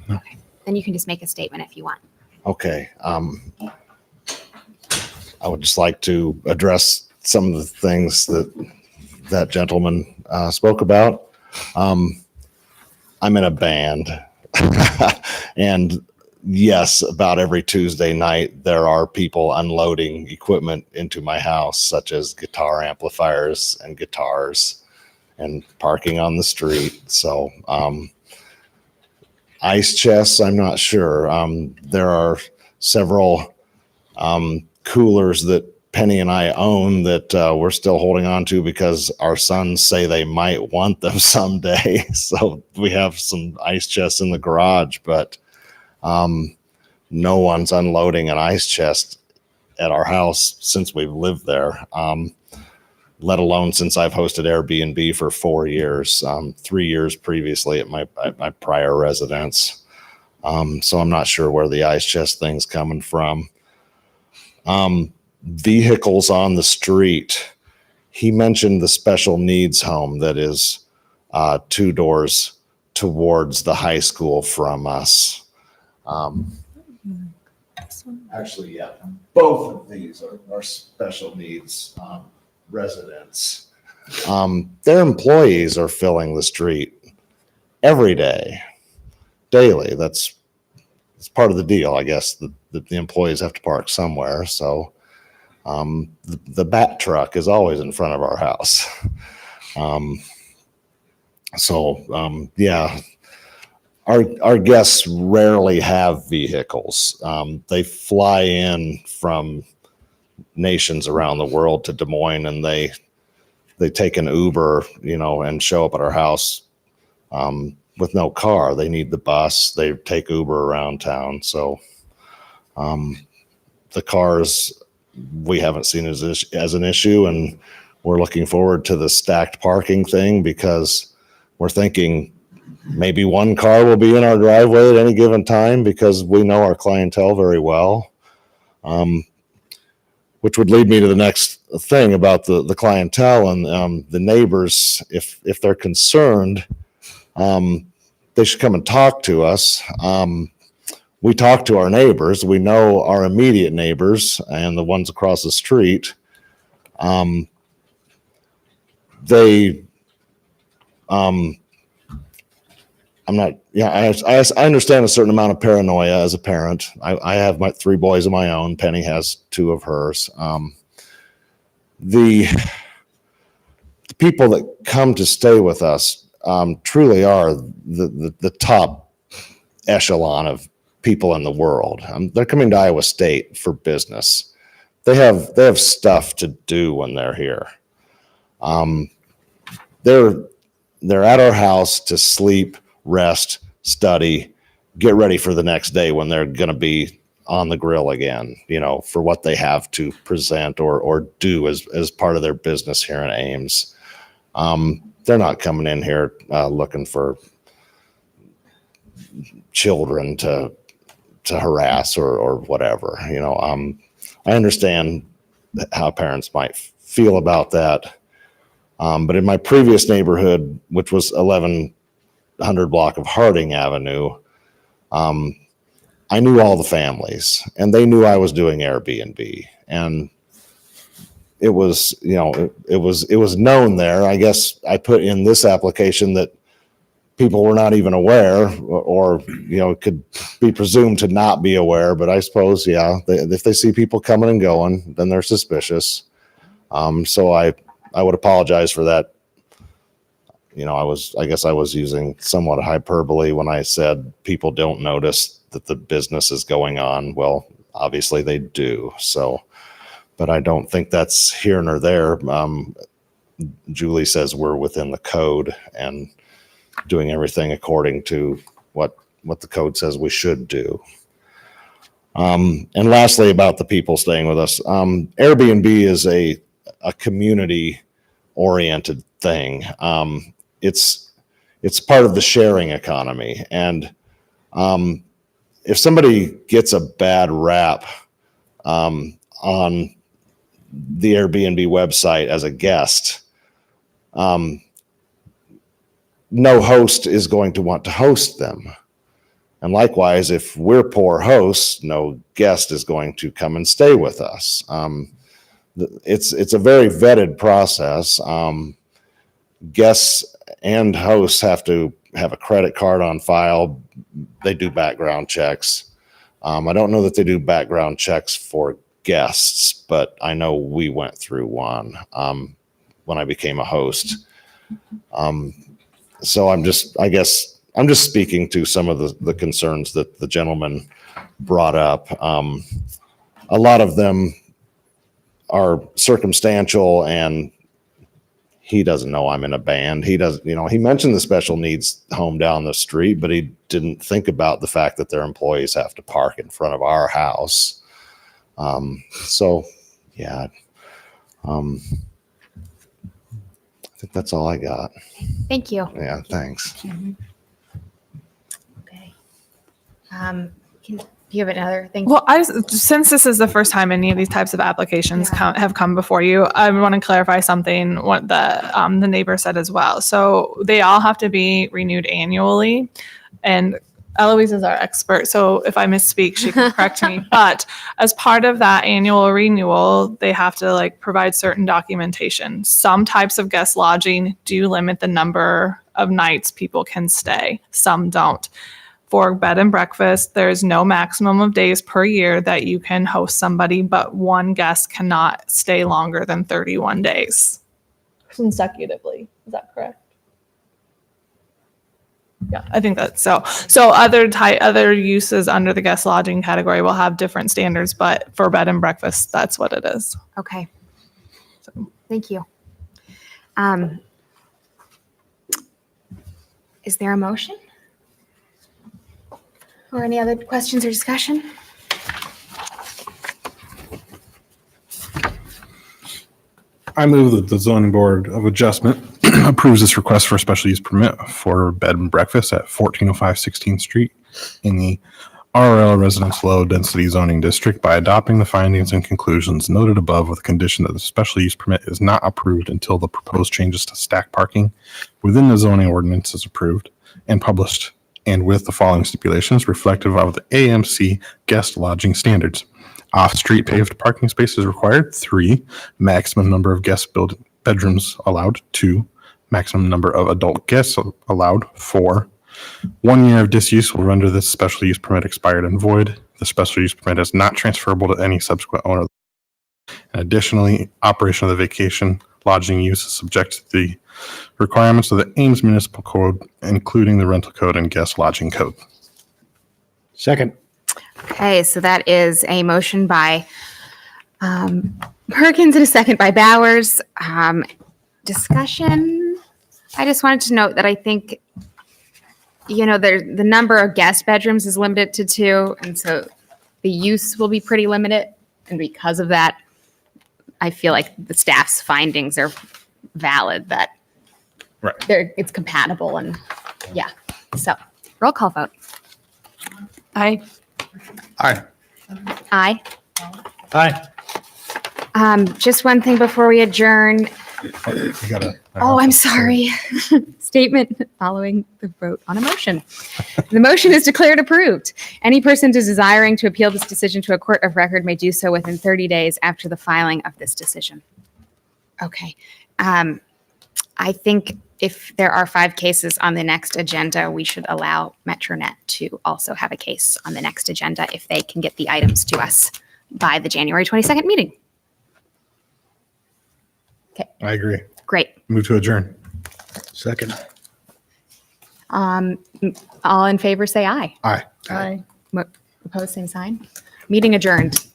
Okay, then you can just make a statement if you want. Okay. I would just like to address some of the things that gentleman spoke about. I'm in a band, and yes, about every Tuesday night, there are people unloading equipment into my house, such as guitar amplifiers and guitars, and parking on the street. So, ice chests, I'm not sure. There are several coolers that Penny and I own that we're still holding on to because our sons say they might want them someday. So we have some ice chests in the garage, but no one's unloading an ice chest at our house since we've lived there, let alone since I've hosted Airbnb for 4 years, 3 years previously at my prior residence. So I'm not sure where the ice chest thing's coming from. Vehicles on the street. He mentioned the special needs home that is 2 doors towards the high school from us. Actually, yeah, both of these are special needs residents. Their employees are filling the street every day, daily. It's part of the deal, I guess. The employees have to park somewhere, so the bat truck is always in front of our house. Yeah, our guests rarely have vehicles. They fly in from nations around the world to Des Moines, and they take an Uber, and show up at our house with no car. They need the bus. They take Uber around town. So the cars we haven't seen as an issue, and we're looking forward to the stacked parking thing because we're thinking maybe one car will be in our driveway at any given time because we know our clientele very well. Which would lead me to the next thing about the clientele and the neighbors. If they're concerned, they should come and talk to us. We talk to our neighbors. We know our immediate neighbors and the ones across the street. I understand a certain amount of paranoia as a parent. I have my 3 boys of my own. Penny has 2 of hers. The people that come to stay with us truly are the top echelon of people in the world. They're coming to Iowa State for business. They have stuff to do when they're here. They're at our house to sleep, rest, study, get ready for the next day when they're going to be on the grill again, for what they have to present or do as part of their business here in Ames. They're not coming in here looking for children to harass or whatever. I understand how parents might feel about that. But in my previous neighborhood, which was 1100 block of Harding Avenue, I knew all the families, and they knew I was doing Airbnb, and it was known there. I guess I put in this application that people were not even aware, or could be presumed to not be aware. But I suppose, if they see people coming and going, then they're suspicious. So I would apologize for that. I guess I was using somewhat hyperbole when I said people don't notice that the business is going on. Well, obviously they do. So but I don't think that's here nor there. Julie says we're within the code and doing everything according to what the code says we should do. And lastly, about the people staying with us, Airbnb is a community oriented thing. It's part of the sharing economy. And if somebody gets a bad rap on the Airbnb website as a guest, no host is going to want to host them. And likewise, if we're poor hosts, no guest is going to come and stay with us. It's a very vetted process. Guests and hosts have to have a credit card on file. They do background checks. I don't know that they do background checks for guests, but I know we went through one when I became a host. So I'm just speaking to some of the concerns that the gentleman brought up. A lot of them are circumstantial, and he doesn't know I'm in a band. He mentioned the special needs home down the street, but he didn't think about the fact that their employees have to park in front of our house. So yeah, I think that's all I got. Thank you. Yeah, thanks. Okay. Do you have another thing? Well, since this is the first time any of these types of applications have come before you, I want to clarify something what the neighbor said as well. So they all have to be renewed annually, and Eloise is our expert, so if I misspeak, she can correct me. But as part of that annual renewal, they have to provide certain documentation. Some types of guest lodging do limit the number of nights people can stay. Some don't. For bed and breakfast, there's no maximum of days per year that you can host somebody, but one guest cannot stay longer than 31 days consecutively. Is that correct? Yeah, I think that's so. So other uses under the guest lodging category will have different standards, but for bed and breakfast, that's what it is. Okay. Thank you. Is there a motion? Or any other questions or discussion? I move that the zoning board of adjustment approves this request for a special use permit for bed and breakfast at 1405 16th Street in the RL Residence Low Density Zoning District by adopting the findings and conclusions noted above with the condition that the special use permit is not approved until the proposed changes to stack parking within the zoning ordinance is approved and published, and with the following stipulations reflective of the AMC guest lodging standards. Off-street paved parking spaces required. 3, maximum number of guest bedrooms allowed. 2, maximum number of adult guests allowed. 4, 1 year of disuse will render this special use permit expired and void. The special use permit is not transferable to any subsequent owner. And additionally, operation of the vacation lodging use is subject to the requirements of the Ames Municipal Code, including the rental code and guest lodging code. Second. Okay, so that is a motion by Perkins and a second by Bowers. Discussion. I just wanted to note that I think, the number of guest bedrooms is limited to 2, and so the use will be pretty limited. And because of that, I feel like the staff's findings are valid, that it's compatible, and yeah. So roll call vote. Aye. Aye. Aye. Aye. Just one thing before we adjourn. Oh, I'm sorry. Statement following the vote on a motion. The motion is declared approved. Any person desiring to appeal this decision to a court of record may do so within 30 days after the filing of this decision. Okay. I think if there are 5 cases on the next agenda, we should allow Metronet to also have a case on the next agenda if they can get the items to us by the January 22nd meeting. Okay. I agree. Great. Move to adjourn. Second. All in favor, say aye. Aye. Aye. Opposed, same sign. Meeting adjourned.